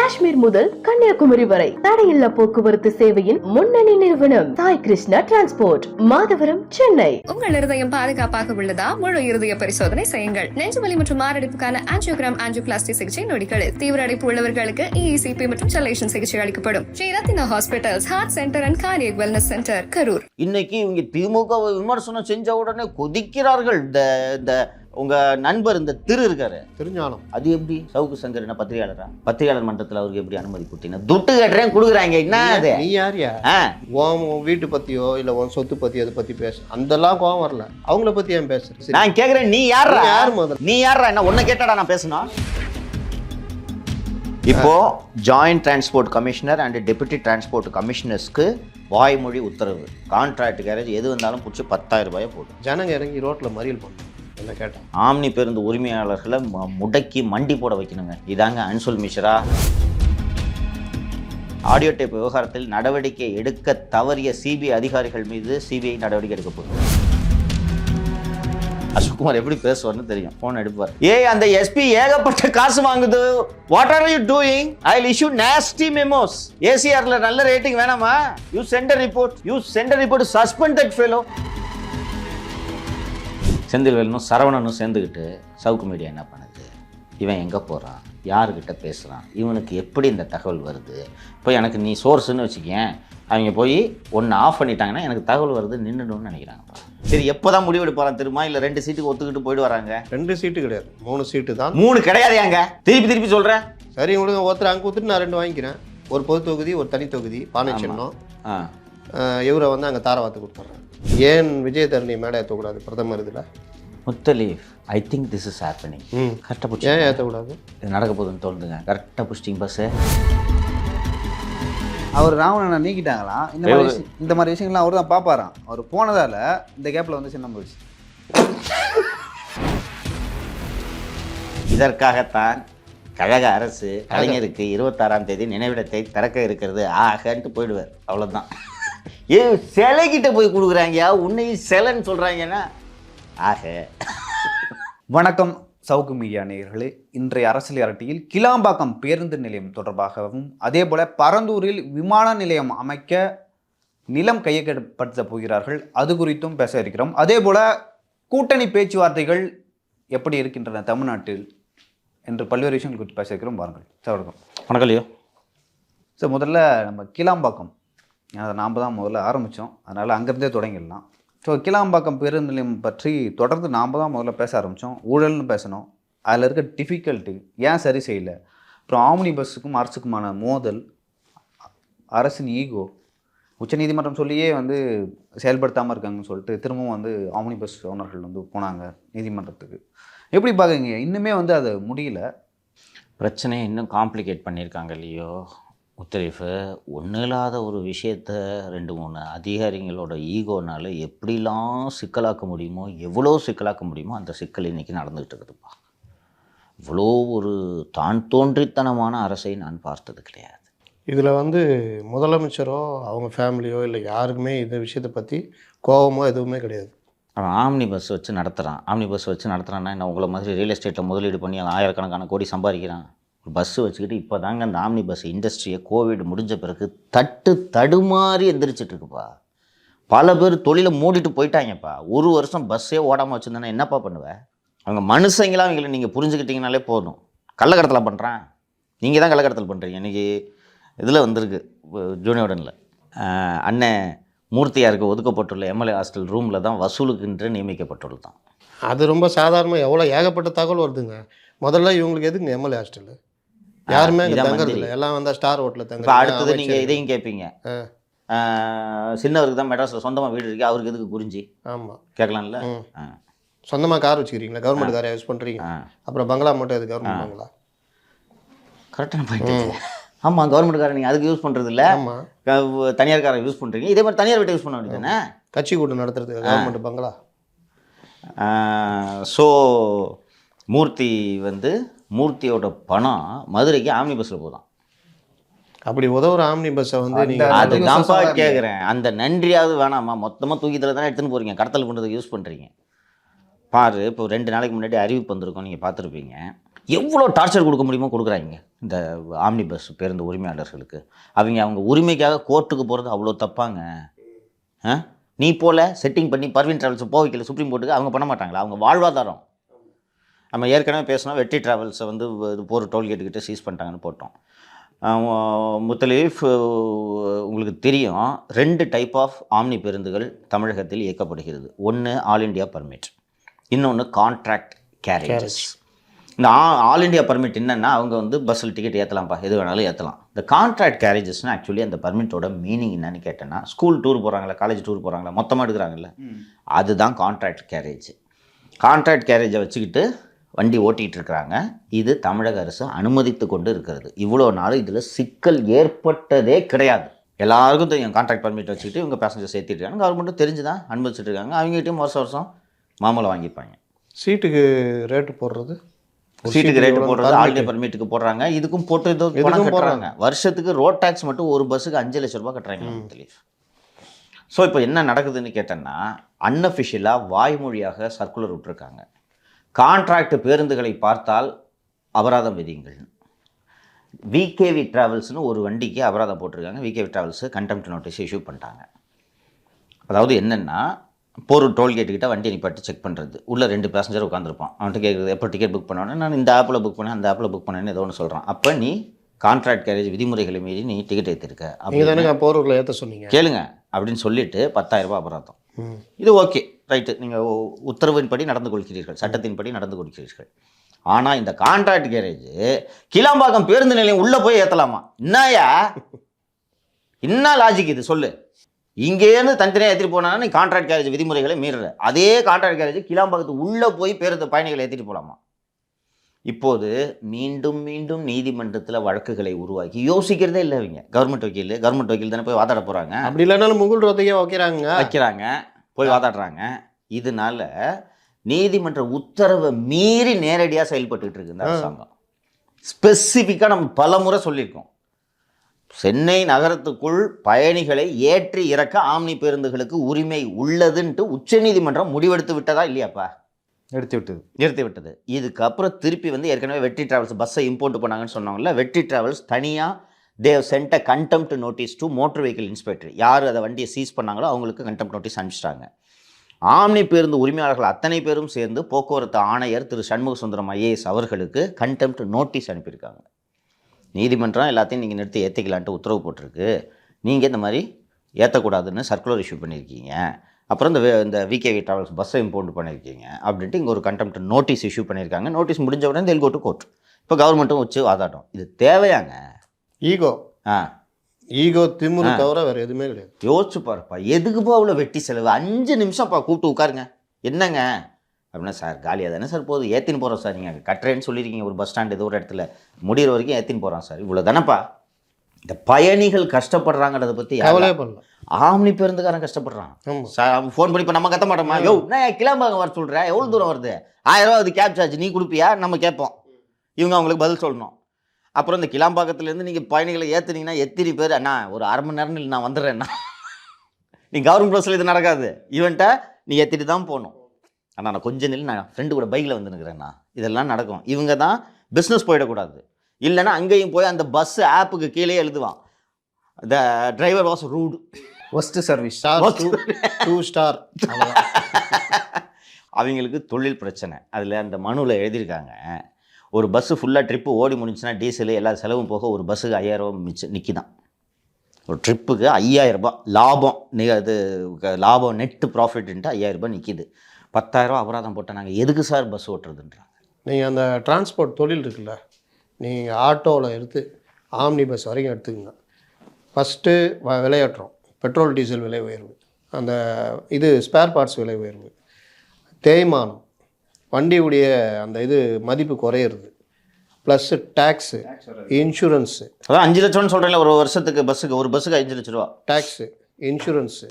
காஷ்மீர் முதல் கன்னியாகுமரி வரை தடையில்லா போக்குவரத்து சேவையின் முன்னணி நிறுவனம் சாய் கிருஷ்ணா டிரான்ஸ்போர்ட், மாதவரம், சென்னை. உங்கள் இருதயம் பாதுகாப்பாக உள்ளதா? முழு இருதய பரிசோதனை செய்யுங்கள். நெஞ்சுவலி மற்றும் மாரடைப்புக்கான ஆஞ்சியோகிராம், ஆஞ்சியோபிளாஸ்டி சிகிச்சை நொடிகளில். தீவிர அடைப்பு உள்ளவர்களுக்கு EECP மற்றும் செலேஷன் சிகிச்சை அளிக்கப்படும். Sri Rathna hospitals, heart center and cardiac wellness center, Karur. இன்னைக்கு இவங்க திமுக விமர்சனம் செஞ்ச உடனே கொதிக்கிறார்கள். இந்த உங்க நண்பர் இந்த இருக்காரு திருஞானம், அது எப்படி சவுக்கு சங்கர் என்ன பத்திரிகையாளரா? பத்திரிகையாளர் மன்றத்தில் அவருக்கு எப்படி அனுமதி கொடுத்தீங்க? துட்டு கட்டுறேன் கொடுக்குறாங்க. என்ன அது? நீ யாரியா? உன் வீட்டு பத்தியோ இல்ல உன் சொத்து பத்தியோ அதை பத்தி பேச அந்தெல்லாம் கோவம் வரல. அவங்கள பத்தி ஏன் பேசுற? நான் கேக்குறேன், நீ யாரா? யார் முதல்ல? நீ யாரா? என்ன ஒன்ன கேட்டாடா நான் பேசணும்? இப்போ joint transport commissioner and deputy transport கமிஷனர்ஸ்க்கு வாய்மொழி உத்தரவு. கான்ட்ராக்ட் கேரேஜ் எது வந்தாலும் பிடிச்சி 10,000 ரூபாயை போடும். ஜனங்க இறங்கி ரோட்ல மறியல் பண்ணும். என்ன கேட்டேன்? ஆம்னி பேருந்து உரிமையாளர்களை முடக்கி மண்டி போட வைக்கணுங்க. இதாங்க அன்சுல் மிஸ்ரா. ஆடியோ டேப் விவகாரத்தில் நடவடிக்கை எடுக்க தவறிய சிபிஐ அதிகாரிகள் மீது சிபிஐ நடவடிக்கை எடுக்கப்படும். அசோக்குமார் எப்படி பேசுவார்னு தெரியும். போன் எடுப்பார். அந்த எஸ்பி ஏகப்பட்ட காசு வாங்குது. What are you doing? I will issue nasty memos. ஏசிஆர்ல நல்ல ரேட்டிங் வேணாமா? You sent a report. You send a report to suspend that fellow. செந்தில்வேலனும் சரவணனும் சேர்ந்துக்கிட்டு சவுக்கு மீடியா என்ன பண்ணுது? இவன் எங்கே போகிறான், யாருக்கிட்ட பேசுகிறான், இவனுக்கு எப்படி இந்த தகவல் வருது? இப்போ எனக்கு நீ சோர்ஸுன்னு வச்சுக்கேன், அவங்க போய் ஒன்று ஆஃப் பண்ணிட்டாங்கன்னா எனக்கு தகவல் வருது நின்றுடும்னு நினைக்கிறாங்கப்பா. சரி, எப்போ தான் முடிவெடுப்பாரான் தெரியுமா? இல்லை 2 சீட்டுக்கு ஒத்துக்கிட்டு போயிட்டு வராங்க. 2 சீட்டு கிடையாது, 3 சீட்டு தான். 3 கிடையாதுங்க. திருப்பி சொல்கிறேன். சரி விடுங்க, ஒருத்தர் அங்கே கொடுத்துட்டு நான் 2 வாங்கிக்கிறேன். ஒரு பொது தொகுதி, ஒரு தனி தொகுதி, பானை சின்னம். இவரை வந்து அங்கே தாரவாத்து கொடுத்துட்றேன். ஏன் விஜயதரணி மேடை ஏற்றக்கூடாது பிரதமர் இதில்? Muthalif, I think this is happening. கரெக்டாக பிடிச்சி ஏன் ஏற்றக்கூடாது? இது நடக்க போகுதுன்னு தோணுதுங்க. கரெக்டாக பிடிச்சிட்டிங்க பஸ்ஸு. அவர் ராவணனை நீக்கிட்டாங்களாம். இந்த மாதிரி விஷயங்கள்லாம் அவர் தான் பார்ப்பாராம். அவர் போனதால் இந்த கேப்பில் வந்து சின்னம் போயிடுச்சு. இதற்காகத்தான் கழக அரசு கலைஞருக்கு 26ஆம் தேதி நினைவிடத்தை திறக்க இருக்கிறது ஆகன்ட்டு போயிடுவார். அவ்வளோதான். சிலைக்கிட்ட போய் கொடுக்குறாங்க, உன்னையும் சிலைன்னு சொல்கிறாங்கன்னா ஆக. வணக்கம் சவுக்கு மீடியா நேயர்களே. இன்றைய அரசியல் அரட்டியில் கிளாம்பாக்கம் பேருந்து நிலையம் தொடர்பாகவும், அதே போல பரந்தூரில் விமான நிலையம் அமைக்க நிலம் கையகப்படுத்த போகிறார்கள், அது குறித்தும் பேச இருக்கிறோம். அதே போல கூட்டணி பேச்சுவார்த்தைகள் எப்படி இருக்கின்றன தமிழ்நாட்டில் என்று பல்வேறு விஷயங்கள் குறித்து பேச இருக்கிறோம். வாருங்கள் சார். வணக்கம். வணக்கம் இல்லையோ சார். முதல்ல நம்ம கிளாம்பாக்கம், அதை நாம் தான் முதல்ல ஆரம்பித்தோம், அதனால் அங்கேருந்தே தொடங்கிடலாம். ஸோ கிளாம்பாக்கம் பேருந்து நிலையம் பற்றி தொடர்ந்து நாம் தான் முதல்ல பேச ஆரம்பித்தோம். ஊழல்னு பேசணும், அதில் இருக்க டிஃபிகல்ட்டி, ஏன் சரி செய்யலை, அப்புறம் ஆம்னி பஸ்ஸுக்கும் அரசுக்குமான மோதல், அரசின் ஈகோ, உச்சநீதிமன்றம் சொல்லியே வந்து செயல்படுத்தாமல் இருக்காங்கன்னு சொல்லிட்டு திரும்பவும் வந்து ஆம்னி பஸ் ஓனர்கள் வந்து போனாங்க நீதிமன்றத்துக்கு. எப்படி பார்க்குறீங்க? இன்னுமே வந்து அது முடியல, பிரச்சனையை இன்னும் காம்ப்ளிகேட் பண்ணியிருக்காங்க இல்லையோ முத்தலீஃபு. ஒன்றும் இல்லாத ஒரு விஷயத்த 2-3 அதிகாரிகளோட ஈகோனால எப்படிலாம் சிக்கலாக்க முடியுமோ, எவ்வளோ சிக்கலாக்க முடியுமோ அந்த சிக்கல் இன்றைக்கி நடந்துக்கிட்டு இருக்குதுப்பா. இவ்வளோ ஒரு தான் தோன்றித்தனமான அரசை நான் பார்த்தது கிடையாது. இதில் வந்து முதலமைச்சரோ அவங்க ஃபேமிலியோ இல்லை யாருக்குமே இந்த விஷயத்தை பற்றி கோபமோ எதுவுமே கிடையாது. அவன் ஆம்னி பஸ் வச்சு நடத்துகிறான். ஆம்னி பஸ் வச்சு நடத்துகிறான்னா என்ன, உங்களை மாதிரி ரியல் எஸ்டேட்டில் முதலீடு பண்ணி ஆயிரக்கணக்கான கோடி சம்பாதிக்கிறான். பஸ்ஸு வச்சுக்கிட்டு இப்போ தாங்க அந்த ஆம்னி பஸ் இண்டஸ்ட்ரியை கோவிட் முடிஞ்ச பிறகு தடுமாறி எந்திரிச்சிட்ருக்குப்பா. பல பேர் தொழிலை மூடிட்டு போயிட்டாங்கப்பா. 1 வருஷம் பஸ்ஸே ஓடாமல் வச்சுருந்தேன்னா என்னப்பா பண்ணுவேன்? அவங்க மனுஷங்களாம் அவங்களை நீங்கள் புரிஞ்சுக்கிட்டீங்கனாலே போதும். கள்ளக்கடத்தலை பண்ணுறான், நீங்கள் தான் கள்ளக்கடத்தல் பண்ணுறீங்க. இன்றைக்கி இதில் வந்திருக்கு ஜூனியோடனில் அண்ணன் மூர்த்தியாருக்கு ஒதுக்கப்பட்டுள்ள எம்எல்ஏ ஹாஸ்டல் ரூமில் தான் வசூலுக்குன்று நியமிக்கப்பட்டுள்ளது தான். அது ரொம்ப சாதாரணமாக எவ்வளோ ஏகப்பட்ட தகவல் வருதுங்க. முதல்ல இவங்களுக்கு எதுங்க எம்எல்ஏ ஹாஸ்டல்? யாருமே தங்கறதில்லை, எல்லாம் வந்தால் ஸ்டார் ஹோட்டலில் தங்க. அடுத்தது நீங்கள் இதையும் கேட்பீங்க, சின்னவருக்கு தான் மெட்ராஸில் சொந்தமாக வீடு இருக்கு, அவருக்கு எதுக்கு குறிஞ்சி? ஆமாம், கேட்கலாம்ல. சொந்தமாக கார் வச்சுக்கிறீங்களா? கவர்மெண்ட் காரை யூஸ் பண்ணுறீங்க. அப்புறம் பங்களா மட்டும் எது கவர்மெண்ட் பங்களா? கரெக்டான பாயிண்ட். ஆமாம், கவர்மெண்ட் காரை நீங்கள் அதுக்கு யூஸ் பண்ணுறது இல்லை. ஆமாம், தனியார் காரை யூஸ் பண்ணுறீங்க. இதே மாதிரி தனியார் வீட்டை யூஸ் பண்ண வேண்டியது தானே கட்சி கூட்டம் நடத்துறதுக்கு கவர்மெண்ட் பங்களா. ஸோ மூர்த்தி வந்து மூர்த்தியோட பணம் மதுரைக்கு ஆம்னி பஸ்ஸில் போதான். அப்படி உதவுற ஆம்னி பஸ்ஸை வந்து அதுதான்ப்பா கேட்குறேன். அந்த நன்றியாவது வேணாமா? மொத்தமாக தூக்கித்தில் தானே எடுத்துன்னு போகிறீங்க, கடத்தல் பண்ணுறதுக்கு யூஸ் பண்ணுறீங்க. பாரு, இப்போ 2 நாளைக்கு முன்னாடி அறிவிப்பு வந்திருக்கோம், நீங்கள் பார்த்துருப்பீங்க. எவ்வளோ டார்ச்சர் கொடுக்க முடியுமோ கொடுக்குறாங்க இந்த ஆம்னி பஸ் பேருந்து உரிமையாளர்களுக்கு. அவங்க உரிமைக்காக கோர்ட்டுக்கு போகிறது அவ்வளோ தப்பாங்க. நீ போல செட்டிங் பண்ணி பர்வீன் ட்ராவல்ஸை போக வைக்கல சுப்ரீம் கோர்ட்டுக்கு, அவங்க பண்ண மாட்டாங்களா? அவங்க வாழ்வாதாரம். நம்ம ஏற்கனவே பேசினோம், வெற்றி ட்ராவல்ஸை வந்து இது போகிற டோல்கேட்டுக்கிட்ட சீஸ் பண்ணிட்டாங்கன்னு போட்டோம். முத்தலீஃப், உங்களுக்கு தெரியும் 2 டைப் ஆஃப் ஆம்னி பேருந்துகள் தமிழகத்தில் இயக்கப்படுகிறது. ஒன்று ஆல் இண்டியா பர்மிட், இன்னொன்று கான்ட்ராக்ட் கேரேஜஸ். இந்த ஆல் இண்டியா பர்மிட் என்னென்னா அவங்க வந்து பஸ்ஸில் டிக்கெட் ஏற்றலாம்ப்பா, எது வேணாலும் ஏற்றலாம். இந்த கான்ட்ராக்ட் கேரேஜஸ்னால் ஆக்சுவலி அந்த பர்மிட்டோட மீனிங் என்னன்னு கேட்டேன்னா, ஸ்கூல் டூர் போகிறாங்களா, காலேஜ் டூர் போகிறாங்களா, மொத்தமாக எடுக்கிறாங்கல்ல, அதுதான் கான்ட்ராக்ட் கேரேஜ். கான்ட்ராக்ட் கேரேஜை வச்சுக்கிட்டு வண்டி ஓட்டிகிட்டு இருக்கிறாங்க. இது தமிழக அரசு அனுமதித்து கொண்டு இருக்கிறது. இவ்வளோ நாள் இதில் சிக்கல் ஏற்பட்டதே கிடையாது. எல்லாருக்கும் தெரியும் கான்ட்ராக்ட் பர்மிட் வச்சுக்கிட்டு இவங்க பேசஞ்சர்ஸ் ஏற்றிட்டு இருக்காங்க. கவர்மெண்ட்டும் தெரிஞ்சு தான் அனுமதிச்சுட்டு இருக்காங்க. அவங்ககிட்டையும் வருஷம் மாமூலம் வாங்கிப்பாங்க. சீட்டுக்கு ரேட்டு போடுறது, சீட்டுக்கு ரேட்டு போடுறது ஆல் இண்டியா பர்மிட்டுக்கு போடுறாங்க. இதுக்கும் போட்டு பணம் கட்டுறாங்க. வருஷத்துக்கு ரோட் டேக்ஸ் மட்டும் ஒரு பஸ்ஸுக்கு 5 லட்ச ரூபா கட்டுறாங்க. ஸோ இப்போ என்ன நடக்குதுன்னு கேட்டேன்னா, அன்அஃபிஷியலாக வாய்மொழியாக சர்க்குலர் விட்டுருக்காங்க. கான்ட்ராக்ட் பேருந்துகளை பார்த்தால் அபராதம் விதிங்கள். விகேவி ட்ராவல்ஸ்னு ஒரு வண்டிக்கு அபராதம் போட்டிருக்காங்க. VKV travels contempt notice issue பண்ணிட்டாங்க. அதாவது என்னென்னா, ஒரு டோல்கேட்டுக்கிட்ட வண்டி நிப்பாட்டி செக் பண்ணுறது. உள்ளே 2 பேசஞ்சர் உட்காந்துருப்பான். அவன்கிட்ட கேட்குறது எப்போ டிக்கெட் புக் பண்ணோன்னே, நான் இந்த ஆப்பில் புக் பண்ணேன், அந்த ஆப்பில் புக் பண்ணேன்னு ஏதோ ஒன்று சொல்கிறான். அப்போ நீ கான்ட்ராக்ட் கேரேஜ் விதிமுறைகளை மீறி நீ டிக்கெட் ஏற்றிருக்க அப்படின்னு போரூரில் ஏற்ற சொன்னீங்க, கேளுங்க அப்படின்னு சொல்லிட்டு 10,000 ரூபாய் அபராதம். இது ஓகே, ரைட்டு, நீங்கள் உத்தரவின்படி நடந்து கொள்கிறீர்கள், சட்டத்தின்படி நடந்து கொள்கிறீர்கள். ஆனால் இந்த கான்ட்ராக்ட் கேரேஜ் கிளாம்பாக்கம் பேருந்து நிலையம் உள்ளே போய் ஏற்றலாமா? என்னையா என்ன லாஜிக் இது சொல்லு? இங்கேருந்து தனித்தனியாக ஏற்றிட்டு போனாங்கன்னா நீ கான்ட்ராக்ட் கேரேஜ் விதிமுறைகளை மீறுற. அதே கான்ட்ராக்ட் கேரேஜ் கிளாம்பாக்கத்துக்கு உள்ளே போய் பேருந்து பயணிகளை ஏற்றிட்டு போகலாமா? இப்போது மீண்டும் மீண்டும் நீதிமன்றத்தில் வழக்குகளை உருவாக்கி யோசிக்கிறதே இல்லை. இவங்க கவர்மெண்ட் வக்கீல் தானே போய் வாதாட போகிறாங்க. அப்படி இல்லைனாலும் முகுல் ரோத்தையே வைக்கிறாங்க, போய் வாதாடுறாங்க. இதனால நீதிமன்ற உத்தரவை மீறி நேரடியாக செயல்பட்டுக்கிட்டு இருக்கு இந்த அரசாங்கம். ஸ்பெசிஃபிக்காக நம்ம பல முறை சொல்லியிருக்கோம், சென்னை நகரத்துக்குள் பயணிகளை ஏற்றி இறக்க ஆம்னி பேருந்துகளுக்கு உரிமை உள்ளதுன்ட்டு உச்சநீதிமன்றம் முடிவெடுத்து விட்டதா இல்லையாப்பா? நிறுத்தி விட்டது. இதுக்கப்புறம் திருப்பி வந்து ஏற்கனவே வெற்றி டிராவல்ஸ் பஸ்ஸை இம்போர்ட் பண்ணாங்கன்னு சொன்னாங்கல்ல, வெற்றி டிராவல்ஸ் தனியாக they've sent a contempt notice to motor vehicle inspector. யார் அதை வண்டியை சீஸ் பண்ணாங்களோ அவங்களுக்கு கண்டெம்ட் நோட்டீஸ் அனுப்பிச்சிட்டாங்க. ஆம்னி பேருந்து உரிமையாளர்கள் அத்தனை பேரும் சேர்ந்து போக்குவரத்து ஆணையர் திரு சண்முக சுந்தரம் IAS அவர்களுக்கு கண்டெம்ட் நோட்டீஸ் அனுப்பியிருக்காங்க. நீதிமன்றம் எல்லாத்தையும் நீங்கள் நிறுத்தி ஏற்றிக்கலான்ட்டு உத்தரவு போட்டிருக்கு, நீங்கள் இந்த மாதிரி ஏற்றக்கூடாதுன்னு சர்க்குலர் இஷ்யூ பண்ணியிருக்கீங்க. அப்புறம் இந்த விகேவி ட்ராவல்ஸ் பஸ்ஸை இம்போர்ட் பண்ணியிருக்கீங்க அப்படின்ட்டு இங்கே ஒரு கண்டெம்ட் நோட்டீஸ் இஷ்யூ பண்ணியிருக்காங்க. நோட்டீஸ் முடிஞ்ச உடனே they'll go to court. இப்போ கவர்மெண்ட்டும் வச்சு வாதாட்டம். இது தேவையாங்க? ஈகோ திமுரு தவிர வேறு எதுவுமே கிடையாது. யோசிச்சு பாருப்பா, எதுக்குப்பா அவ்வளோ வெட்டி செலவு? 5 நிமிஷம்ப்பா கூப்பிட்டு உட்காருங்க. என்னங்க அப்படின்னா, சார் காலியாக தானே சார் போகுது, ஏற்றின்னு போகிறோம் சார், நீங்கள் கட்டுறேன்னு சொல்லியிருக்கீங்க ஒரு பஸ் ஸ்டாண்டு ஏதோ ஒரு இடத்துல, முடிகிற வரைக்கும் ஏற்றின்னு போகிறோம் சார், இவ்வளோ தானேப்பா. இந்த பயணிகள் கஷ்டப்படுறாங்கிறத பற்றி கவலையே பண்ணல. ஆம்னி பேருந்துக்காரன் கஷ்டப்படுறான் சார். அவன் ஃபோன் பண்ணி இப்போ நம்ம கத்த மாட்டோமா, நான் கிளம்பாங்க வர சொல்கிறேன், எவ்வளோ தூரம் வருது, 1000 ரூபா அது கேப் சார்ஜ், நீ கொடுப்பியா? நம்ம கேட்போம், இவங்க அவங்களுக்கு பதில் சொல்லணும். அப்புறம் இந்த கிளாம்பாக்கத்துலேருந்து நீங்கள் பயணிகளை ஏற்றுனீங்கன்னா எத்தனை பேர், அண்ணா ஒரு 1/2 மணி நேரம் நான் வந்துடுறேன்னா, நீ கவர்மெண்ட் பஸ்ஸில் இது நடக்காது, ஈவெண்ட்டை நீ ஏற்றிட்டு தான் போகணும். ஆனால் நான் கொஞ்சம் நில், நான் ஃப்ரெண்டு கூட பைக்கில் வந்துருக்கிறேண்ணா, இதெல்லாம் நடக்கும். இவங்க தான் பிஸ்னஸ் போயிடக்கூடாது. இல்லைன்னா அங்கேயும் போய் அந்த பஸ் ஆப்புக்கு கீழே எழுதுவான், the driver was rude, worst service, 2 star. அவங்களுக்கு தொழில் பிரச்சனை. அதில் அந்த மனுவில் எழுதியிருக்காங்க, ஒரு பஸ்ஸு ஃபுல்லாக ட்ரிப்பு ஓடி முடிஞ்சுன்னா டீசலு எல்லா செலவும் போக ஒரு பஸ்ஸுக்கு 5000 ரூபா மிச்சம் நிற்கிதான். ஒரு ட்ரிப்புக்கு 5000 ரூபா லாபம், அது லாபம் நெட்டு ப்ராஃபிட்ன்ட்டு 5000 ரூபாய் நிற்கிது. 10,000 ரூபா அபராதம் போட்டால் நாங்கள் எதுக்கு சார் பஸ் ஓட்டுறதுன்றாங்க. நீங்கள் அந்த டிரான்ஸ்போர்ட் தொழில் இருக்குல்ல, நீங்கள் ஆட்டோவில் எடுத்து ஆம்னி பஸ் வரைக்கும் எடுத்துக்கங்க. ஃபஸ்ட்டு விலையேற்றம், பெட்ரோல் டீசல் விலை உயர்வு, அந்த இது ஸ்பேர் பார்ட்ஸ் விலை உயர்வு, தேய்மானம், வண்டியுடைய அந்த இது மதிப்பு குறையிறது, ப்ளஸ்ஸு டேக்ஸு, இன்சூரன்ஸு. அதான் 5 லட்சம்னு சொல்கிறேன் ஒரு வருஷத்துக்கு, பஸ்ஸுக்கு ஒரு பஸ்ஸுக்கு 5 லட்ச ரூபா tax, insurance,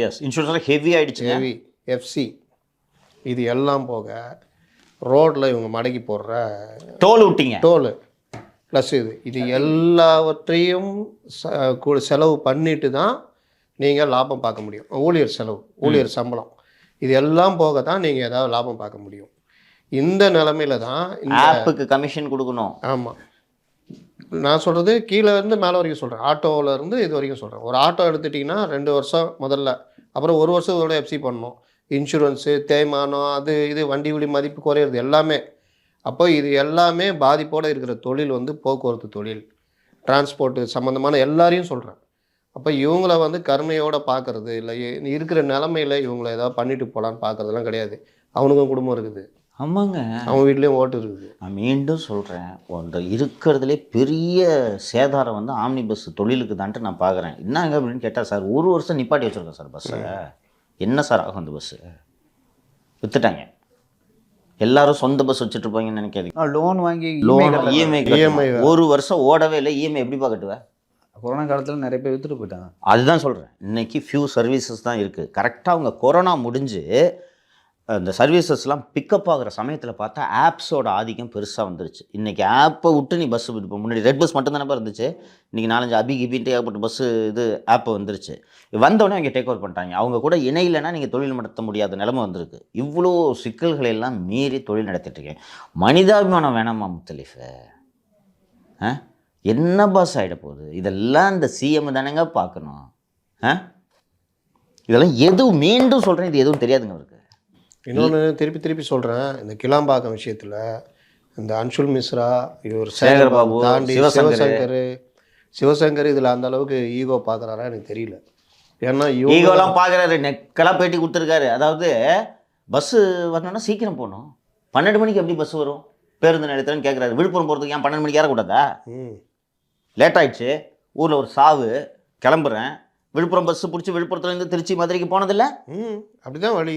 yes insurance heavy ஆகிடுச்சு, ஹெவி FC. இது எல்லாம் போக ரோட்டில் இவங்க மடக்கி போடுற டோலு ப்ளஸ் இது எல்லாவற்றையும் செலவு பண்ணிட்டு தான் நீங்கள் லாபம் பார்க்க முடியும். ஊழியர் செலவு, ஊழியர் சம்பளம், இது எல்லாம் போக தான் நீங்கள் ஏதாவது லாபம் பார்க்க முடியும். இந்த நிலமையில தான் இந்த ஆப்புக்கு கமிஷன் கொடுக்கணும். ஆமாம், நான் சொல்கிறது கீழே இருந்து மேலே வரைக்கும் சொல்கிறேன், ஆட்டோவில் இருந்து இது வரைக்கும் சொல்கிறேன். ஒரு ஆட்டோ எடுத்துட்டிங்கன்னா 2 வருஷம் முதல்ல, அப்புறம் 1 வருஷத்தோட எஃப்சி பண்ணணும், இன்சூரன்ஸு, தேய்மானம், அது இது, வண்டி விடி மதிப்பு குறையிறது எல்லாமே. அப்போ இது எல்லாமே பாதிப்போடு இருக்கிற தொழில் வந்து போக்குவரத்து தொழில், டிரான்ஸ்போர்ட்டு சம்மந்தமான எல்லாரையும் சொல்கிறேன். அப்போ இவங்கள வந்து கருணையோடு பார்க்குறது இல்லை, இருக்கிற நிலமையில் இவங்கள ஏதாவது பண்ணிட்டு போகலான்னு பார்க்குறதுலாம் கிடையாது. அவனுக்கும் குடும்பம் இருக்குது, ஆமாங்க. அவன் வீட்லேயும் ஓட்டு இருக்குது. நான் மீண்டும் சொல்கிறேன், ஒன்று இருக்கிறதுலே பெரிய சேதாரம் வந்து ஆம்னி பஸ் தொழிலுக்கு தான்ட்டு நான் பார்க்குறேன். என்னங்க அப்படின்னு கேட்டால், சார் 1 வருஷம் நிப்பாட்டி வச்சுருக்கேன் சார் பஸ்ஸை, என்ன சார் ஆகும் அந்த பஸ்ஸு? விற்றுட்டாங்க. எல்லாரும் சொந்த பஸ் வச்சுட்ருப்பாங்கன்னு நினைக்காதீங்க. லோன் வாங்கி லோன் இஎம்ஐ EMI 1 வருஷம் ஓடவே இல்லை, இஎம்ஐ எப்படிப்பா கட்டுவேன்? கொரோனா காலத்தில் நிறைய பேர் வித்துட்டு போயிட்டாங்க. அதுதான் சொல்கிறேன், இன்றைக்கி ஃபியூ சர்வீசஸ் தான் இருக்குது. கரெக்டாக அவங்க கொரோனா முடிஞ்சு அந்த சர்வீசஸ்லாம் பிக்கப் ஆகிற சமயத்தில் பார்த்தா ஆப்ஸோட ஆதிக்கம் பெருசாக வந்துருச்சு. இன்றைக்கி ஆப்பை விட்டு நீ பஸ்ஸு, இப்போ முன்னாடி ரெட் பஸ் மட்டும் தானே இருந்துச்சு, இன்றைக்கி 4-5 அபிகிபின்ட்டு ஏகப்பட்ட பஸ்ஸு இது ஆப்பு வந்துருச்சு. வந்தோடனே அவங்க டேக் ஓவர் பண்ணிட்டாங்க. அவங்க கூட இணையிலன்னா நீங்கள் தொழில் நடத்த முடியாத நிலைமை வந்திருக்கு. இவ்வளோ சிக்கல்களை எல்லாம் மீறி தொழில் நடத்திட்டுருக்கேன். மனிதாபிமானம் வேணாமா முத்தலீஃபு? என்ன பாஸ் ஆகிட போகுது? இதெல்லாம் இந்த சிஎம் தானேங்க பார்க்கணும். இதெல்லாம் எதுவும் மீண்டும் சொல்கிறேன், இது எதுவும் தெரியாதுங்க அவருக்கு. இன்னொன்று திருப்பி சொல்கிறேன், இந்த கிளாம்பாக்கம் விஷயத்தில் இந்த அன்ஷுல் மிஸ்ரா, இவர் சேகர் பாபு, தாண்டி சிவசங்கர் சிவசங்கர் இதில் அந்த அளவுக்கு ஈகோ பார்க்குறாரா எனக்கு தெரியல. ஏன்னா ஈகோலாம் பார்க்குறாரு, நெக்கெல்லாம் பேட்டி கொடுத்துருக்காரு. அதாவது பஸ்ஸு வரணும்னா சீக்கிரம் போகணும், 12 மணிக்கு எப்படி பஸ் வரும் பேருந்து நிலையத்துலன்னு கேட்குறாரு. விழுப்புரம் போகிறதுக்கு ஏன் 12 மணிக்கு ஏறக்கூடாதா? லேட் ஆகிடுச்சு, ஊரில் ஒரு சாவு, கிளம்புறேன், விழுப்புரம் பஸ்ஸு பிடிச்சி விழுப்புரத்துலேருந்து திருச்சி மதுரைக்கு போனதில்லை. அப்படிதான் வழி.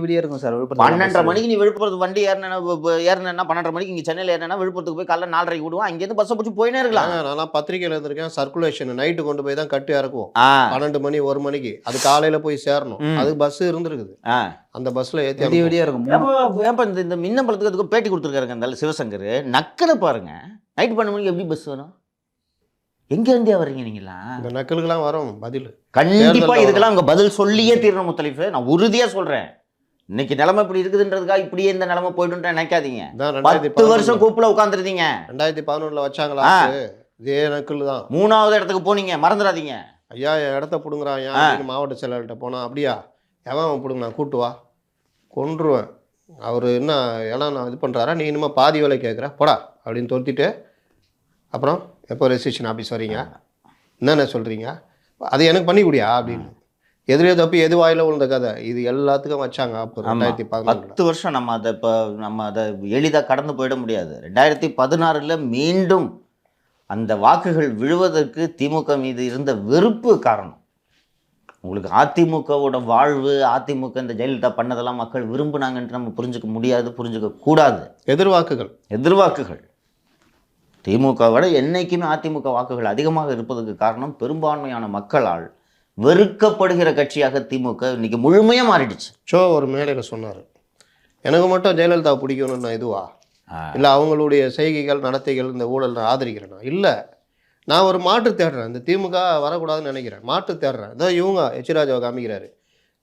விடிய இருக்கும் சார். 12:30 மணிக்கு நீ விழுப்புரத்து வண்டி ஏறினா 12:30 மணிக்கு இங்கே சென்னையில் ஏறினா விழுப்புரத்துக்கு போய் காலைல 4:30 விடுவோம், அங்கேருந்து பஸ்ஸை பிடிச்சி போயினே இருக்கலாம். நான் பத்திரிக்கையில் இருந்திருக்கேன், சர்க்குலேஷன் நைட்டு கொண்டு போய் தான் கட்டி இறக்குவோம், 12 மணி 1 மணிக்கு, அது காலையில் போய் சேரணும், அது பஸ்ஸு இருந்திருக்குது, அந்த பஸ்ஸில் ஏற்றி விடிய இருக்கும். ஏப்பா இந்த மின்னம்பலத்துக்கு அதுக்கு பேட்டி கொடுத்துருக்காருங்க அந்த சிவசங்கர், நக்கலை பாருங்க. நைட்டு 12 மணிக்கு எப்படி பஸ் வரும்? எங்க இருந்தே வர்றீங்க நீங்களா? இந்த நக்கலுக்கெல்லாம் வரும் பதில் கண்டிப்பா. இதுக்கெல்லாம் உங்க பதில் சொல்லியே தீரணும் முத்தலீஃபு. நான் உறுதியா சொல்றேன், இன்னைக்கு நிலைமை இப்படி இருக்குதுன்றதுக்காக இப்படியே இந்த நிலைமை போயிட்டு நினைக்காதீங்க. 10 வருஷம் கூப்பில உட்காந்துருந்தீங்க. 2011 வச்சாங்களா இதே நக்கல் தான். 3வது இடத்துக்கு போனீங்க, மறந்துடாதீங்க. ஐயா என் இடத்த பிடுங்குறான், மாவட்ட செயலாளர்கிட்ட போனா, அப்படியா எவன் பிடுங்க, நான் கூட்டு வா, கொன்றுவேன். அவர் என்ன எல்லாம் நான் இது பண்ணுறாரா, நீ இனிமேல் பாதி வேலை கேட்குற போடா அப்படின்னு தொடுத்திட்டு, அப்புறம் எப்போ ரெஜிஸ்ட்ரேஷன் ஆஃபீஸ் வரீங்க, என்னென்ன சொல்கிறீங்க, அது எனக்கு பண்ணி கொடுயா அப்படின்னு. எதிரே தப்பி எது வாயில விழுந்த கதை இது எல்லாத்துக்கும் வச்சாங்க. அப்போ 2014 10 வருஷம் நம்ம அதை எளிதாக கடந்து போயிட முடியாது. 2016 மீண்டும் அந்த வாக்குகள் விழுவதற்கு திமுக மீது இருந்த வெறுப்பு காரணம். உங்களுக்கு அதிமுகவோட வாழ்வு, அதிமுக இந்த ஜெயலலிதா பண்ணதெல்லாம் மக்கள் விரும்புனாங்கன்ட்டு நம்ம புரிஞ்சுக்க முடியாது, புரிஞ்சுக்க கூடாது. எதிர்வாக்குகள் திமுக விட என்னைக்குமே அதிமுக வாக்குகள் அதிகமாக இருப்பதற்கு காரணம் பெரும்பான்மையான மக்களால் வெறுக்கப்படுகிற கட்சியாக திமுக இன்னைக்கு முழுமையாக மாறிடுச்சு. ஒரு மேடையில் சொன்னார், எனக்கு மட்டும் ஜெயலலிதா பிடிக்கணும்னு நான் இதுவா இல்லை, அவங்களுடைய செய்கைகள் நடத்தைகள் இந்த ஊழல் நான் ஆதரிக்கிறேன்னா இல்லை, நான் ஒரு மாற்று தேடுறேன், இந்த திமுக வரக்கூடாதுன்னு நினைக்கிறேன், மாற்று தேடுறேன். இதோ இவங்க எச்ராஜாவை காமிக்கிறாரு,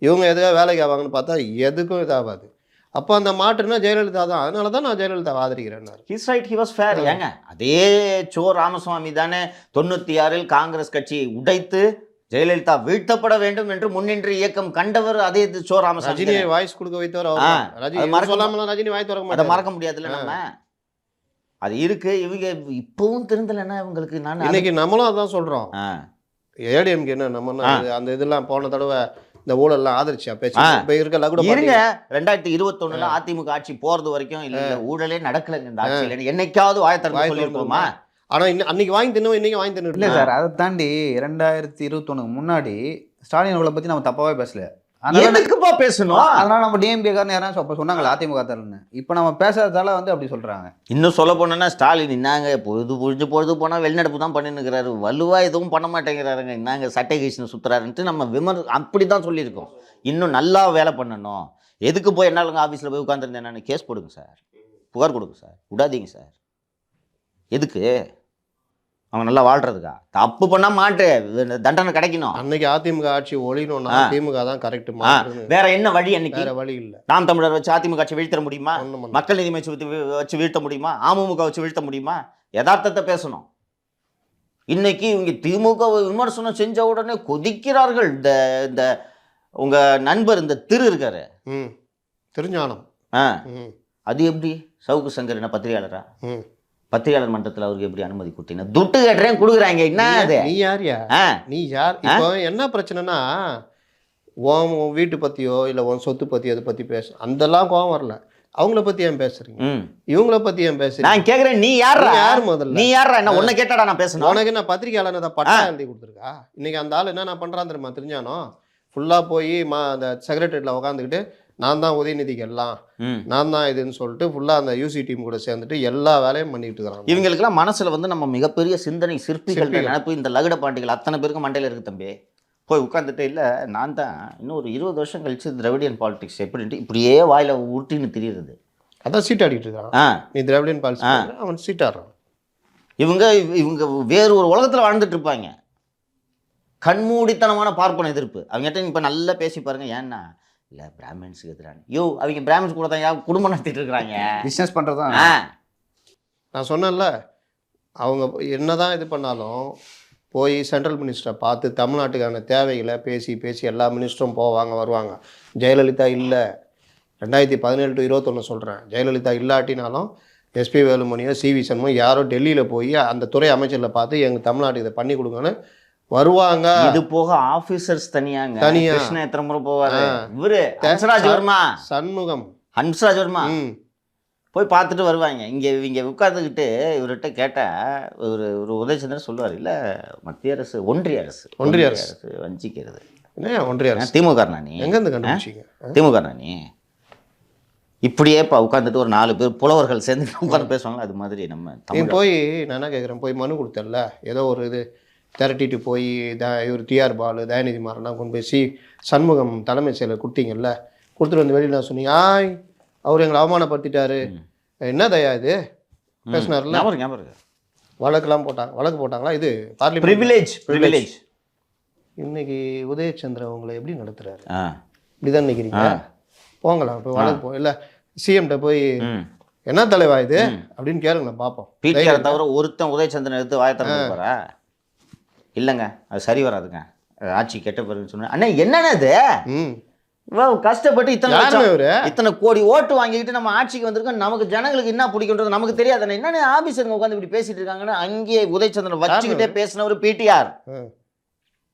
இவங்க எதுக்காக வேலைக்கு ஆவாங்கன்னு பார்த்தா எதுக்கும் இதாகாது. அப்போ அந்த மாற்றுனா ஜெயலலிதா தான், அதனால தான் நான் ஜெயலலிதா ஆதரிக்கிறேன். He's right, he was fair. ஏங்க அதே ராமசுவாமி தானே 96 காங்கிரஸ் கட்சியை உடைத்து ஜெயலலிதா வீழ்த்தப்பட வேண்டும் என்று முன்னின்று இயக்கம் கண்டவர். அதே ராமசாமி, ரஜினியை வாய்ஸ் கொடுக்க வைத்தவர். ரஜினி வாய் திறக்க அதை மறக்க முடியாதுல்ல நம்ம. அது இருக்கு. இவங்க இப்பவும் திருந்தலைன்னா இவங்களுக்கு நான் இன்னைக்கு நம்மளும் அதான் சொல்றோம். ஏடிஎம்கே என்ன நம்ம அந்த இதெல்லாம் போன தடவை இந்த ஊழல்லாம் ஆதரிச்சா பேச்சு இருங்க. 2021 அதிமுக ஆட்சி போறது வரைக்கும் இல்ல ஊழலே நடக்கலங்க இந்த ஆட்சியில. என்னைக்காவது வாயத்தரமா சொல்லிருப்போமா? ஆனா அன்னைக்கு வாங்கி தின்னும், இன்னைக்கு வாங்கி தின்னு இல்லை சார். அதை தாண்டி 2021 முன்னாடி ஸ்டாலின் அவளை பற்றி நம்ம தப்பாவே பேசல. எதுக்குப்பா பேசணும்? அதனால நம்ம டிஎம்கே காரன் யாரும் அப்போ சொன்னாங்களா அதிமுக தரலன்னு, இப்போ நம்ம பேசாததால வந்து அப்படி சொல்றாங்க. இன்னும் சொல்ல போனோன்னா பொழுது போனால் வெளிநடப்பு தான் பண்ணிருக்கிறாரு, வலுவா எதுவும் பண்ண மாட்டேங்கிறாருங்க. இன்னாங்க சட்டை கீழ்னு சுத்துறாருன்ட்டு நம்ம அப்படி தான் சொல்லியிருக்கோம். இன்னும் நல்லா வேலை பண்ணணும். எதுக்கு போய் என்னாலுங்க ஆஃபீஸில் போய் உட்காந்துருந்தேன் நான், கேஸ் போடுங்க சார், புகார் கொடுங்க சார், விடாதீங்க சார். எதுக்கு அவங்க நல்லா வாழ்றதுக்கா? தப்பு பண்ணா மாட்டு தண்டனை கிடைக்கணும். அன்னைக்கு அதிமுக ஆட்சி ஒழியணும்னா திமுக தான் கரெக்ட் வேற என்ன வழி? அன்னைக்கு வேற வழி இல்ல. நாம் தமிழர் வச்சு அதிமுக ஆட்சி வீழ்த்த முடியுமா? ஒண்ணும் பண்ண மக்கள் நீதி மையம் வச்சு வீழ்த்த முடியுமா? அமமுக வச்சு வீழ்த்த முடியுமா? யதார்த்தத்தை பேசணும். இன்னைக்கு இவங்க திமுக விமர்சனம் செஞ்ச உடனே கொதிக்கிறார்கள். இந்த உங்க நண்பர் இந்த இருக்காரு திருஞானம். அது எப்படி சவுக்கு சங்கர் என்ன பத்திரிகையாளரா? ம். பத்திரிகையாளர் மன்றத்தில் அவருக்கு எப்படி அனுமதி கொடுத்தீங்க? துட்டு கேட்டுறேன் கொடுக்குறாங்க. என்ன அது? நீ யாரியா? நீ யார்? இப்போ என்ன பிரச்சனைனா உன் வீட்டு பத்தியோ இல்லை உன் சொத்து பத்தி அதை பத்தி பேச அந்தெல்லாம் கோவம் வரல. அவங்கள பத்தி ஏன் பேசுறீங்க? இவங்கள பத்தி ஏன் பேசுறீங்க? நான் கேக்குறேன், நீ யார்? யார் முதல்ல? நீ யாரா? என்ன உன்னை கேட்டாடா நான் பேசணும்? உனக்கு என்ன பத்திரிகையாளர் தான் பட்டா எழுதி கொடுத்துருக்கா? இன்னைக்கு அந்த ஆள் என்ன பண்றான் தெரியுமா? தெரிஞ்சானோ ஃபுல்லாக போய் அந்த செக்ரட்டரியேட்டில் உட்காந்துக்கிட்டு நான் தான் உதயநிதிக்கு எல்லாம் நான் தான் இதுன்னு சொல்லிட்டு ஃபுல்லாக அந்த யூசி டீம் கூட சேர்ந்துட்டு எல்லா வேலையும் பண்ணிட்டு இருக்கிறாங்க. இவங்களுக்குலாம் மனசில் வந்து நம்ம மிகப்பெரிய சிந்தனை சிற்பிகள் நினைப்பு இந்த லகுட பாண்டிகள் அத்தனை பேருக்கு மண்டையில் இருக்கு தம்பி. போய் உட்காந்துட்டு இல்லை நான் தான் இன்னும் ஒரு 20 வருஷம் கழிச்சு திராவிடியன் பாலிடிக்ஸ் எப்படின்ட்டு இப்படியே வாயில ஊட்டின்னு தெரியுது. அதான் சீட் ஆடிட்டு இருக்கான். நீ திராவிடியன் பாலிடிக்ஸ் அவன் சீட் ஆடுறான். இவங்க வேறு ஒரு உலகத்தில் வாழ்ந்துட்டு இருப்பாங்க. கண்மூடித்தனமான பார்ப்பன எதிர்ப்பு. அவங்ககிட்ட இப்போ நல்லா பேசி பாருங்க. ஏன்னா இல்லை பிராமின்ஸுக்கு எதிரான அவங்க பிராமின்ஸ் கூட தான் குடும்பம் நடத்திட்டு இருக்கிறாங்க, பிஸ்னஸ் பண்ணுறது தான். நான் சொன்னேன்ல, அவங்க என்னதான் இது பண்ணாலும் போய் சென்ட்ரல் மினிஸ்டரை பார்த்து தமிழ்நாட்டுக்கான தேவைகளை பேசி பேசி எல்லா மினிஸ்டரும் போவாங்க வருவாங்க. ஜெயலலிதா இல்லை 2017 to 21 சொல்கிறேன். ஜெயலலிதா இல்லாட்டினாலும் எஸ்பி வேலுமணியோ சிவி சண்முகம் யாரோ டெல்லியில் போய் அந்த துறை அமைச்சரில் பார்த்து எங்கள் தமிழ்நாட்டுக்கு இதை பண்ணி கொடுங்கன்னு வருவாங்க. இது போக ஆபீசர்ஸ் தனியா கிருஷ்ணா எத்தனை முறை போவாரு. இவரு ஹன்ஸ்ராஜ் வர்மா, சண்முகம் ஹன்ஸ்ராஜ் வர்மா போய் பார்த்துட்டு வருவாங்க. இங்கே உட்காந்துக்கிட்டு இவர்கிட்ட கேட்டால் ஒரு உதயச்சந்திரன் சொல்லுவார், இல்லை மத்திய அரசு ஒன்றிய அரசு வஞ்சிக்கிறது. என்ன ஒன்றிய அரசு? திமுக நீ எங்கேருந்து கண்டுபிடிச்சிங்க? திமுக நீ இப்படியே இப்போ உட்காந்துட்டு ஒரு 4 பேர் புலவர்கள் சேர்ந்து உட்காந்து பேசுவாங்க. அது மாதிரி நம்ம போய் நான் என்ன கேட்குறேன், போய் மனு கொடுத்தல ஏதோ ஒரு இது திரட்டிட்டு போய் இவர் டிஆர் பாலு தயாநிதி மாறலாம் கொண்டு போய் சண்முகம் தலைமை செயலர் கொடுத்தீங்கல்ல, கொடுத்துட்டு வந்து வெளியில் நான் சொன்னீங்க அவர் எங்களை அவமானப்படுத்திட்டாரு என்ன தயா இது பேசினார்ல. வழக்கு போட்டாங்களா? இது பார்லிமெண்ட். இன்னைக்கு உதயச்சந்திரன் உங்களை எப்படி நடத்துறாரு? இப்படிதான் நினைக்கிறீங்க? போங்களாம் போய் வழக்கு இல்லை சிஎம்கிட்ட போய் என்ன தலைவா இது அப்படின்னு கேளுங்க பார்ப்போம். பிடிஆர் தவிர ஒருத்தன் உதயச்சந்திரன் எடுத்து வாயத்தரம் போறா இல்லைங்க, அது சரி வராதுங்க, ஆட்சி கெட்ட பிறகுன்னு சொன்னேன். அண்ணா என்னென்ன இது கஷ்டப்பட்டு இத்தனை கோடி ஓட்டு வாங்கிக்கிட்டு நம்ம ஆட்சிக்கு வந்திருக்கோம், நமக்கு ஜனங்களுக்கு என்ன பிடிக்குன்றது நமக்கு தெரியாது. என்னென்ன ஆபீசருங்க உட்காந்து இப்படி பேசிட்டு இருக்காங்கன்னு அங்கேயே உதயச்சந்திரன் வச்சுக்கிட்டே பேசினவர் பிடிஆர்.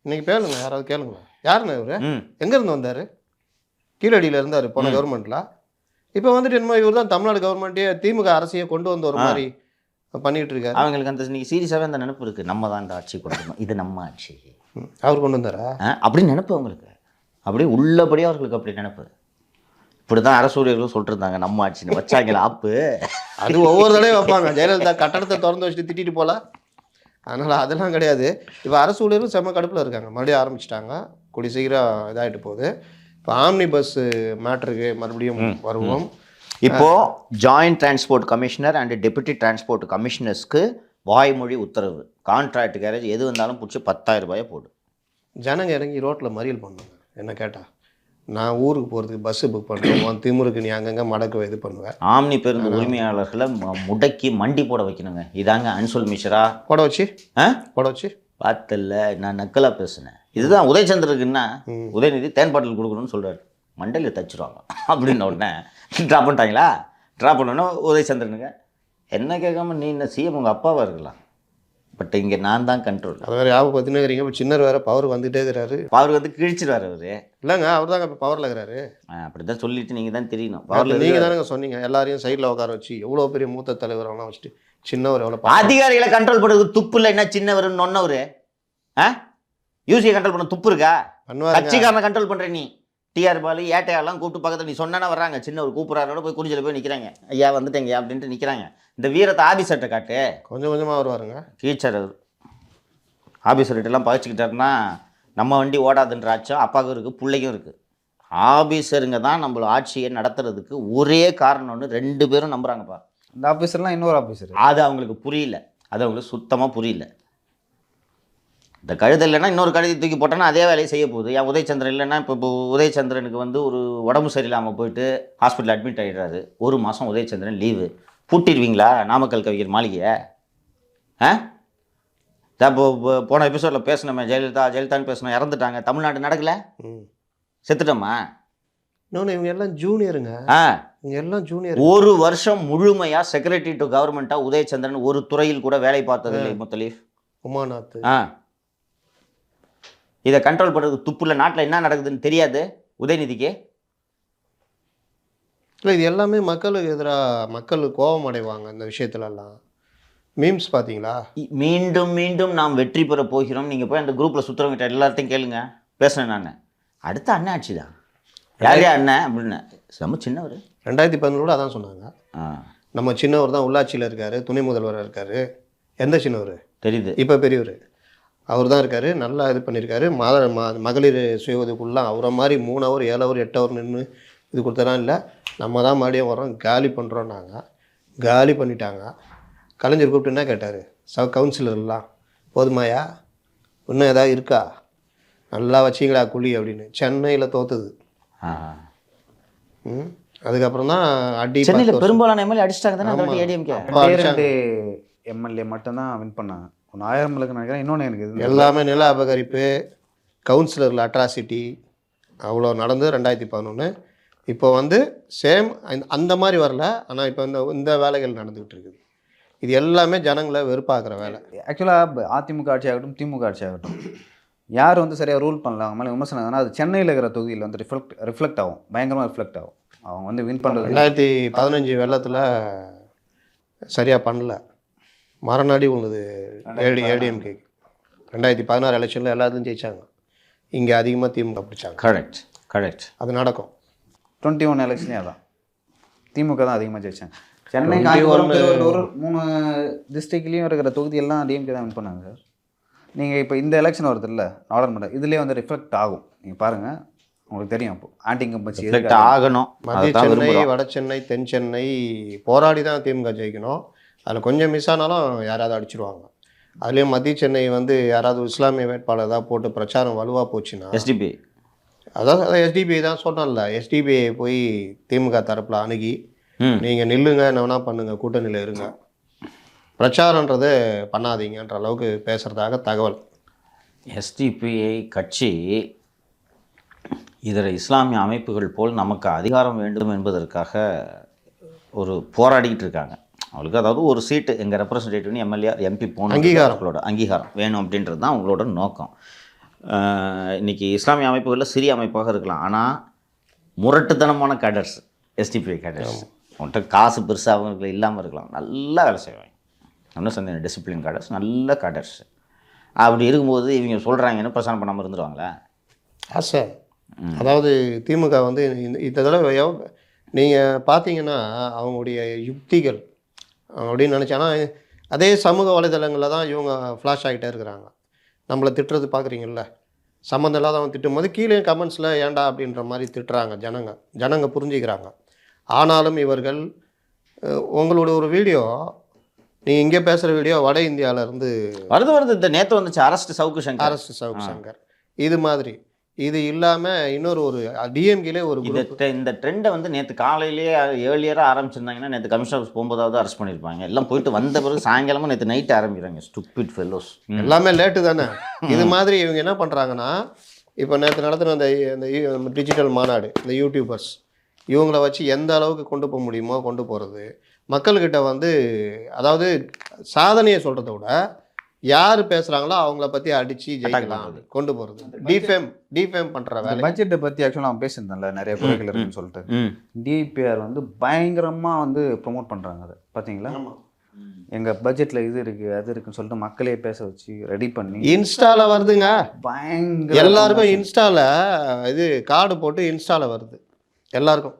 இன்னைக்கு பேருங்க யாராவது கேளுங்க, யாருன்னு இவரு எங்க இருந்து வந்தாரு? கீழடியில இருந்தாரு போன கவர்மெண்ட்ல. இப்போ வந்துட்டு என்ன இவர் தான் தமிழ்நாடு கவர்மெண்ட்டே திமுக அரசியை கொண்டு வந்த ஒரு மாதிரி பண்ணிட்டு இருக்காரு. அவங்களுக்கு அந்த இன்னைக்கு சீரியஸாகவே அந்த நினைப்பு இருக்கு, நம்ம தான் இந்த ஆட்சி கொடுக்கணும், இது நம்ம ஆட்சி அவர் கொண்டு வந்தாரா அப்படின்னு நினைப்பு அவங்களுக்கு. அப்படியே உள்ளபடியே அவர்களுக்கு அப்படி நினைப்பு. இப்படி தான் அரசு ஊழியர்களும் சொல்லிட்டு இருந்தாங்க நம்ம ஆட்சின்னு வச்சாங்களா ஆப்பு. அது ஒவ்வொரு தடவையும் வைப்பாங்க. ஜெயலலிதா கட்டடத்தை திறந்து வச்சுட்டு திட்டிட்டு போல. அதனால் அதெல்லாம் கிடையாது. இப்போ அரசு ஊழியர்களும் செம்ம கடுப்பில் இருக்காங்க. மறுபடியும் ஆரம்பிச்சிட்டாங்க, கூடி சீக்கிரம் இதாகிட்டு போகுது. இப்போ ஆம்னி பஸ் மேட்ருக்கு மறுபடியும் வருவோம். இப்போது joint transport commissioner and deputy transport கமிஷனர்ஸ்க்கு வாய்மொழி உத்தரவு. கான்ட்ராக்ட் கேரேஜ் எது வந்தாலும் பிடிச்சி 10,000 ரூபாயை போடு. ஜனங்க இறங்கி ரோட்டில் மறியல் பண்ணுவாங்க. என்ன கேட்டால் நான் ஊருக்கு போகிறதுக்கு பஸ்ஸு புக் பண்ணுறேன், திமுருக்கு நீ அங்கங்கே மடக்க இது பண்ணுவேன். ஆம்னி பேருந்து உரிமையாளர்களை முடக்கி மண்டி போட வைக்கணுங்க. இதாங்க அன்சொல் மிஸ்ரா போட வச்சு பார்த்துல நான் நக்கலாக பேசுனேன். இதுதான் உதயச்சந்திரனுக்குன்னா உதயநிதி தேன் பாட்டில் கொடுக்கணும்னு சொல்கிறார். மண்டையில் தச்சுருவாங்க அப்படின்னு உடனே ட்ராப் பண்ணிட்டாங்களா? ட்ராப் பண்ணோன்னா உதயச்சந்திரனுங்க என்ன கேட்காம நீ என்ன சிஎம் உங்கள் அப்பாவாக இருக்கலாம், பட் இங்கே நான் தான் கண்ட்ரோல். அது வேறு யாபம் பற்றினு இருக்கிறீங்க. இப்போ சின்னர் வேறு பவர் வந்துகிட்டே இருக்கிறாரு. பவர் வந்து கிழிச்சிடுவார் அவர். இல்லைங்க அவர் தாங்க இப்போ பவரில் இருக்கிறாரு. அப்படி தான் சொல்லிட்டு நீங்கள் தான் தெரியணும். பவரில் நீங்கள் தானேங்க சொன்னீங்க எல்லாரையும் சைடில் உட்கார வச்சு எவ்வளோ பெரிய மூத்த தலைவரெல்லாம் வச்சுட்டு சின்னவர் எவ்வளோ அதிகாரிகளை கண்ட்ரோல் பண்ணுறது துப்பு இல்லை. என்ன சின்னவர் நொன்னவர் யூசியை கண்ட்ரோல் பண்ண துப்பு இருக்கா? கட்சிக்காரனை கண்ட்ரோல் பண்ணுற நீ டிஆர் பாலு ஏட்டையாலாம் கூப்பிட்டு பக்கத்தில் நீ சொன்னா வர்றாங்க. சின்ன ஒரு கூப்பிட்றாரோட போய் குறிஞ்சில் போய் நிற்கிறாங்க. ஐயா வந்துட்டேங்க அப்படின்ட்டு நிற்கிறாங்க. இந்த வீரத்தை ஆபீசர்கிட்ட காட்டு. கொஞ்சம் கொஞ்சமாக வருவாருங்க டீச்சர். அவர் ஆபீசர்கிட்டலாம் பகிச்சிக்கிட்டாருன்னா நம்ம வண்டி ஓடாதுன்ற ஆச்சும் அப்பாவுக்கும் இருக்குது பிள்ளைக்கும் இருக்குது. ஆபீசருங்க தான் நம்மள ஆட்சியை நடத்துறதுக்கு ஒரே காரணம்னு 2 பேரும் நம்புகிறாங்கப்பா. இந்த ஆஃபீஸர்லாம் இன்னொரு ஆஃபீஸர். அது அவங்களுக்கு புரியல, அது அவங்களுக்கு சுத்தமாக புரியல. இந்த கழுதை இல்லைன்னா இன்னொரு கழுதை தூக்கி போட்டோன்னா அதே வேலையை செய்ய போகுது. ஏன் உதயச்சந்திரன் இல்லைன்னா இப்போ உதயச்சந்திரனுக்கு வந்து ஒரு உடம்பு சரியில்லாமல் போயிட்டு ஹாஸ்பிட்டல் அட்மிட் ஆகிடுறாரு. 1 மாதம் உதயச்சந்திரன் லீவு. பூட்டிடுவீங்களா நாமக்கல் கவிஞர் மாளிகையை? இப்போ போன எபிசோடில் பேசணுமே, ஜெயலலிதான்னு பேசணும், இறந்துட்டாங்க. தமிழ்நாடு நடக்கலை, செத்துட்டோமா? இன்னொன்று இவங்க எல்லாம் ஜூனியருங்க. இவங்க எல்லாம் ஜூனியர். 1 வருஷம் முழுமையாக செக்ரட்டரி டு கவர்மெண்ட்டாக உதயச்சந்திரன் ஒரு துறையில் கூட வேலை பார்த்ததில்லை. முத்தலீஃப், உமாநாத். இதை கண்ட்ரோல் பண்ணுறதுக்கு துப்புல நாட்டில் என்ன நடக்குதுன்னு தெரியாது உதயநிதிக்கு. இல்லை, இது எல்லாமே மக்களுக்கு எதிராக மக்கள் கோபம் அடைவாங்க இந்த விஷயத்துலலாம். மீம்ஸ் பார்த்தீங்களா? மீண்டும் மீண்டும் நாம் வெற்றி பெற போகிறோம். நீங்கள் போய் அந்த குரூப்பில் சுற்றுறவங்கிட்ட எல்லாத்தையும் கேளுங்க. பேசுனேன் நான். அடுத்த அண்ணன் ஆட்சி தான். யார் அண்ணன் அப்படின்னு நம்ம சின்னவர் 2011 அதான் சொன்னாங்க. நம்ம சின்னவர் தான் உள்ளாட்சியில் இருக்கார், துணை முதல்வராக இருக்கார். எந்த சின்னவர் தெரியுது? இப்போ பெரியவர் அவர் தான் இருக்கார். நல்லா இது பண்ணியிருக்காரு. மகளிர் சுய உதவிக்குள்ளலாம் அவரை மாதிரி 3 ஹவர் 7 ஹவர் 8 ஹவர் நின்று இது கொடுத்தலாம் இல்லை. நம்ம தான் மறுபடியும் வரோம், காலி பண்ணுறோம். நாங்கள் காலி பண்ணிட்டாங்க. கலைஞர் கூப்பிட்டு என்ன கேட்டார்? கவுன்சிலர்லாம் போதுமாயா, இன்னும் ஏதாவது இருக்கா, நல்லா வச்சிங்களா குழி அப்படின்னு. சென்னையில் தோத்துது. அதுக்கப்புறம் தான் அடி. சென்னையில் பெரும்பாலான எம்எல்ஏ அடிச்சிட்டாங்க தானே. ஏடிஎம்கே எம்எல்ஏ மட்டும்தான் வின் பண்ணாங்க. 1000 நினைக்கிறேன். இன்னொன்று எனக்கு இது எல்லாமே நில அபகரிப்பு, கவுன்சிலரில் அட்ராசிட்டி அவ்வளோ நடந்து 2011. இப்போ வந்து சேம் அந்த மாதிரி வரல. ஆனால் இப்போ இந்த வேலைகள் நடந்துக்கிட்டு இருக்குது. இது எல்லாமே ஜனங்களை வெறுப்பாக்குற வேலை. ஆக்சுவலாக அதிமுக ஆட்சி ஆகட்டும், திமுக ஆட்சி ஆகட்டும், யார் வந்து சரியாக ரூல் பண்ணல, அவங்க மேலே விமர்சனம். அது சென்னையில் இருக்கிற தொகுதியில் வந்து ரிஃப்ளெக்ட் ஆகும், பயங்கரமாக ரிஃப்ளெக்ட் ஆகும். அவங்க வந்து வின் பண்ணுறது 2015 வெள்ளத்தில் சரியாக பண்ணல, மறுநாடி உள்ளது ஏடிஎம்கே. 2016 எலெக்ஷனில் எல்லாத்தையும் ஜெயிச்சாங்க. இங்கே அதிகமாக திமுக பிடிச்சாங்க. கரெக்ட். அது நடக்கும். 21 எலெக்ஷனே அதான், திமுக தான் அதிகமாக ஜெயிச்சாங்க. சென்னை, காஞ்சிபுரம், திருவள்ளூர் 3 டிஸ்ட்ரிக்ட்லேயும் இருக்கிற தொகுதியெல்லாம் டிஎம்கே தான் வின் பண்ணாங்க சார். நீங்கள் இப்போ இந்த எலெக்ஷன் வருது இல்லை, நாடாளுமன்றம், இதுலேயே வந்து ரிஃப்ளெக்ட் ஆகும். நீங்கள் பாருங்கள், உங்களுக்கு தெரியும். அப்போ ஆன்டி இன்கம்பன்சி ஆகணும். மத்திய சென்னை, வட சென்னை, தென் சென்னை போராடி தான் திமுக ஜெயிக்கணும். அதில் கொஞ்சம் மிஸ் ஆனாலும் யாராவது அடிச்சிடுவாங்க. அதுலேயும் மத்திய சென்னை வந்து யாராவது இஸ்லாமிய வேட்பாளர் தான் போட்டு பிரச்சாரம் வலுவாக போச்சுன்னா, எஸ்டிபி அதான் எஸ்டிபிஐ தான் சொன்னல, எஸ்டிபிஐ போய் திமுக தரப்பில் அணுகி நீங்கள் நில்லுங்க, என்ன வேணா பண்ணுங்க, கூட்டணியில் இருங்க, பிரச்சாரன்றது பண்ணாதீங்கன்ற அளவுக்கு பேசுகிறதாக தகவல். எஸ்டிபிஐ கட்சி இதர இஸ்லாமிய அமைப்புகள் போல் நமக்கு அதிகாரம் வேண்டும் என்பதற்காக ஒரு போராடிக்கிட்டு இருக்காங்க. அவங்களுக்கு அதாவது ஒரு சீட்டு எங்கள் ரெப்ரசன்டேட்டிவ்னு எம்எல்ஏ எம்பி போன அங்கீகாரங்களோட அங்கீகாரம் வேணும் அப்படின்றது தான் அவங்களோட நோக்கம். இன்றைக்கி இஸ்லாமிய அமைப்புகளில் சிறிய அமைப்பாக இருக்கலாம், ஆனால் முரட்டுத்தனமான கேடர்ஸ் எஸ்டிபிஐ கேடர்ஸ். அவன்கிட்ட காசு பெருசாக அவங்களுக்கு இல்லாமல் இருக்கலாம், நல்லா வேலை செய்வாங்க. ஒன்றும் சந்தேகம், டிசிப்ளின் கேடர்ஸ், நல்ல கேடர்ஸ். அப்படி இருக்கும்போது இவங்க சொல்கிறாங்கன்னு பிரச்சாரம் பண்ணாமல் இருந்துருவாங்களே ஆசை. அதாவது திமுக வந்து இந்த தடவை நீங்கள் பார்த்தீங்கன்னா அவங்களுடைய யுக்திகள் அப்படின்னு நினச்சானா, அதே சமூக வலைதளங்களில் தான் இவங்க ஃப்ளாஷ் ஆகிட்டே இருக்கிறாங்க. நம்மளை திட்டுறது பார்க்குறீங்கள, சம்மந்தம் இல்லாதவங்க திட்டும் போது கீழே கமெண்ட்ஸில் ஏண்டா அப்படின்ற மாதிரி திட்டுறாங்க ஜனங்க புரிஞ்சுக்கிறாங்க. ஆனாலும் இவர்கள் உங்களோட ஒரு வீடியோ, நீங்கள் இங்கே பேசுகிற வீடியோ வட இந்தியாவிலேருந்து வருது. இந்த நேற்று வந்துச்சு அரஸ்ட் சவுக்கு சங்கர். இது மாதிரி இது இல்லாமல் இன்னொரு ஒரு டிஎம்கேலே ஒரு இந்த ட்ரெண்டை வந்து நேற்று காலையிலேயே ஏர்லியராக ஆரம்பிச்சிருந்தாங்கன்னா நேற்று கமிஷனர் ஆஃபீஸ் போகும்போதாவது அரெஸ்ட் பண்ணியிருப்பாங்க. எல்லாம் போயிட்டு வந்த பிறகு சாயங்காலமாக நேற்று நைட்டு ஆரம்பிக்கிறாங்க. Stupid fellows. எல்லாமே லேட்டு தானே. இது மாதிரி இவங்க என்ன பண்ணுறாங்கன்னா, இப்போ நேற்று நடத்துகிற அந்த டிஜிட்டல் மாநாடு, இந்த யூடியூபர்ஸ் இவங்கள வச்சு எந்த அளவுக்கு கொண்டு போக முடியுமோ கொண்டு போகிறது. மக்கள்கிட்ட வந்து அதாவது சாதனையை சொல்கிறத விட யார் பேசுகிறாங்களோ அவங்கள பற்றி அடித்து ஜெயிக்கலாம் கொண்டு போகிறது. டிஃபேம் பண்ணுற வேலை. பட்ஜெட்டை பற்றி ஆக்சுவலாக அவன் பேசியிருந்தான்ல, நிறைய குறைகள் இருக்குன்னு சொல்லிட்டு டிபிஆர் வந்து பயங்கரமாக வந்து ப்ரொமோட் பண்ணுறாங்க. அதை பார்த்தீங்களா? எங்கள் பட்ஜெட்டில் இது இருக்குது அது இருக்குன்னு சொல்லிட்டு மக்களே பேச வச்சு ரெடி பண்ணி இன்ஸ்டாவில் வருதுங்க. பயங்கர எல்லாருக்கும் இன்ஸ்டாவில் இது கார்டு போட்டு இன்ஸ்டாவில் வருது எல்லாருக்கும்.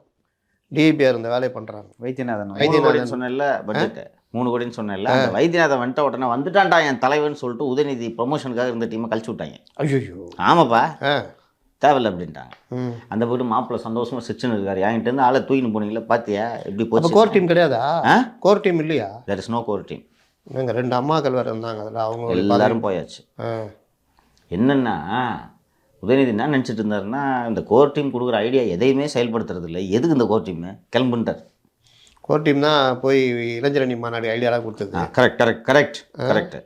டிபிஆர் இந்த வேலையை பண்ணுறாங்க. வைத்தியநாதன் சொன்னேன்ல, பட்ஜெட்டு 3 கோடின்னு சொன்னேன்ல, அந்த வைத்தியநாதன் வந்துட்ட உடனே வந்துட்டான்டா என் தலைவன் சொல்லிட்டு உதயநிதி ப்ரொமோஷனுக்காக இருந்த டீமை கழிச்சு விட்டாங்க. ஐயோ ஆமாப்பா, தேவையில்லை அப்படின்ட்டாங்க. அந்த போய்ட்டு மாப்பிள்ளை சந்தோஷமாக சிச்சுன்னு இருக்காரு. என்கிட்ட இருந்து ஆளை தூக்கின்னு போனீங்களா, பார்த்தியா எப்படி போச்சு? கோர் டீம் கிடையாதா? கோர் டீம் இல்லையா? There is no core team. நாங்கள் 2 அம்மாக்கள் வேறு இருந்தாங்க, அதில் அவங்க எல்லாரும் போயாச்சு. என்னென்னா உதயநிதி என்ன நினச்சிட்டு இருந்தாருன்னா இந்த கோர் டீம் கொடுக்குற ஐடியா எதையுமே செயல்படுத்துறது இல்லை, எதுக்கு இந்த கோர் டீமு கிளம்புன்றார். கோர் டீம் தான் போய் இளைஞரணி மாநாடு ஐடியாலாம் கொடுத்தது. Correct correct correct correct.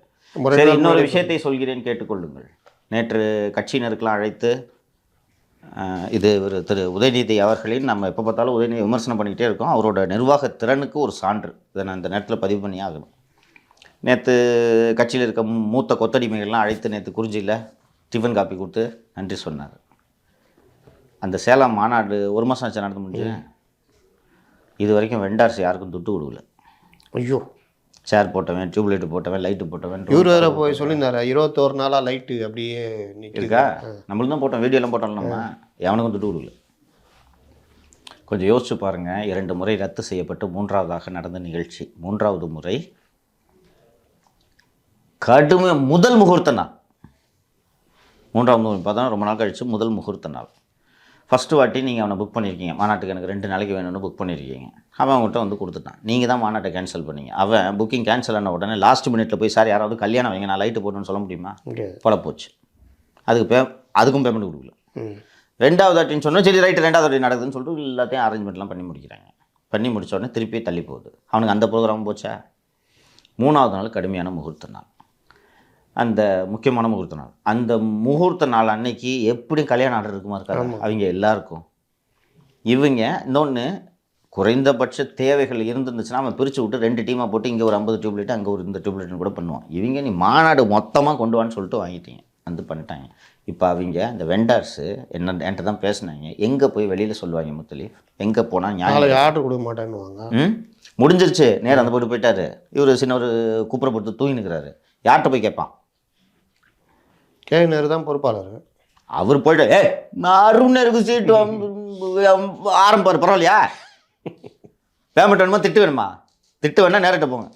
சரி, இன்னொரு விஷயத்தை சொல்கிறேன் கேட்டுக்கொள்ளுங்கள். நேற்று கட்சியினருக்கெல்லாம் அழைத்து இது ஒரு திரு உதயநிதி அவர்களின் நம்ம எப்போ பார்த்தாலும் உதயநிதி விமர்சனம் பண்ணிக்கிட்டே இருக்கோம், அவரோட நிர்வாக திறனுக்கு ஒரு சான்று, இதை நான் இந்த நேரத்தில் பதிவு பண்ணி ஆகணும். நேற்று கட்சியில் இருக்க மூத்த கொத்தடிமைகள்லாம் அழைத்து நேற்று குறிஞ்சியில் டிஃபன் காப்பி கொடுத்து நன்றி சொன்னார். அந்த சேலம் மாநாடு 1 மாதம் ஆச்சு நடந்து முடிஞ்சு, இது வரைக்கும் வெண்டார்ஸ் யாருக்கும் துட்டு கொடுக்கல. ஐயோ, சேர் போட்டவன், டியூப்லைட்டு போட்டவன், லைட்டு போட்டவன். இவர் வேறு போய் சொல்லியிருந்தாரு 21 நாளாக லைட்டு அப்படியே இருக்கா. நம்மளும் தான் போட்டோம், வீடியோலாம் போட்டோம், நம்ம எவனுக்கும் துட்டு கொடுக்கல. கொஞ்சம் யோசிச்சு பாருங்கள். 2 முறை ரத்து செய்யப்பட்டு 3வதாக நடந்த நிகழ்ச்சி. 3வது முறை கடுமை முதல் முகூர்த்த நாள். 3வது முறை பார்த்தா ரொம்ப நாள் கழிச்சு முதல் முகூர்த்த நாள். ஃபஸ்ட்டு வாட்டி நீங்கள் அவனை புக் பண்ணியிருக்கீங்க, மாநாட்டுக்கு எனக்கு 2 நாளைக்கு வேணும்னு புக் பண்ணியிருக்கீங்க. அவன் அவங்ககிட்ட வந்து கொடுத்துட்டான், நீங்கள் தான் மாநாட்டை கேன்சல் பண்ணீங்க. அவன் புக்கிங் கேன்சல் ஆன உடனே லாஸ்ட் மினிட்ல போய் சார் யாராவது கல்யாணம் வைங்க நான் லைட்டு போட்டுன்னு சொல்ல முடியுமா? போல போச்சு. அதுக்கும் பேமெண்ட் கொடுக்கல. 2வது வாட்டின்னு சொன்னால் சரி ரைட்டு 2வது வாட்டி நடக்குதுன்னு சொல்லிட்டு எல்லாத்தையும் அரேஞ்ச்மெண்ட்லாம் பண்ணி முடிக்கிறாங்க. பண்ணி முடிச்ச உடனே திருப்பி தள்ளி போகுது. அவனுக்கு அந்த ப்ரோக்ராம் போச்சா. 3வது நாள் கடுமையான முகூர்த்த நாள், அந்த முக்கியமான முகூர்த்த நாள். அந்த முகூர்த்த நாள் அன்னைக்கு எப்படி கல்யாணம் ஆர்டர் இருக்குமா இருக்காது அவங்க எல்லாருக்கும். இவங்க இன்னொன்று குறைந்தபட்ச தேவைகள் இருந்துருந்துச்சுன்னா அவன் பிரித்து விட்டு 2 டீமாக போட்டு இங்கே ஒரு 50 டியூப்லைட்டு அங்கே ஒரு இந்த டியூப்லைட்னு கூட பண்ணுவான். இவங்க நீ மாநாடு மொத்தமாக கொண்டு வான்னு சொல்லிட்டு வாங்கிட்டீங்க, வந்து பண்ணிட்டாங்க. இப்போ அவங்க அந்த வெண்டார்ஸு என்கிட்ட தான் பேசினாங்க, எங்கே போய் வெளியில் சொல்லுவாங்க முத்தலீஃப், எங்கே போனால் ஞாபகம் ஆர்டர் கொடுக்க மாட்டேன்னு முடிஞ்சிருச்சு. நேரம் அந்த போய்ட்டு போயிட்டாரு. இவர் சின்ன ஒரு கூப்பிட போட்டு தூங்கினுக்கிறாரு. யார்கிட்ட போய் கேட்பான்? கேனர் தான் பொறுப்பாளர். அவர் போய்ட்டு அருணருக்கு சீட்டு ஆரம்பார், பரவாயில்லையா? பேமெண்ட் வேணுமா திட்டு வேணுமா? திட்டு வேணா நேரிட்ட போங்க.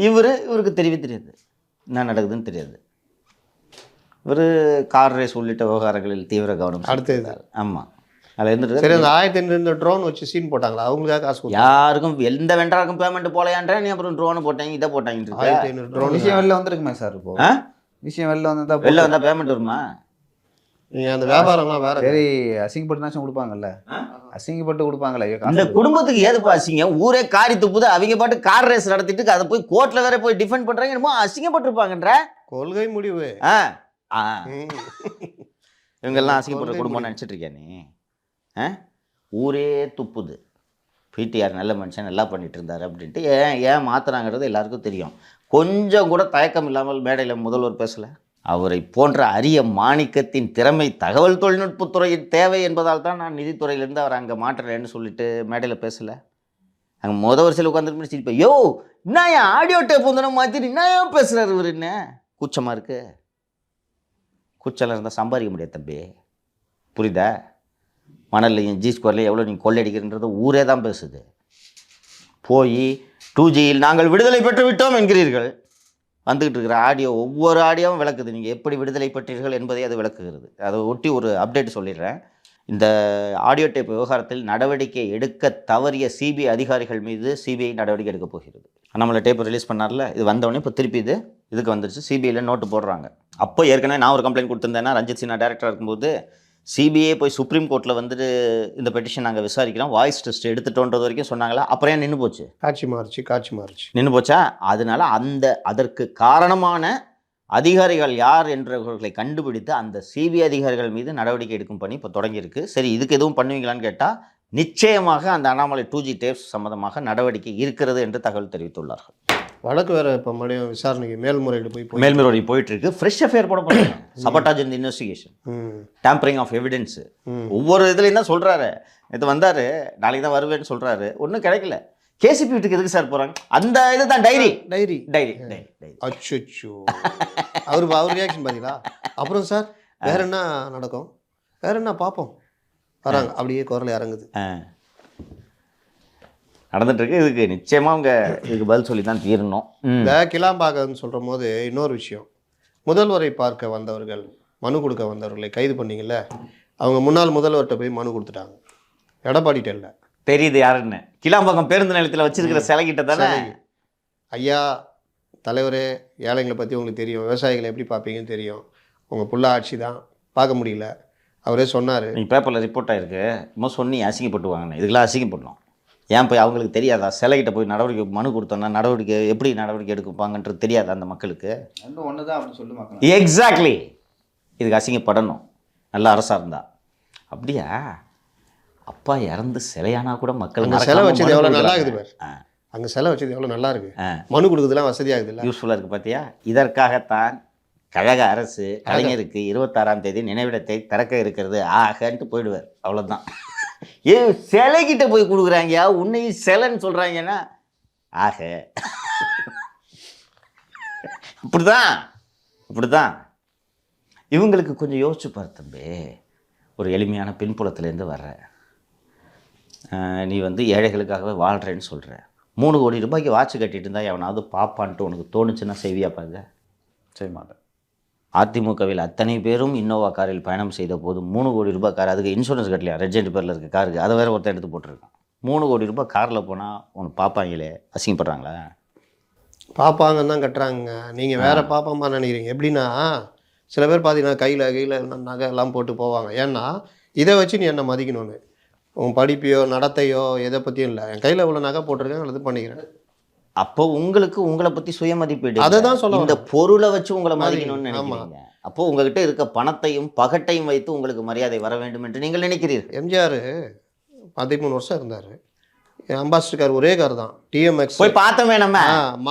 இவருக்கு தெரியவே தெரியாது, என்ன நடக்குதுன்னு தெரியாது. இவர் கார் ரேஸ் உள்ளிட்ட விவகாரங்களில் தீவிர கவனம் அடுத்தது. ஆமாம், அதில் இருந்துட்டு சரி. அந்த 1500 ட்ரோன் வச்சு சீன் போட்டாங்களா, அவங்களுக்காக காசு யாருக்கும் எந்த வெண்டாருக்கும் பேமெண்ட் போலையான்றேன். நீ அப்புறம் ட்ரோனை போட்டாங்க, இதை போட்டாங்க. 1500 ட்ரோன் விஷயம் வெளில வந்துருக்குமே சார். இப்போ விஷயம் வெளில வந்தால் பேமெண்ட் வருமா? நீங்கள் அந்த வியாபாரம்லாம் வேறு. சரி, அசிங்கப்பட்டுனாச்சும் கொடுப்பாங்கல்ல, அசிங்கப்பட்டு கொடுப்பாங்களே. அந்த குடும்பத்துக்கு ஏதுப்பா அசிங்கம்? ஊரே காரி துப்புது, அவங்க பாட்டு கார் ரேஸ் நடத்திட்டு அதை போய் கோர்ட்டில் வேற போய் டிஃபெண்ட் பண்ணுறாங்க. என்னமோ அசிங்கப்பட்டிருப்பாங்கன்ற கொள்கை முடிவு. இவங்கெல்லாம் அசிங்கப்படுற குடும்பம் நினச்சிட்டு இருக்கியா நீ? ஊரே துப்புது, பிடிஆர் நல்ல மனுஷன் நல்லா பண்ணிட்டு இருந்தார் அப்படின்ட்டு ஏன் மாற்றுறாங்கிறது எல்லாருக்கும் தெரியும். கொஞ்சம் கூட தயக்கம் இல்லாமல் மேடையில் முதல்வர் பேசலை. அவரை போன்ற அரிய மாணிக்கத்தின் திறமை தகவல் தொழில்நுட்பத்துறையின் தேவை என்பதால் தான் நான் நிதித்துறையிலேருந்து அவர் அங்கே மாற்றுறேன்னு சொல்லிட்டு மேடையில் பேசலை. அங்கே வரிசையில் உட்காந்துட்டு சிரிப்பா, யோ நான் என் ஆடியோ டேப் வந்து மாற்றிட்டு என்ன ஏன் பேசுகிறார் இவர்? என்ன கூச்சமாக இருக்குது? கூச்சலாம் இருந்தால் சம்பாதிக்க முடியாது தம்பி, புரியுதா? மணல்லையும் G2லையும் எவ்வளோ நீங்கள் கொள்ளையடிக்கிறன்றது ஊரே தான் பேசுது. போய் 2Gயில் நாங்கள் விடுதலை பெற்று விட்டோம் என்கிறீர்கள். வந்துக்கிட்டு இருக்கிற ஆடியோ ஒவ்வொரு ஆடியோவும் விளக்குது நீங்கள் எப்படி விடுதலை பெற்றீர்கள் என்பதை அது விளக்குகிறது. அதை ஒட்டி ஒரு அப்டேட் சொல்லிடுறேன். இந்த ஆடியோ டேப் விவகாரத்தில் நடவடிக்கை எடுக்க தவறிய சிபிஐ அதிகாரிகள் மீது சிபிஐ நடவடிக்கை எடுக்க போகிறது. நம்மளை டேப் ரிலீஸ் பண்ணார்ல, இது வந்தவொடனே இப்போ திருப்பி இதுக்கு வந்துருச்சு. சிபிஐயில் நோட்டு போடுறாங்க. அப்போ ஏற்கனவே நான் ஒரு கம்ப்ளைண்ட் கொடுத்துருந்தேன்னா, ரஞ்சித் சின்ஹா டேரக்டராக இருக்கும்போது சிபிஐ போய் சுப்ரீம் கோர்ட்டில் வந்துட்டு இந்த பெட்டிஷன் நாங்கள் விசாரிக்கிறோம், வாய்ஸ் டெஸ்ட் எடுத்துட்டோன்றது வரைக்கும் சொன்னாங்களா? அப்புறம் ஏன் நின்று போச்சு? காட்சி மாறிச்சு நின்று போச்சா? அதனால அதற்கு காரணமான அதிகாரிகள் யார் என்றவர்களை கண்டுபிடித்து அந்த சிபிஐ அதிகாரிகள் மீது நடவடிக்கை எடுக்கும் பணி இப்போ தொடங்கியிருக்கு. சரி, இதுக்கு எதுவும் பண்ணுவீங்களான்னு கேட்டால் நிச்சயமாக அந்த அண்ணாமலை 2G டேப்ஸ் சம்மந்தமாக நடவடிக்கை இருக்கிறது என்று தகவல் தெரிவித்துள்ளார்கள். வழக்கு வேறு இப்போ மறுபடியும் விசாரணைக்கு மேல்முறையீடு போயிட்டு இருக்கு. ஃப்ரெஷ் அஃபேர் போட போகிறாங்க. சபட்டாஜ் இந்த இன்வெஸ்டிகேஷன், டேம்பரிங் ஆஃப் எவிடன்ஸு, ஒவ்வொரு இதுலையும் தான் சொல்கிறாரு. இது வந்தார், நாளைக்கு தான் வருவேன்னு சொல்கிறாரு, ஒன்றும் கிடைக்கல. கேசிபி வீட்டுக்கு எதுக்கு சார் போகிறாங்க? அந்த இதுதான் டைரி. அச்சோ, அவர் ரியாக்ஷன் பார்த்தீங்களா? அப்புறம் சார் வேற என்ன நடக்கும், வேற என்ன பார்ப்போம், வராங்க அப்படியே குரல் இறங்குது. நடந்துட்டுருக்கு. இதுக்கு நிச்சயமாக அவங்க இதுக்கு பதில் சொல்லி தான் தீரணும். இந்த கிளாம்பாக்கன்னு சொல்கிற போது இன்னொரு விஷயம், முதல்வரை பார்க்க வந்தவர்கள், மனு கொடுக்க வந்தவர்களை கைது பண்ணிங்கல்ல, அவங்க முன்னாள் முதல்வர்கிட்ட போய் மனு கொடுத்துட்டாங்க. எடப்பாடிட்ட இல்லை, தெரியுது யாருன்னு. கிளாம்பாக்கம் பேருந்து நிலையத்தில் வச்சிருக்கிற சிலைகிட்ட தானே. ஐயா தலைவரே, ஏழைங்களை பற்றி உங்களுக்கு தெரியும், விவசாயிகளை எப்படி பார்ப்பீங்கன்னு தெரியும், உங்கள் புள்ள ஆட்சி தான் பார்க்க முடியல. அவரே சொன்னார். நீங்கள் பேப்பரில் ரிப்போர்ட் ஆகிருக்கு, இன்னும் சொன்னி அசிங்கப்பட்டுவாங்கண்ணே. இதுக்கெல்லாம் அசிங்கப்படணும். ஏன் போய் அவங்களுக்கு தெரியாதா? சிலைகிட்ட போய் நடவடிக்கை மனு கொடுத்தோன்னா எப்படி நடவடிக்கை எடுப்பாங்கன்றது தெரியாதா அந்த மக்களுக்கு? ரெண்டும் ஒன்று தான் அப்படின்னு சொல்லி மக்கள். எக்ஸாக்ட்லி. இதுக்கு அசிங்கப்படணும் நல்ல அரசாக இருந்தால். அப்படியா? அப்பா இறந்து சிலையானா கூட மக்கள் அங்கே சிலை வச்சது எவ்வளோ நல்லா இருக்குது பாரு. அங்கே சிலை வச்சது எவ்வளோ நல்லா இருக்குது. மனு கொடுக்குறதுலாம் வசதியாகுது இல்லை? யூஸ்ஃபுல்லாக இருக்குது பார்த்தியா? இதற்காகத்தான் கழக அரசு கலைஞருக்கு 26ஆம் தேதி நினைவிடத்தை திறக்க இருக்கிறது ஆகன்ட்டு போயிடுவார். அவ்வளோதான். சிலைக்கிட்ட போய் கொடுக்குறாங்கயா, உன்னையும் சிலைன்னு சொல்கிறாங்கன்னா ஆக. இப்படிதான் இவங்களுக்கு கொஞ்சம் யோசிச்சு பாரு தம்பி. ஒரு எளிமையான பின்புலத்துலேருந்து வர்ற நீ ஏழைகளுக்காகவே வாழ்கிறேன்னு சொல்கிற. 3 கோடி ரூபாய்க்கு வாட்ச் கட்டிட்டு இருந்தால் எவனாவது பாப்பான்ட்டு உனக்கு தோணுச்சுன்னா செய்வியா பாருங்க? செய்ய மாட்டேன். அதிமுகவில் அத்தனை பேரும் இன்னோவா காரில் பயணம் செய்த போது 3 கோடி ரூபாய் கார், அதுக்கு இன்சூரன்ஸ் கட்டலையா? ரெஜெண்ட் பேரில் இருக்க காருக்கு அதை வேறு ஒருத்தர் எடுத்து போட்டிருக்கான். 3 கோடி ரூபாய் காரில் போனால் உனக்கு பார்ப்பாங்களே, அசிங்கப்படுறாங்களா? பார்ப்பாங்கன்னு தான் கட்டுறாங்க. நீங்கள் வேறு பார்ப்பாமா நினைக்கிறீங்க. எப்படின்னா, சில பேர் பார்த்தீங்கன்னா கையில் நகை எல்லாம் போட்டு போவாங்க. ஏன்னா இதை வச்சு நீ என்ன மதிக்கணும்னு. உன் படிப்பையோ நடத்தையோ எதை பற்றியும் இல்லை, என் கையில் இவ்வளோ நகை போட்டிருக்கேன், இது பண்ணிக்கிறேன். அப்போ உங்களுக்கு உங்களை பற்றி சுயமதிப்பீடு. அதை தான் சொல்ல. இந்த பொருளை வச்சு உங்களை மதிக்கணும்னு நினைக்கிறீங்க. அப்போ உங்ககிட்ட இருக்க பணத்தையும் பகட்டையும் வைத்து உங்களுக்கு மரியாதை வர வேண்டும் என்று நீங்கள் நினைக்கிறீர்கள். எம்ஜிஆர் 13 வருஷம் இருந்தார். அம்பாசிடர் கார் ஒரே கார் தான், டிஎம்எக்ஸ். போய் பார்த்தோமே நம்ம.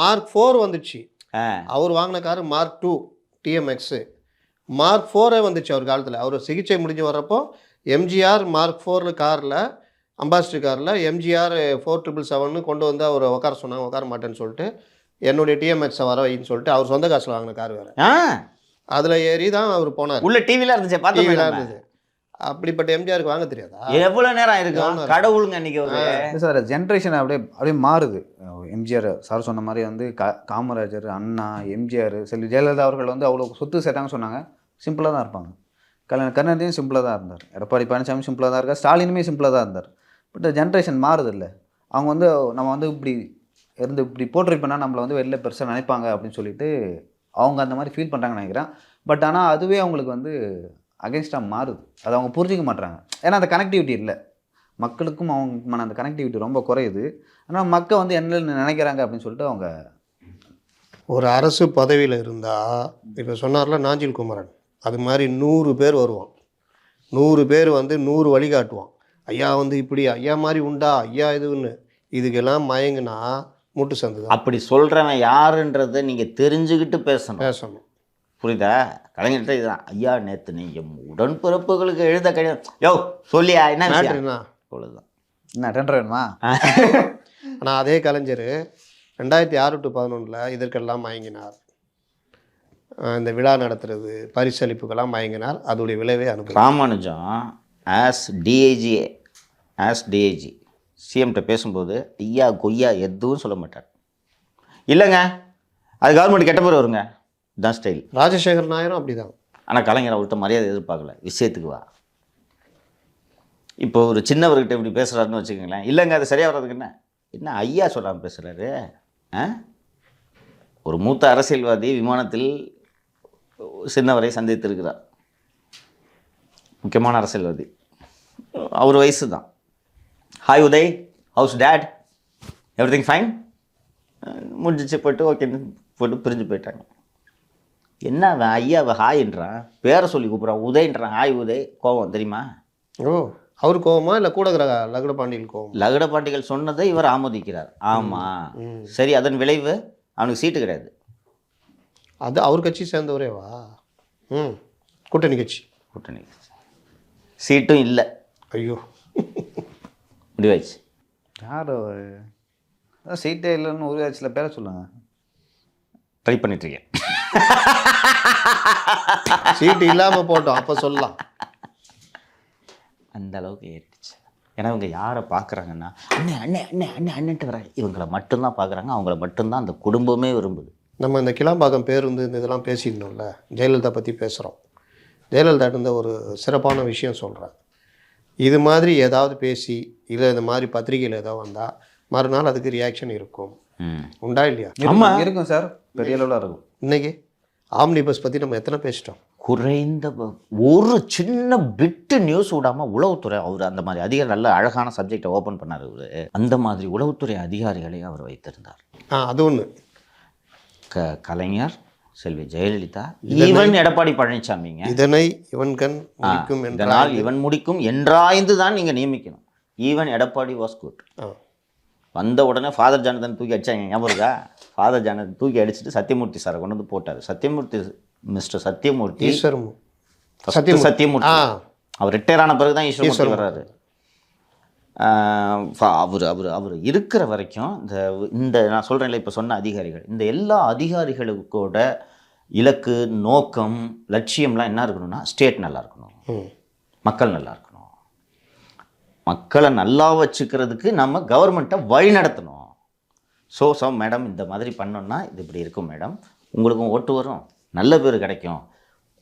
மார்க் 4 வந்துச்சு. அவர் வாங்கின கார் மார்க் 2 டிஎம்எக்ஸு. மார்க் 4 வந்துச்சு அவர் காலத்தில். அவர் சிகிச்சை முடிஞ்சு வர்றப்போ எம்ஜிஆர் மார்க் 4 காரில், அம்பாசிடர் காரில் எம்ஜிஆர் 4777 கொண்டு வந்து அவர் உட்கார சொன்னாங்க. உட்கார மாட்டேன்னு சொல்லிட்டு என்னுடைய டிஎம்எக்ஸை வர வைன்னு சொல்லிட்டு அவர் சொந்த காசில் வாங்கின கார் வேறு. அதில் ஏறி தான் அவர் போனார். உள்ள டிவிலாம் இருந்துச்சு, டிவிலாம் இருந்தது. அப்படிப்பட்ட எம்ஜிஆருக்கு வாங்க தெரியாதா? எவ்வளோ நேரம் இருக்கும் கடவுளுங்க அன்றைக்கி. சார் ஜென்ரேஷன் அப்படியே மாறுது. எம்ஜிஆர் சார் சொன்ன மாதிரி காமராஜர், அண்ணா, எம்ஜிஆர், செல்வி ஜெயலலிதா அவர்கள் அவ்வளோ சொத்து சேர்த்தாங்க சொன்னாங்க. சிம்பிளாக தான் இருப்பாங்க. கருணாநிதியும் சிம்பிளாக தான் இருந்தார். எடப்பாடி பழனிசாமி சிம்பிளாக தான் இருக்கார். ஸ்டாலினுமே சிம்பிளாக தான் இருந்தார். பட் ஜென்ரேஷன் மாறுது இல்லை. அவங்க நம்ம இப்படி போர்ட்ரேட் பண்ணால் நம்மளை வெளில பெருசாக நினைப்பாங்க அப்படின்னு சொல்லிட்டு அவங்க அந்த மாதிரி ஃபீல் பண்ணுறாங்கன்னு நினைக்கிறேன். பட் ஆனால் அதுவே அவங்களுக்கு அகென்ஸ்டாக மாறுது. அதை அவங்க புரிஞ்சிக்க மாட்டுறாங்க. ஏன்னா அந்த கனெக்டிவிட்டி இல்லை. மக்களுக்கும் அவங்க அந்த கனெக்டிவிட்டி ரொம்ப குறையுது. ஆனால் மக்கள் என்ன நினைக்கிறாங்க அப்படின்னு சொல்லிட்டு அவங்க. ஒரு அரசு பதவியில் இருந்தால், இப்போ சொன்னார்ல நாஞ்சில் குமரன், அது மாதிரி 100 பேர் வருவான். 100 பேர் 100 வழிகாட்டுவான். ஐயா இப்படி, ஐயா மாதிரி உண்டா, ஐயா இதுன்னு. இதுக்கெல்லாம் மயங்குனா மூட்டு சந்து தான். அப்படி சொல்கிறவன் யாருன்றதை நீங்கள் தெரிஞ்சுக்கிட்டு பேசணும். புரியுதா? கலைஞர்கிட்ட இதுதான், ஐயா நேற்று நீங்கள் உடன்பிறப்புகளுக்கு எழுத கடிதம் யோ சொல்லியா என்ன அவ்வளோதான். என்ன டெண்டர் வேணுமா? ஆனால் அதே கலைஞர் 2006 to 2011 இதற்கெல்லாம் மயங்கினார். இந்த விழா நடத்துறது, பரிசளிப்புக்கெல்லாம் மயங்கினார். அதோடைய விளைவே அனுபவம். ராமானுஜம் ஆஸ் டிஐஜி சிஎம்கிட்ட பேசும்போது ஐயா கொய்யா எதுவும் சொல்ல மாட்டார். இல்லைங்க அது கவர்மெண்ட் கெட்ட பேர் வருங்க, தான் ஸ்டைல். ராஜசேகர் நாயரும் அப்படி தான். ஆனால் கலைஞர் அவர்கிட்ட மரியாதை எதிர்பார்க்கல, விஷயத்துக்கு வா. இப்போ ஒரு சின்னவர்கிட்ட இப்படி பேசுகிறாருன்னு வச்சுக்கோங்களேன். இல்லைங்க அது சரியாக வர்றதுக்கு என்ன ஐயா சொல்லாமல் பேசுகிறாரு. ஒரு மூத்த அரசியல்வாதி விமானத்தில் சின்னவரை சந்தித்திருக்கிறார். முக்கியமான அரசியல்வாதி, அவர் வயசு தான். Hi Uday, house date, every thing fine, முடிஞ்சிச்சு போய்ட்டு ஓகேன்னு போட்டு பிரிஞ்சு போயிட்டாங்க. என்ன அவன் ஐயாவை ஹாய்ன்றான், பேரை சொல்லி கூப்பிட்றான், உதயன்றான். ஹாய் உதய், கோபம் தெரியுமா? ஓ, அவர் கோபமா இல்லை கூட லகுட பாண்டியல் கோபம்? லகுட பாண்டியல் சொன்னதை இவர் ஆமோதிக்கிறார். ஆமாம் சரி, அதன் விளைவு அவனுக்கு சீட்டு கிடையாது. அது அவர் கட்சி சேர்ந்தவரேவா? கூட்டணி கட்சி சீட்டும் இல்லை. ஐயோ, முடிவாயிடுச்சு. யார் சீட்டே இல்லைன்னு ஒரு சில பேரை சொல்லுங்க. ட்ரை பண்ணிட்டுருக்கேன். சீட்டு இல்லாமல் போட்டோம் அப்போ சொல்லலாம். அந்த அளவுக்கு ஏறிடுச்சு. ஏன்னா இவங்க யாரை பார்க்குறாங்கன்னா அண்ணே அண்ணே அண்ணே அண்ணே அண்ணன்ட்டு வராங்க. இவங்களை மட்டும்தான் பார்க்குறாங்க, அவங்கள மட்டும்தான் அந்த குடும்பமே விரும்புது. நம்ம இந்த கிளாம்பாக்கம் பேருந்து இந்த இதெல்லாம் பேசியிருந்தோம்ல, ஜெயலலிதா பற்றி பேசுகிறோம். ஜெயலலிதா இருந்த ஒரு சிறப்பான விஷயம் சொல்கிறேன். இது மாதிரி ஏதாவது பேசி இல்லை இந்த மாதிரி பத்திரிகையில் ஏதாவது வந்தால் மறுநாள் அதுக்கு ரியாக்ஷன் இருக்கும். உண்டா இல்லையா? இருக்கும் சார். பெரிய அளவில் இருக்கும். இன்னைக்கு ஆம்னி பஸ் பற்றி நம்ம எத்தனை பேசிட்டோம். ஒரு சின்ன பிட்டு நியூஸ் விடாமல் உளவுத்துறை அவர் அந்த மாதிரி அதிகாரி நல்ல அழகான சப்ஜெக்டை ஓப்பன் பண்ணார் அவர். அந்த மாதிரி உளவுத்துறை அதிகாரிகளை அவர் வைத்திருந்தார். அது ஒன்று. கலைஞர், செல்வி ஜெயலலிதா, ஈவன் எடப்பாடி பழனிசாமிங்க. இதனை இவன் கண் முடிக்கும் இதனால் இவன் முடிக்கும் என்றாய்ந்து தான் நீங்கள் நியமிக்கணும். Even Edappadi was good. வந்த உடனே ஃபாதர் ஜானதன் தூக்கி அடிச்சாங்க, ஞாபகம் இருக்கா? ஃபாதர் ஜானதன் தூக்கி அடிச்சுட்டு சத்தியமூர்த்தி சாரை கொண்டு வந்து போட்டார். மிஸ்டர் சத்தியமூர்த்தி சத்தியமூர்த்தி அவர் ரிட்டையர் ஆன பிறகு தான் ஈஸ்வரமூர்த்தி வர்றாரு. அவர் இருக்கிற வரைக்கும் இந்த நான் சொல்கிறேன்ல இப்போ சொன்ன அதிகாரிகள், இந்த எல்லா அதிகாரிகளுக்கோட இலக்கு, நோக்கம், லட்சியம்லாம் என்ன இருக்கணும்னா ஸ்டேட் நல்லா இருக்கணும், மக்கள் நல்லா இருக்கணும். மக்களை நல்லா வச்சுக்கிறதுக்கு நம்ம கவர்மெண்ட்டை வழி நடத்தணும். ஸோ மேடம் இந்த மாதிரி பண்ணோன்னா இது இப்படி இருக்கும் மேடம், உங்களுக்கும் ஓட்டு வரும், நல்ல பேர் கிடைக்கும்.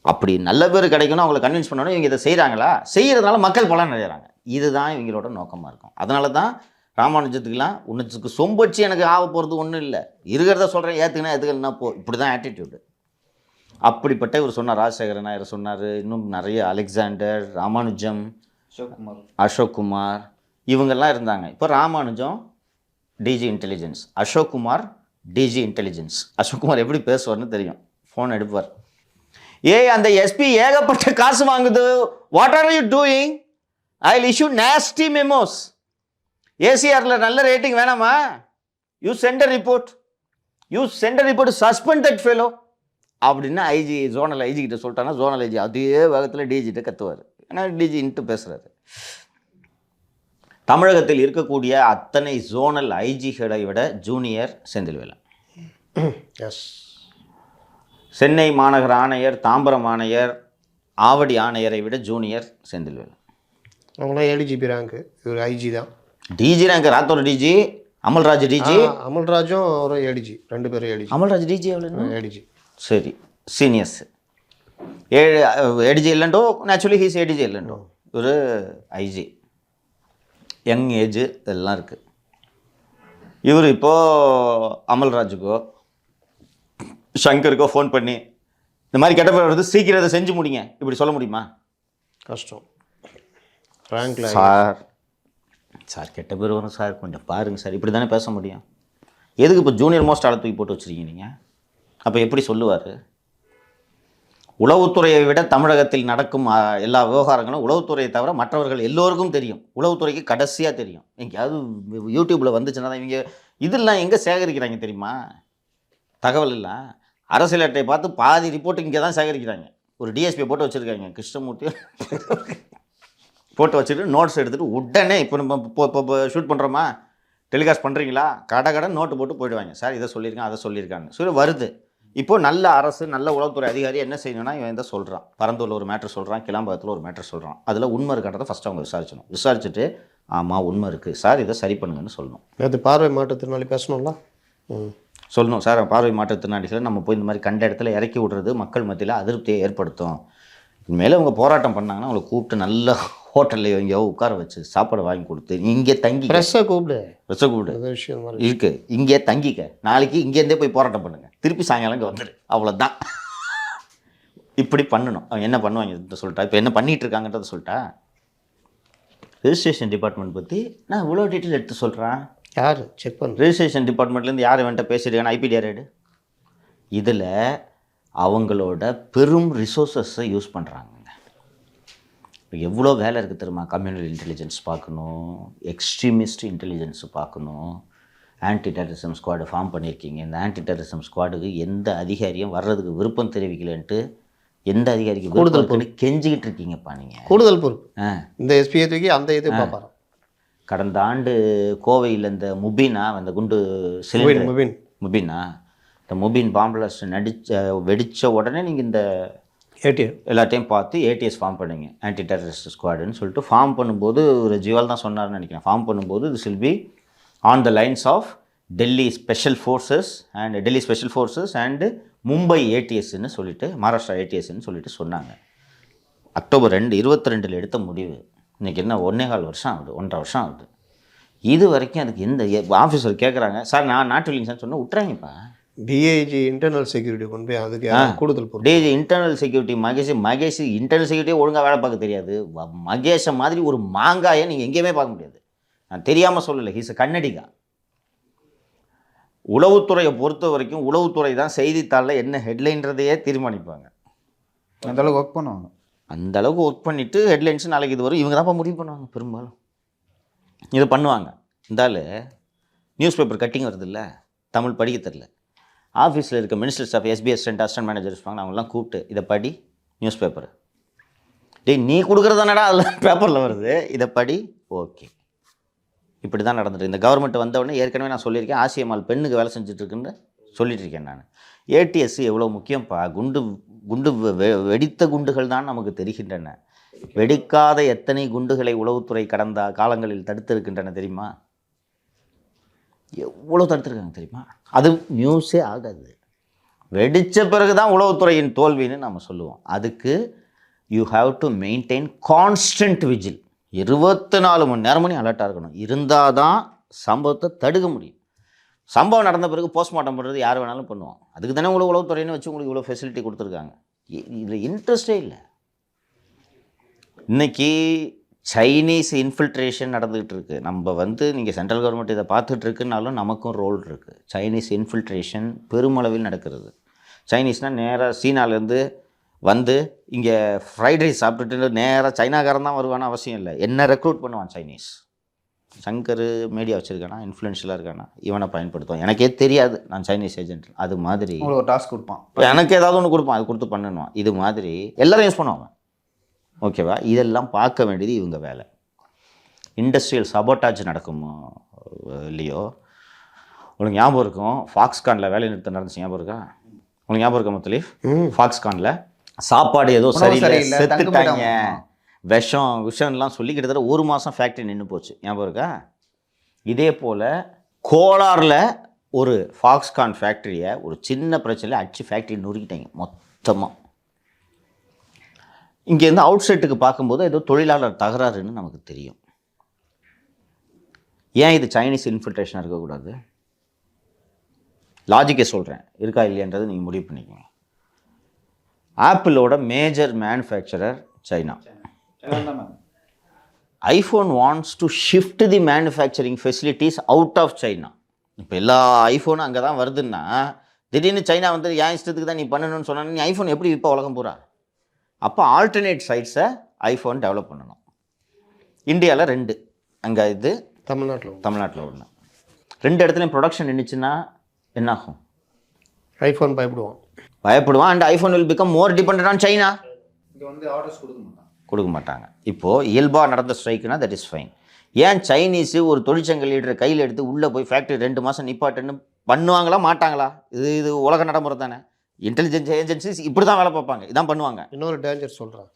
அப்படி நல்ல பேர் கிடைக்கணும் அவங்களை கன்வின்ஸ் பண்ணணும். இவங்க இதை செய்கிறாங்களா, செய்கிறதுனால மக்கள் பலன் அடைகிறாங்க. இதுதான் இவங்களோட நோக்கமாக இருக்கும். அதனால தான் ராமானுஜத்துக்கெலாம் உன்னத்துக்கு சொம்பச்சு எனக்கு ஆக போகிறது ஒன்றும் இல்லை, இருக்கிறத சொல்கிறேன், ஏற்றுக்கணும்னா போ, இப்படி தான் ஆட்டிடியூடு. அப்படிப்பட்ட இவர் சொன்னார். ராஜசேகர நாயர் சொன்னார், இன்னும் நிறைய அலெக்சாண்டர், ராமானுஜம், அசோக்குமார் இவங்கெல்லாம் இருந்தாங்க. இப்போ ராமானுஜம் டிஜி இன்டெலிஜென்ஸ், அசோக்குமார் டிஜி இன்டெலிஜென்ஸ். அசோக்குமார் எப்படி பேசுவார்னு தெரியும், ஃபோன் எடுப்பார். அந்த எஸ்பி ஏகப்பட்ட காசு வாங்குது, what are you doing, I will issue nasty memos, ஏசிஆரில் நல்ல ரேட்டிங் வேணாமா, you sent a report, suspend that fellow அப்படின்னா ஐஜி, ஜோனல் ஐஜி கிட்ட சொல்லிட்டாங்கன்னா ஜோனல் ஐஜி அதே வேகத்தில் டிஜிட்ட கத்துவார். ஏன்னா டிஜி இன்ட்டு பேசுகிறாரு. தமிழகத்தில் இருக்கக்கூடிய அத்தனை ஜோனல் ஐஜிகளை விட ஜூனியர் செந்தில்வேலன். எஸ். சென்னை மாநகர ஆணையர், தாம்பரம் ஆணையர், ஆவடி ஆணையரை விட ஜூனியர் செந்தில்வேலன். அவங்களாம் ஏடிஜிபி ரேங்க்கு, இவர் ஐஜி தான். டிஜி ரேங்க் ராத்தோட டிஜி, அமல்ராஜ் டிஜி. அமல்ராஜும் ஒரு ஏடிஜி, 2 பேரும் ஏடிஜி. அமல்ராஜ் டிஜி எவ்வளோ? ஏடிஜி. சரி, சீனியர்ஸ். ஏடிஜி இல்லைண்டோ, நேச்சுரலி ஹீஸ் ஏடிஜி இல்லைண்டோ, ஒரு ஐஜி, யங் ஏஜ் இதெல்லாம் இருக்குது. இவர் இப்போது அமல்ராஜுக்கோ சங்கருக்கோ ஃபோன் பண்ணி இந்த மாதிரி கெட்ட பேர் வருது, சீக்கிரம் அதை செஞ்சு முடிங்க, இப்படி சொல்ல முடியுமா? கஷ்டம். ரேங்க்ல சார் கெட்ட பேர் வரும் சார், கொஞ்சம் பாருங்கள் சார், இப்படி தானே பேச முடியும். எதுக்கு இப்போ ஜூனியர் மோஸ்ட் ஆளை தூக்கி போட்டு வச்சுருக்கீங்க நீங்கள்? அப்போ எப்படி சொல்லுவார்? உளவுத்துறையை விட தமிழகத்தில் நடக்கும் எல்லா விவகாரங்களும் உளவுத்துறையை தவிர மற்றவர்கள் எல்லோருக்கும் தெரியும். உளவுத்துறைக்கு கடைசியாக தெரியும். எங்கேயாவது யூடியூப்பில் வந்துச்சுன்னா தான் இவங்க இதெல்லாம் எங்கே சேகரிக்கிறாங்க தெரியுமா? தகவல் இல்லை. அரசியல் அட்டையை பார்த்து பாதி ரிப்போர்ட் இங்கே தான் சேகரிக்கிறாங்க. ஒரு டிஎஸ்பியை போட்டு வச்சுருக்காங்க, கிருஷ்ணமூர்த்தி போட்டு வச்சுட்டு நோட்ஸ் எடுத்துகிட்டு உடனே இப்போ நம்ம இப்போ ஷூட் பண்ணுறோமா, டெலிகாஸ்ட் பண்ணுறீங்களா, கடை நோட்டு போட்டு போயிடுவாங்க. சார் இதை சொல்லியிருக்காங்க, அதை சொல்லியிருக்காங்க. சரி வருது. இப்போது நல்ல அரசு, நல்ல உளவுத்துறை அதிகாரி என்ன செய்யணும்னா, இவன் எதை சொல்கிறான், பரந்தூரில் ஒரு மேட்ரு சொல்கிறான், கிளாம்பாக்கத்தில் ஒரு மேட்ரு சொல்கிறான், அதில் உண்மை இருக்கிறத ஃபஸ்ட்டு அவங்க விசாரிச்சணும். விசாரிச்சுட்டு ஆமாம் உண்மை இருக்குது சார், இதை சரி பண்ணுங்கன்னு சொல்லணும். அது பார்வை மாற்றுத்திறனாளி பேசணும்ல, சொல்லணும். சார் பார்வை மாற்றுத்திறனாளிகளை நம்ம போய் இந்த மாதிரி கண்ட இடத்துல இறக்கி விடுறது மக்கள் மத்தியில் அதிருப்தியை ஏற்படுத்தும். இனிமேல் அவங்க போராட்டம் பண்ணாங்கன்னா அவங்களை கூப்பிட்டு நல்ல ஹோட்டலில் எங்கேயோ உட்கார வச்சு சாப்பாடு வாங்கி கொடுத்து, இங்கே தங்கி கூப்பிடு விஷயம் இருக்கு, இங்கே தங்கிக்க, நாளைக்கு இங்கேருந்தே போய் போராட்டம் பண்ணுங்க, திருப்பி சாயங்காலம் இங்கே வந்துடு, அவ்வளோதான். இப்படி பண்ணணும். அவங்க என்ன பண்ணுவாங்க சொல்லிட்டா, இப்போ என்ன பண்ணிகிட்டு இருக்காங்கன்றத சொல்லிட்டா. ரெஜிஸ்ட்ரேஷன் டிபார்ட்மெண்ட் பற்றி நான் இவ்வளோ டீட்டெயில் எடுத்து சொல்கிறேன். யார் செக் பண்ண? ரெஜிஸ்ட்ரேஷன் டிபார்ட்மெண்ட்லேருந்து யார் வேண்ட பேசியிருக்காங்க, ஐபிடிஆர் ரேடு. இதில் அவங்களோட பெரும் ரிசோர்ஸஸை யூஸ் பண்ணுறாங்க. இப்போ எவ்வளோ வேலை இருக்குது தெரியுமா? கம்யூனிட்டி இன்டெலிஜென்ஸ் பார்க்கணும், எக்ஸ்ட்ரீமிஸ்ட் இன்டெலிஜென்ஸ் பார்க்கணும். ஆன்டி டெரரிசம் ஸ்குவாடு ஃபார்ம் பண்ணியிருக்கீங்க. இந்த ஆன்டி டெரரிசம் ஸ்குவாடுக்கு எந்த அதிகாரியும் வர்றதுக்கு விருப்பம் தெரிவிக்கலன்ட்டு எந்த அதிகாரிக்கு கூடுதல் பொறுப்பு கெஞ்சிக்கிட்டு இருக்கீங்கப்பா நீங்கள். கூடுதல் பொறுப்பு இந்த எஸ்பியை தூக்கி அந்த இது பார்ப்பாரு. கடந்த ஆண்டு கோவையில் இந்த முபீனா, அந்த குண்டு சிலிண்டர் முபீனா, இந்த முபீன் பாம்பிளாஸ்ட் வெடித்த உடனே நீங்கள் இந்த எல்லாத்தையும் பார்த்து ஏடிஎஸ் ஃபார்ம் பண்ணிங்க, ஆன்டி டெரரிஸ்ட் ஸ்குவாடுன்னு சொல்லிட்டு ஃபார்ம் பண்ணும்போது ஒரு ஜிவால் தான் சொன்னார்னு நினைக்கிறேன். ஃபார்ம் பண்ணும்போது this will be on the lines of Delhi special forces and Mumbai ஏடிஎஸ்ன்னு சொல்லிட்டு, மகாராஷ்டிரா ஏடிஎஸ்ன்னு சொல்லிட்டு சொன்னாங்க. அக்டோபர் 22 எடுத்த முடிவு. இன்றைக்கி என்ன 1.25 வருஷம் ஆகுது, 1.5 வருஷம் ஆகுது. இது வரைக்கும் அதுக்கு எந்த ஆஃபீஸர் கேட்குறாங்க, சார் நான் நாட்டு இல்லைங்க சார் சொன்னால் விட்டுறாங்கப்பா. டிஐஜி இன்டர்னல் செக்யூரிட்டி கொண்டு போய் அதுக்கு யாராவது கூடுதல் பொறுப்பு. டிஜி இன்டர்னல் செக்யூரிட்டி மகேஷ் இன்டர்னல் செக்யூரிட்டியே ஒழுங்காக வேலை பார்க்க தெரியாது. மகேஷை மாதிரி ஒரு மாங்காயை நீங்கள் எங்கேயுமே பார்க்க முடியாது. நான் தெரியாமல் சொல்லலை, ஹீஸ் கன்னடிகா. உளவுத்துறையை பொறுத்த வரைக்கும் உளவுத்துறை தான் செய்தித்தாளில் என்ன ஹெட்லைன்றதையே தீர்மானிப்பாங்க. அந்த அளவுக்கு ஒர்க் பண்ணுவாங்க. அந்த அளவுக்கு ஒர்க் பண்ணிவிட்டு ஹெட்லைன்ஸ் நாளைக்கு இது வரும் இவங்க தான் முடிவு பண்ணுவாங்க. பெரும்பாலும் இதை பண்ணுவாங்க. இருந்தாலும் நியூஸ் பேப்பர் கட்டிங் வருது இல்லை, தமிழ் படிக்க தெரில, ஆஃபீஸில் இருக்க minister staff SP assistant manager இருப்பாங்க, அவங்களாம் கூப்பிட்டு இதை படி நியூஸ் பேப்பர், டேய் நீ கொடுக்குறதானடா அதில் பேப்பரில் வருது, இதை படி. ஓகே, இப்படி தான் நடந்துட்டு. இந்த கவர்மெண்ட் வந்தவுடனே ஏற்கனவே நான் சொல்லியிருக்கேன், ஆசியம்மாள் பெண்ணுக்கு வேலை செஞ்சுட்ருக்குன்னு சொல்லிட்டு இருக்கேன் நான். ஏடிஎஸ் எவ்வளோ முக்கியம்ப்பா. குண்டு வெடித்த குண்டுகள் தான் நமக்கு தெரிகின்றன. வெடிக்காத எத்தனை குண்டுகளை உளவுத்துறை கடந்த காலங்களில் தடுத்திருக்கின்றன தெரியுமா? எவ்வளோ தடுத்துருக்காங்க தெரியுமா? அது நியூஸே ஆகாது. வெடித்த பிறகு தான் உளவுத்துறையின் தோல்வின்னு நம்ம சொல்லுவோம். அதுக்கு you have to maintain constant vigil. 24 மணி நேரமும் நீ அலர்ட்டாக இருக்கணும். இருந்தால் தான் சம்பவத்தை தடுக்க முடியும். சம்பவம் நடந்த பிறகு போஸ்ட்மார்ட்டம் பண்ணுறது யார் வேணாலும் பண்ணுவோம். அதுக்கு தானே உளவுத்துறைன்னு வச்சு உங்களுக்கு இவ்வளோ ஃபெசிலிட்டி கொடுத்துருக்காங்க. இதில் இன்ட்ரெஸ்டே இல்லை. இன்றைக்கி சைனீஸ் இன்ஃபில்ட்ரேஷன் நடந்துகிட்டு இருக்குது. நம்ம நீங்கள் சென்ட்ரல் கவர்மெண்ட் இதை பார்த்துட்ருக்குனாலும் நமக்கும் ரோல் இருக்குது. சைனீஸ் இன்ஃபில்ட்ரேஷன் பெருமளவில் நடக்கிறது. சைனீஸ்னால் நேராக சீனாலேருந்து வந்து இங்கே ஃப்ரைட் ரைஸ் சாப்பிட்டுட்டு நேராக சைனாக்காரன் தான் வருவான்னு அவசியம் இல்லை. என்ன ரெக்ரூட் பண்ணுவான் சைனீஸ். சங்கர் மீடியா வச்சுருக்கானா, இன்ஃப்ளூயன்ஷியலாக இருக்கானா, இவனை பயன்படுத்துவான். எனக்கே தெரியாது நான் சைனீஸ் ஏஜென்ட். அது மாதிரி ஒரு டாஸ்க் கொடுப்பான், எனக்கு ஏதாவது ஒன்று கொடுப்பான், அது கொடுத்து பண்ணணும். இது மாதிரி எல்லோரும் யூஸ் பண்ணுவாங்க. ஓகேவா? இதெல்லாம் பார்க்க வேண்டியது இவங்க வேலை. இண்டஸ்ட்ரியல் சபோட்டாஜ் நடக்குமோ இல்லையோ, உங்களுக்கு ஞாபகம் இருக்கும், ஃபாக்ஸ்கானில் வேலை நிறுத்தம் நடந்துச்சு. ஞாபகம் இருக்கா? உங்களுக்கு ஞாபகம் இருக்கா முத்தலீஃப்? ஃபாக்ஸ்கானில் சாப்பாடு ஏதோ சரியில்லை, செத்துட்டாங்க, விஷம்லாம் சொல்லி கிட்டத்தட்ட 1 மாதம் ஃபேக்ட்ரி நின்று போச்சு. ஞாபகம் இருக்கா? இதே போல் கோலாரில் ஒரு ஃபாக்ஸ்கான் ஃபேக்ட்ரியை ஒரு சின்ன பிரச்சனையில் அடிச்சு ஃபேக்ட்ரி நொறுக்கிட்டாங்க மொத்தமாக. இங்கேருந்து அவுட் சைட்டுக்கு பார்க்கும்போது ஏதோ தொழிலாளர் தகராறுன்னு நமக்கு தெரியும். ஏன் இது சைனீஸ் இன்ஃபில்ட்ரேஷனாக இருக்கக்கூடாது? லாஜிக்கே சொல்கிறேன், இருக்கா இல்லையன்றது நீங்கள் முடிவு பண்ணிக்கோங்க. ஆப்பிளோட major manufacturer China. IPhone wants to shift the manufacturing facilities out of China. இப்போ எல்லா ஐஃபோனும் அங்கே தான் வருதுன்னா திடீர்னு சைனா வந்து என் இஷ்டத்துக்கு தான் நீ பண்ணணும்னு சொன்னா நீ ஐஃபோன் எப்படி இப்போ உலகம் பூரா? அப்போ ஆல்டர்னேட் சைட்ஸை ஐஃபோன் டெவலப் பண்ணணும். இந்தியாவில் 2, அங்கே இது தமிழ்நாட்டில் 1. 2 இடத்துலையும் ப்ரொடக்ஷன் நின்றுச்சுன்னா என்னாகும்? ஐஃபோன் பயப்படுவான். And iPhone will become more dependent on China. இங்கே ஆர்டர்ஸ் கொடுக்க மாட்டாங்க. இப்போது இயல்பாக நடந்த ஸ்ட்ரைக்குனா தட் இஸ் ஃபைன். ஏன் சைனீஸு ஒரு தொழிற்சங்க லீடரை கையில் எடுத்து உள்ளே போய் ஃபேக்ட்ரி 2 மாதம் நிப்பாட்டுன்னு பண்ணுவாங்களா மாட்டாங்களா? இது உலக நடைமுறை தானே. இன்டெலிஜென்ஸ் ஏஜென்சிஸ் இப்படி தான் வேலை பார்ப்பாங்க, இதான் பண்ணுவாங்க. இன்னொரு டேஞ்சர் சொல்கிறேன்.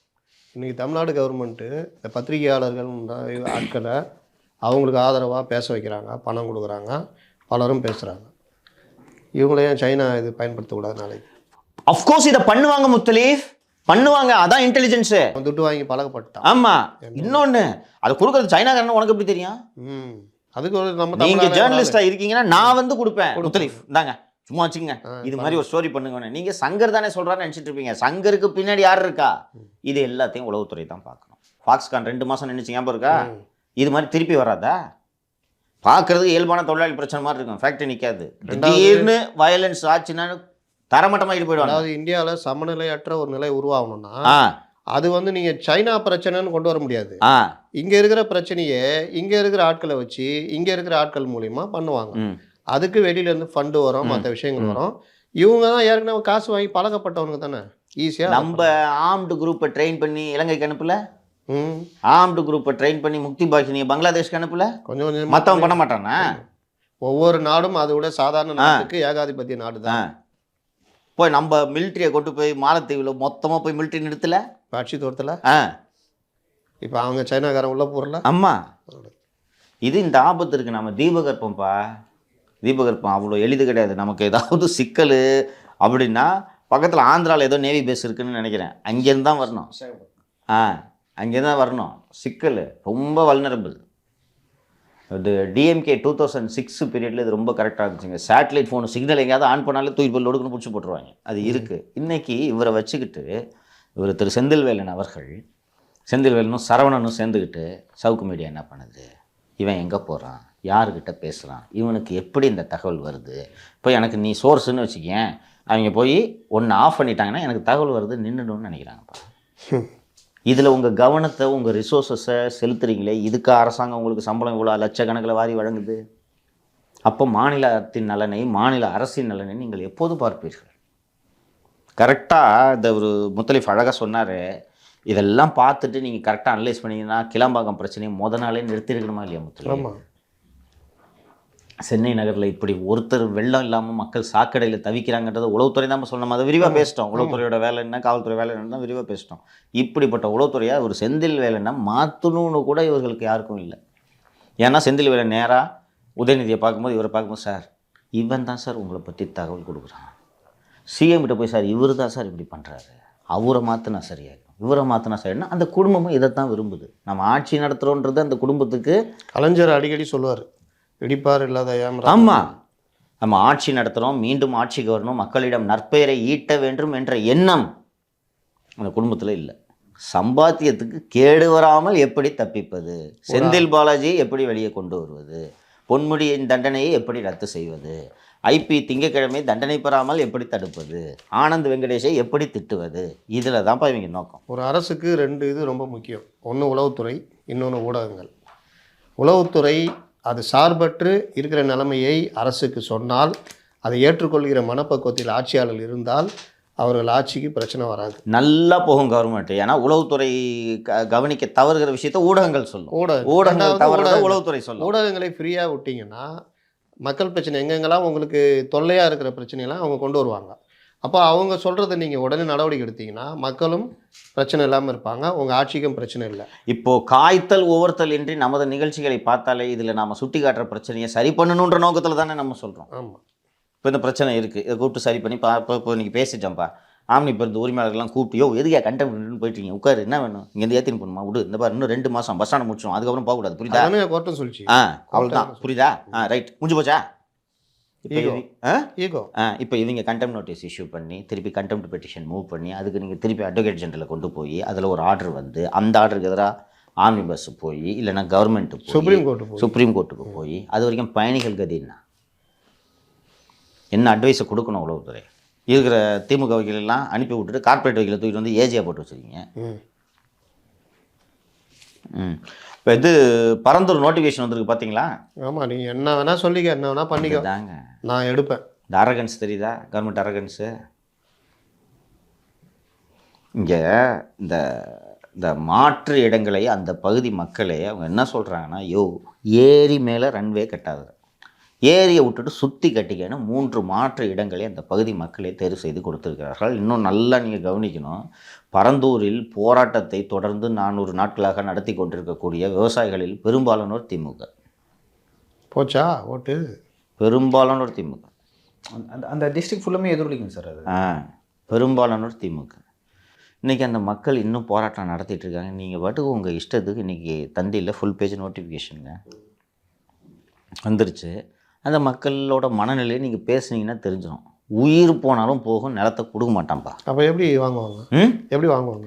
இன்றைக்கி தமிழ்நாடு கவர்மெண்ட்டு இந்த பத்திரிகையாளர்கள் ஆட்களை அவங்களுக்கு ஆதரவாக பேச வைக்கிறாங்க, பணம் கொடுக்குறாங்க, பலரும் பேசுகிறாங்க. இவங்களையும் சைனா இது பயன்படுத்தக்கூடாது நாளைக்கு. அஃப்கோர்ஸ் இதை பண்ணுவாங்க முத்தலீஃப், பண்ணுவாங்க. அதான் இன்டெலிஜென்ஸு. துட்டு வாங்கி பழகப்பட்டான். ஆமாம். இன்னொன்று அதை கொடுக்குறது சைனாக்காரன்னு உனக்கு எப்படி தெரியும்? அதுக்கு ஒரு நம்ம நீங்கள் ஜேர்னலிஸ்டாக இருக்கீங்கன்னா நான் வந்து கொடுப்பேன். முத்தலீஃப் இந்தாங்க சும்மா வச்சுங்க, இது மாதிரி ஒரு ஸ்டோரி பண்ணுங்க. நீங்கள் சங்கர் தானே சொல்கிறான்னு நினச்சிட்டு இருப்பீங்க. சங்கருக்கு பின்னாடி யார் இருக்கா? இது எல்லாத்தையும் உளவுத்துறை தான் பார்க்கணும். ஃபாக்ஸ்கான் 2 மாதம் நினைச்சு ஞாபகம் இருக்கா? இது மாதிரி திருப்பி வராதா? பார்க்குறதுக்கு இயல்பான தொழிலாளி பிரச்சனை மாதிரி இருக்கும். ஃபேக்ட்ரி நிற்காது. திடீர்னு வயலன்ஸ் ஆச்சுன்னா தரமட்டமாக போயிடுவாங்க. அதாவது இந்தியாவில் சமநிலையற்ற ஒரு நிலை உருவாகணும்னா அது வந்து நீங்கள் சைனா பிரச்சனைன்னு கொண்டு வர முடியாது. இங்கே இருக்கிற பிரச்சனையே இங்கே இருக்கிற ஆட்களை வச்சு இங்கே இருக்கிற ஆட்கள் மூலிமா பண்ணுவாங்க. அதுக்கு வெளியிலேருந்து ஃபண்டு வரும், மற்ற விஷயங்கள் வரும். இவங்க தான் ஏற்கனவே காசு வாங்கி பழக்கப்பட்டவங்க தானே, ஈஸியாக. நம்ம ஆர்ம்டு குரூப்பை ட்ரெயின் பண்ணி இலங்கைக்கு அனுப்பல, ஆர்ம்டு குரூப்பை ட்ரெயின் பண்ணி முக்தி பாகினியை பங்களாதேஷ்க்கு அனுப்பல, கொஞ்சம் கொஞ்சம் மற்றவங்க பண்ண மாட்டானா? ஒவ்வொரு நாடும் அதை விட சாதாரண நாட்டுக்கு ஏகாதிபத்திய நாடு தான். போய் நம்ம மிலிட்ரியை கொண்டு போய் மாலத்தீவில் மொத்தமாக போய் மிலிட்ரி நிறுத்தல, காட்சி தோட்டத்தில். இப்போ அவங்க சைனாக்காரன் உள்ள போகிறல. ஆமாம், இது இந்த ஆபத்து இருக்குது. நம்ம தீபகற்பம்ப்பா, தீபகற்பம் அவ்வளோ எளிது கிடையாது. நமக்கு ஏதாவது சிக்கல் அப்படின்னா பக்கத்தில் ஆந்திராவில் ஏதோ நேவி பேஸ் இருக்குதுன்னு நினைக்கிறேன், அங்கேருந்து தான் வரணும். அங்கேருந்து தான் வரணும். சிக்கல் ரொம்ப வல்னரபிள். இது டிஎம்கே 2006 பீரியடில் இது ரொம்ப கரெக்டாக இருந்துச்சுங்க. சேட்டலைட் ஃபோன் சிக்னல் எங்கேயாவது ஆன் பண்ணாலே தூக்கி போய் லொடுக்குன்னு பிடிச்சி போட்டுருவாங்க. அது இருக்குது. இன்றைக்கி இவரை வச்சுக்கிட்டு இவர் திரு செந்தில்வேலன் அவர்கள், செந்தில்வேலனும் சரவணனும் சேர்ந்துக்கிட்டு சவுக்கு மீடியா என்ன பண்ணுது, இவன் எங்கே போகிறான், யாருக்கிட்ட பேசுகிறான், இவனுக்கு எப்படி இந்த தகவல் வருது, இப்போ எனக்கு நீ சோர்ஸுன்னு வச்சுக்கேன், அவங்க போய் ஒன்று ஆஃப் பண்ணிட்டாங்கன்னா எனக்கு தகவல் வருது நின்றுடும்னு நினைக்கிறாங்கப்பா. இதில் உங்கள் கவனத்தை, உங்கள் ரிசோர்ஸஸை செலுத்துறீங்களே, இதுக்கு அரசாங்கம் உங்களுக்கு சம்பளம் இவ்வளோ லட்சக்கணக்கில் வாரி வழங்குது. அப்போ மாநிலத்தின் நலனை, மாநில அரசின் நலனை நீங்கள் எப்போது பார்ப்பீர்கள்? கரெக்டாக இந்த ஒரு முத்தலிஃப் அழகாக சொன்னார், இதெல்லாம் பார்த்துட்டு நீங்கள் கரெக்டாக அனலைஸ் பண்ணிங்கன்னா கிளாம்பாக்கம் பிரச்சனையை நாளே நிறுத்திருக்கணுமா இல்லையா முத்தலிஃப்? சென்னை நகரில் இப்படி ஒருத்தர் வெள்ளம் இல்லாமல் மக்கள் சாக்கடையில் தவிக்கிறாங்கன்றதை உளவுத்துறை தான் சொன்னோம். அதை விரிவாக பேசிட்டோம். உளவுத்துறையோட வேலை என்ன, காவல்துறை வேலை என்ன தான் விரிவாக பேசிட்டோம். இப்படிப்பட்ட உளவுத்துறையாக ஒரு செந்தில் வேலைன்னா மாற்றணும்னு கூட இவர்களுக்கு யாருக்கும் இல்லை. ஏன்னா செந்தில் வேலை நேராக உதயநிதியை பார்க்கும்போது, இவரை பார்க்கும்போது, சார் இவன் தான் சார் உங்களை பற்றி தகவல் கொடுக்குறான். சிஎம் கிட்ட போய், சார் இவர் தான் சார் இப்படி பண்ணுறாரு, அவரை மாற்றினா சரியாகும், இவரை மாற்றினா சரினா, அந்த குடும்பமும் இதைத்தான் விரும்புது. நம்ம ஆட்சி நடத்துகிறோன்றது அந்த குடும்பத்துக்கு கலைஞர் அடிக்கடி சொல்லுவார், இடிப்பார் இல்லாத ஏமாறு. ஆமாம், நம்ம ஆட்சி நடத்துகிறோம், மீண்டும் ஆட்சிக்கு வரணும், மக்களிடம் நற்பெயரை ஈட்ட வேண்டும் என்ற எண்ணம் அந்த குடும்பத்தில் இல்லை. சம்பாத்தியத்துக்கு கேடு வராமல் எப்படி தப்பிப்பது, செந்தில் பாலாஜியை எப்படி வெளியே கொண்டு வருவது, பொன்முடியின் தண்டனையை எப்படி ரத்து செய்வது, ஐபி திங்கக்கிழமை தண்டனை பெறாமல் எப்படி தடுப்பது, ஆனந்த் வெங்கடேஷை எப்படி திட்டுவது, இதில் தான்ப்பா இவங்க நோக்கம். ஒரு அரசுக்கு 2 இது ரொம்ப முக்கியம். ஒன்று உளவுத்துறை, இன்னொன்று ஊடகங்கள். உளவுத்துறை அது சார்பற்று இருக்கிற நிலைமையை அரசுக்கு சொன்னால் அதை ஏற்றுக்கொள்கிற மனப்பக்குவத்தில் ஆட்சியாளர் இருந்தால் அவர்கள் ஆட்சிக்கு பிரச்சனை வராது, நல்லா போகும் கவர்மெண்ட். ஏன்னா உளவுத்துறை கவனிக்க தவறுகிற விஷயத்த ஊடகங்கள் சொல்லும். உளவுத்துறை சொல்லும். ஊடகங்களை ஃப்ரீயாக விட்டிங்கன்னா மக்கள் பிரச்சனை எங்கெங்கெல்லாம் உங்களுக்கு தொல்லையாக இருக்கிற பிரச்சனையெல்லாம் அவங்க கொண்டு வருவாங்க. அப்போ அவங்க சொல்கிறத நீங்கள் உடனே நடவடிக்கை எடுத்தீங்கன்னா மக்களும் பிரச்சனை இல்லாமல் இருப்பாங்க, உங்கள் ஆட்சிக்கும் பிரச்சனை இல்லை. இப்போது காய்த்தல் ஒவ்வொருத்தல் இன்றி நமது நிகழ்ச்சிகளை பார்த்தாலே இதில் நம்ம சுட்டி காட்டுற பிரச்சனையை சரி பண்ணணுன்ற நோக்கத்தில் தானே நம்ம சொல்கிறோம். ஆமாம், இப்போ இந்த பிரச்சனை இருக்குது, இதை கூப்பிட்டு சரி பண்ணி இப்போ நீங்கள் பேசிட்டோம்ப்பா, ஆம்னி இப்போ இந்த உரிமையாளர்கள்லாம் கூப்பிட்டு, எதுக்கா கண்டெம்ட்னு போயிட்டீங்க, உட்காரு, என்ன வேணும், இங்கேருந்து ஏற்றின்னு போகணுமா, விடு, இந்த பாரு இன்னும் 2 மாதம் பஸ் ஸ்டாண்ட் முடிச்சோம், அதுக்கப்புறம் போகக்கூடாது, புரியுதா? கோர்ட்டும் சொல்லிச்சு. அவ்வளோதான், புரியுதா? ரைட், முடிஞ்சு போச்சா? ஈகோ. இப்போ இவங்க கண்டெம்ட் நோட்டீஸ் இஷ்யூ பண்ணி திருப்பி கண்டெம்ட் பெட்டிஷன் மூவ் பண்ணி அதுக்கு நீங்கள் திருப்பி அட்வொகேட் ஜெனரலில் கொண்டு போய் அதில் ஒரு ஆர்டர் வந்து அந்த ஆர்டருக்கு எதிராக ஆம்னி பஸ் போய் இல்லைன்னா கவர்மெண்ட்டு சுப்ரீம் கோர்ட்டுக்கு போய் அது வரைக்கும் பயணிகள் கதி என்ன அட்வைஸை கொடுக்கணும் உளவுத்துறை? இருக்கிற திமுக வக்கீலெல்லாம் அனுப்பி விட்டுட்டு கார்பரேட் வக்கீலை தூக்கிட்டு வந்து ஏஜியாக போட்டு வச்சுருக்கீங்க. இப்போ இது பரந்தூர் நோட்டிஃபிகேஷன் வந்திருக்கு பார்த்தீங்களா? ஆமாம், நீங்கள் என்ன வேணால் சொல்லிக்க, என்ன வேணால் பண்ணிக்க தாங்க, நான் எடுப்பேன். இந்த அரகன்ஸ் தெரியுதா, கவர்மெண்ட் அரகன்ஸு. இங்கே இந்த இந்த மாற்று இடங்களை அந்த பகுதி மக்களே அவங்க என்ன சொல்கிறாங்கன்னா, ஏரி மேலே ரன்வே கட்டாது, ஏரியை விட்டுட்டு சுற்றி கட்டிக்கன்னு 3 மாற்று இடங்களை அந்த பகுதி மக்களே தேர்வு செய்து கொடுத்துருக்கிறார்கள். இன்னும் நல்லா நீங்கள் கவனிக்கணும், பரந்தூரில் போராட்டத்தை தொடர்ந்து 400 நாட்களாக நடத்தி கொண்டிருக்கக்கூடிய விவசாயிகளில் பெரும்பாலானோர் திமுக. போச்சா ஓட்டு? பெரும்பாலானோர் திமுக. அந்த டிஸ்ட்ரிக்ட் ஃபுல்லுமே எதிரொலிக்கும் சார் அது. பெரும்பாலானோர் திமுக. இன்றைக்கி அந்த மக்கள் இன்னும் போராட்டம் நடத்திட்டு இருக்காங்க. நீங்கள் பாட்டுக்கு உங்கள் இஷ்டத்துக்கு இன்றைக்கி தந்தியில் ஃபுல் பேஜ் நோட்டிஃபிகேஷனுங்க வந்துருச்சு. அந்த மக்களோட மனநிலையை நீங்கள் பேசுனீங்கன்னா தெரிஞ்சிடும். உயிர் போனாலும் போகும், நிலத்தை கொடுக்க மாட்டான்ப்பா. அப்போ எப்படி வாங்குவாங்க? எப்படி வாங்குவாங்க?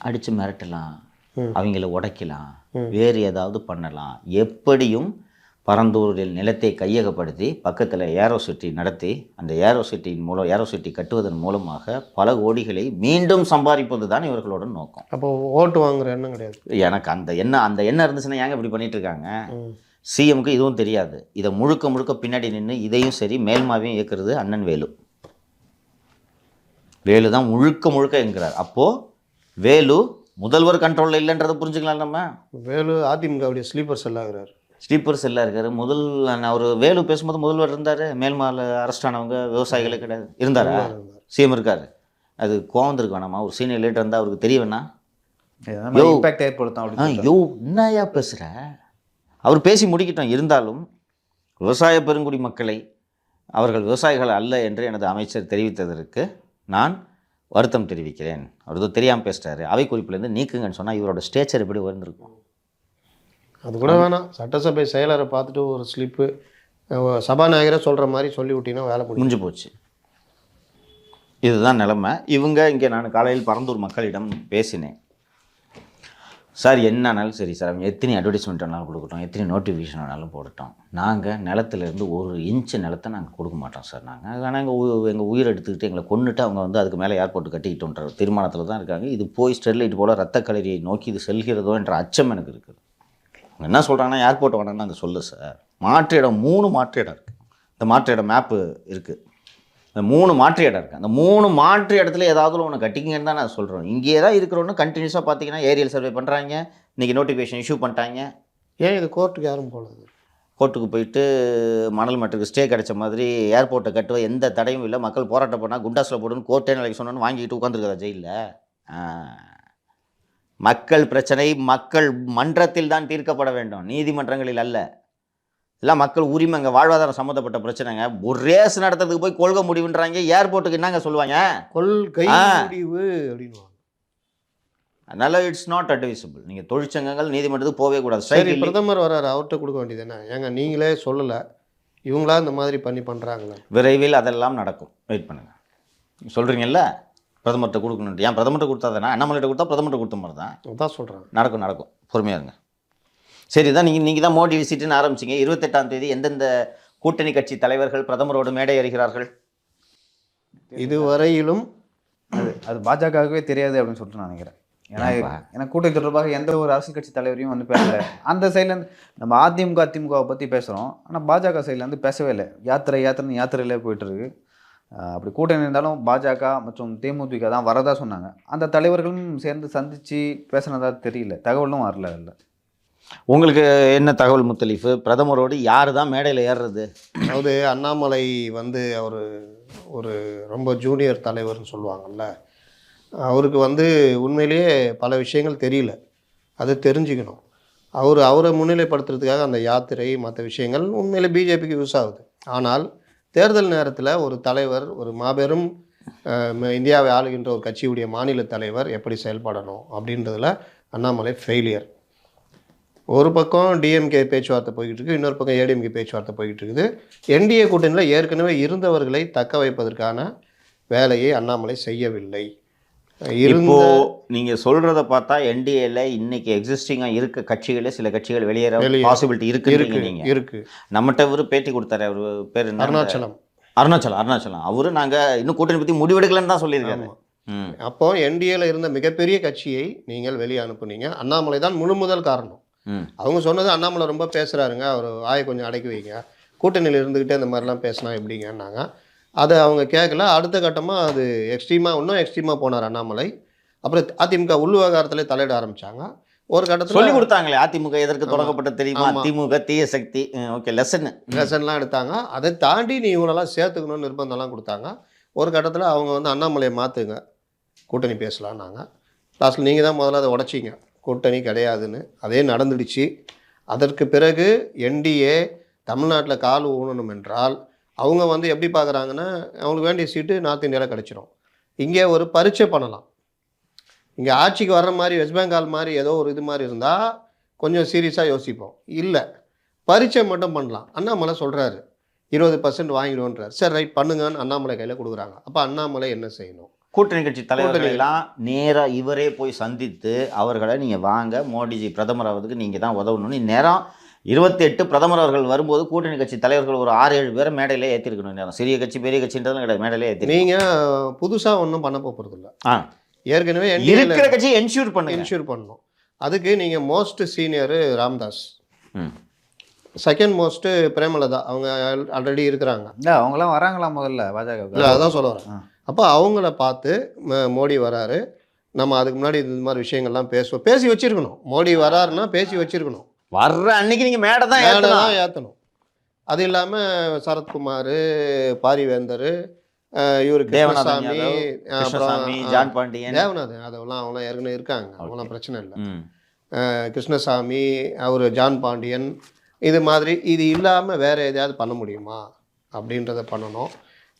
அடித்து மிரட்டலாம், அவங்கள உடைக்கலாம், வேறு ஏதாவது பண்ணலாம். எப்படியும் பரந்தூரில் நிலத்தை கையகப்படுத்தி பக்கத்தில் ஏரோ சிட்டி நடத்தி அந்த ஏரோ சிட்டியின் மூலம் ஏரோ சிட்டி கட்டுவதன் மூலமாக பல கோடிகளை மீண்டும் சம்பாதிப்பது தான் இவர்களோட நோக்கம். அப்போ ஓட்டு வாங்குற எண்ணம் கிடையாது எனக்கு. அந்த எண்ணம் இருந்துச்சுன்னா ஏங்க இப்படி பண்ணிட்டு இருக்காங்க? சிஎம்க்கு இதுவும் தெரியாது. இதை முழுக்க முழுக்க பின்னாடி நின்று இதையும் சரி மேல்மாவையும் இயக்குறது அண்ணன் வேலு தான் முழுக்க முழுக்க என்கிறார். அப்போது வேலு முதல்வர் கண்ட்ரோலில் இல்லைன்றதை புரிஞ்சுக்கலாம். நம்ம வேலு அதிமுகவுடைய ஸ்லீப்பர் செல்லாகிறார். ஸ்லீப்பர் செல்லாக இருக்கார். அவர் வேலு பேசும்போது முதல்வர் இருந்தார், மேல்மாவில் அரெஸ்ட் ஆனவங்க விவசாயிகளே கிடையாது இருந்தாரா? சிஎம் இருக்கார். அது கோவந்திருக்கு வேணாமா? ஒரு சீனியர் லீடர் இருந்தால் அவருக்கு தெரிய வேணா? இம்பாக்ட் ஏற்படுத்தும். என்னையா பேசுகிற? அவர் பேசி முடிக்கிட்டோம். இருந்தாலும் விவசாய பெருங்குடி மக்களை அவர்கள் விவசாயிகள் அல்ல என்று எனது அமைச்சர் தெரிவித்ததற்கு நான் வருத்தம் தெரிவிக்கிறேன். அவர் தெரியாமல் பேசிட்டாரு, அவை குறிப்பிலேருந்து நீக்குங்கன்னு சொன்னால் இவரோட ஸ்டேச்சர் எப்படி உயர்ந்திருக்கும்? அது கூட வேணாம், சட்டசபை செயலரை பார்த்துட்டு ஒரு ஸ்லிப்பு சபாநாயகரை சொல்கிற மாதிரி சொல்லி விட்டீங்கன்னா வேலை முடிஞ்சு போச்சு. இதுதான் நிலைமை. இவங்க இங்கே நான் காலையில் பரந்தூர் மக்களிடம் பேசினேன். சார் என்னன்னாலும் சரி சார், அவங்க எத்தனை அட்வர்டைஸ்மெண்ட் வேணாலும் கொடுக்கட்டும், எத்தனை நோட்டிஃபிகேஷன் வேணாலும் போடட்டும், நாங்கள் நிலத்துலேருந்து 1 இன்ச்சு நிலத்தை நாங்கள் கொடுக்க மாட்டோம் சார். நாங்கள் ஆனால் எங்கள் உயிர் எடுத்துக்கிட்டு எங்களை கொண்டுட்டு அவங்க வந்து அதுக்கு மேலே ஏர்போர்ட் கட்டிக்கிட்டோன்ற தீர்மானத்தில் தான் இருக்காங்க. இது போய் ஸ்டெர்லைட் போல் ரத்த களரியை நோக்கி இது செல்கிறதோ என்ற அச்சம் எனக்கு இருக்குது. அவங்க என்ன சொல்கிறாங்கன்னா ஏர்போர்ட் வேணாம்னு நாங்கள் சொல்ல சார். மாற்று இடம் 3 மாற்று இடம் இருக்குது. இந்த மாற்று இடம் மேப்பு இருக்குது. இந்த 3 மாற்று இடம் இருக்குது. அந்த 3 மாற்று இடத்துல ஏதாவது ஒன்று கட்டிங்கன்னு தான் நான் சொல்கிறோம். இங்கே தான் இருக்கிறோன்னு கண்டினியூஸாக பார்த்தீங்கன்னா ஏரியல் சர்வே பண்ணுறாங்க. இன்றைக்கி நோட்டிஃபிகேஷன் இஷ்யூ பண்ணிட்டாங்க. ஏன் இது கோர்ட்டுக்கு யாரும் போகல? கோர்ட்டுக்கு போயிட்டு மணல் மட்டுக்கு ஸ்டே கிடைச்ச மாதிரி ஏர்போர்ட்டை கட்டுவ எந்த தடையும் இல்லை, மக்கள் போராட்டம் பண்ணால் குண்டாஸில் போடுன்னு கோர்ட்டே நாளைக்கு சொன்னோன்னு வாங்கிட்டு உட்காந்துருக்காத ஜெயிலில். மக்கள் பிரச்சனை மக்கள் மன்றத்தில் தான் தீர்க்கப்பட வேண்டும், நீதிமன்றங்களில் அல்ல. இல்லை மக்கள் உரிமை, அங்கே வாழ்வாதாரம் சம்மந்தப்பட்ட பிரச்சனைங்க. ஒரு ரேஸ் நடத்துறதுக்கு போய் கொள்கை முடிவுன்றாங்க, ஏர்போர்ட்டுக்கு என்னங்க சொல்லுவாங்க? கொள்கை முடிவு அப்படின்னு. அதனால இட்ஸ் நாட் அட்வைசபிள். நீங்கள் தொழிற்சங்கங்கள் நீதிமன்றத்துக்கு போகவே கூடாது. சரி, பிரதமர் வராரு, அவர்கிட்ட கொடுக்க வேண்டியது என்ன? ஏங்க நீங்களே சொல்லலை, இவங்களா இந்த மாதிரி பண்ணுறாங்களே. விரைவில் அதெல்லாம் நடக்கும், வெயிட் பண்ணுங்கள். சொல்கிறீங்கல்ல பிரதமர்கிட்ட கொடுக்கணுன்ட்டு. ஏன் பிரதமர்கிட்ட கொடுத்தா தானே? அண்ணாமலைகிட்ட கொடுத்தா பிரதமர்கிட்ட கொடுத்த மாதிரி தான். அதான் சொல்கிறேன். நடக்கும், பொறுமையாக இருங்க. சரி தான், நீங்கள் தான் மோடி விசிட்டுன்னு ஆரம்பிச்சிங்க. 28ஆம் தேதி எந்தெந்த கூட்டணி கட்சி தலைவர்கள் பிரதமரோடு மேடை ஏறுகிறார்கள்? இதுவரையிலும் அது பாஜகவே தெரியாது அப்படின்னு சொல்லிட்டு நான் நினைக்கிறேன். ஏன்னா கூட்டணி தொடர்பாக எந்த ஒரு அரசியல் கட்சி தலைவரையும் வந்து பேசலை. அந்த சைட்லேருந்து நம்ம அதிமுகவை பற்றி பேசுகிறோம், ஆனால் பாஜக சைட்லேருந்து பேசவே இல்லை. யாத்திரையிலே போயிட்டுருக்கு. அப்படி கூட்டணி இருந்தாலும் பாஜக மற்றும் தேமுதிக தான் வரதா சொன்னாங்க. அந்த தலைவர்களும் சேர்ந்து சந்தித்து பேசுனதா தெரியல, தகவலும் வரல. இல்லை உங்களுக்கு என்ன தகவல் முத்தலீஃபு? பிரதமரோடு யார் தான் மேடையில் ஏறுறது? அதாவது அண்ணாமலை வந்து அவர் ஒரு ரொம்ப ஜூனியர் தலைவர்னு சொல்லுவாங்கள்ல, அவருக்கு வந்து உண்மையிலேயே பல விஷயங்கள் தெரியல, அது தெரிஞ்சுக்கணும். அவரை முன்னிலைப்படுத்துறதுக்காக அந்த யாத்திரை மற்ற விஷயங்கள் உண்மையிலே பிஜேபிக்கு யூஸ் ஆகுது. ஆனால் தேர்தல் நேரத்தில் ஒரு தலைவர், ஒரு மாபெரும் இந்தியாவை ஆளுகின்ற ஒரு கட்சியுடைய மாநில தலைவர் எப்படி செயல்படணும் அப்படின்றதுல அண்ணாமலை ஃபெயிலியர். ஒரு பக்கம் டிஎம்கே பேச்சுவார்த்தை போய்கிட்டு இருக்குது, இன்னொரு பக்கம் ஏடிஎம்கே பேச்சுவார்த்தை போய்கிட்டு இருக்குது. என்டிஏ கூட்டணியில் ஏற்கனவே இருந்தவர்களை தக்க வைப்பதற்கான வேலையை அண்ணாமலை செய்யவில்லை. இப்போ நீங்கள் சொல்கிறத பார்த்தா என்டிஏல இன்னைக்கு எக்ஸிஸ்டிங்காக இருக்க கட்சிகளே சில கட்சிகள் வெளியேற பாசிபிலிட்டி இருக்கு. நம்மகிட்ட ஒரு பேட்டி கொடுத்தாரு, அவர் பேர் அருணாச்சலம். அவரு நாங்கள் இன்னும் கூட்டணி பற்றி முடிவெடுக்கலன்னு தான் சொல்லியிருக்காரு. அப்போ என்டிஏல இருந்த மிகப்பெரிய கட்சியை நீங்கள் வெளியே அனுப்புனீங்க. அண்ணாமலை தான் முதல் காரணம். அவங்க சொன்னது அண்ணாமலை ரொம்ப பேசுகிறாருங்க, அவர் வாயை கொஞ்சம் அடக்கி வைங்க, கூட்டணியில் இருந்துக்கிட்டே இந்த மாதிரிலாம் பேசினா எப்படிங்கன்னாங்க. அதை அவங்க கேட்கல. அடுத்த கட்டமாக அது இன்னும் எக்ஸ்ட்ரீமாக போனார் அண்ணாமலை. அப்புறம் அதிமுக உள் விவகாரத்தில் தலையிட ஆரம்பித்தாங்க. ஒரு கட்டத்தில் சொல்லி கொடுத்தாங்களே அதிமுக எதற்கு தொடங்கப்பட்ட தெரியுமா? அதிமுக தீய சக்தி. ஓகே, லெசன்லாம் எடுத்தாங்க. அதை தாண்டி நீ இவங்களெல்லாம் சேர்த்துக்கணும்னு நிர்பந்தம்லாம் கொடுத்தாங்க. ஒரு கட்டத்தில் அவங்க வந்து அண்ணாமலையை மாற்றுங்க, கூட்டணி பேசலான்னாங்க. லாஸ்ட்டில் நீங்கள் தான் முதல்ல அதை உடச்சிங்க, கூட்டணி கிடையாதுன்னு. அதே நடந்துடுச்சு. அதற்கு பிறகு என்டிஏ தமிழ்நாட்டில் கால் ஊனணும் என்றால் அவங்க வந்து எப்படி பார்க்குறாங்கன்னா, அவங்களுக்கு வேண்டிய சீட்டு நார்த் இந்தியாவில் கிடச்சிரும். இங்கே ஒரு பரீட்சை பண்ணலாம். இங்கே ஆட்சிக்கு வர்ற மாதிரி வெஸ்ட் பெங்கால் மாதிரி ஏதோ ஒரு இது மாதிரி இருந்தால் கொஞ்சம் சீரியஸாக யோசிப்போம். இல்லை, பரீட்சை மட்டும் பண்ணலாம். அண்ணாமலை சொல்கிறாரு 20% வாங்கிடுவோன்றார். சரி ரைட் பண்ணுங்கன்னு அண்ணாமலை கையில் கொடுக்குறாங்க. அப்போ அண்ணாமலை என்ன செய்யணும்? கூட்டணி கட்சி தலைவர்களெல்லாம் நேராக இவரே போய் சந்தித்து அவர்களை நீங்கள் வாங்க, மோடிஜி பிரதமர் ஆவதுக்கு நீங்கள் தான் உதவணும்னு நேரம் 28 பிரதமர் அவர்கள் வரும்போது கூட்டணி கட்சி தலைவர்கள் ஒரு 6-7 பேரை மேடையிலே ஏற்றிருக்கணும். நேரம் சிறிய கட்சி பெரிய கட்சின்றதும் கிடையாது, மேடையிலே ஏற்றி. நீங்கள் புதுசாக ஒன்றும் பண்ண போகிறது இல்லை. ஏற்கனவே இருக்கிற கட்சியை என்ஷூர் பண்ணணும். அதுக்கு நீங்கள் most senior Ramdas, second most Premalatha, அவங்க ஆல்ரெடி இருக்கிறாங்க. இல்லை அவங்களாம் வராங்களா முதல்ல பாஜக? இல்லை, அதான் சொல்ல வரேன். அப்போ அவங்கள பார்த்து மோடி வராரு, நம்ம அதுக்கு முன்னாடி இந்த மாதிரி விஷயங்கள்லாம் பேசி வச்சுருக்கணும். மோடி வராருன்னா பேசி வச்சுருக்கணும். வர்ற அன்னைக்கு நீங்கள் மேடை தான் ஏற்றணும். அது இல்லாமல் சரத்குமார், பாரிவேந்தர், இவர் கிருஷ்ணசாமி, ஜான் பாண்டியன், தேவநாதன், அதெல்லாம் அவங்களாம் ஏற்கனவே இருக்காங்க, அவங்களாம் பிரச்சனை இல்லை. கிருஷ்ணசாமி, அவர் ஜான் பாண்டியன், இது மாதிரி இது இல்லாமல் வேறு எதையாவது பண்ண முடியுமா அப்படின்றத பண்ணணும்.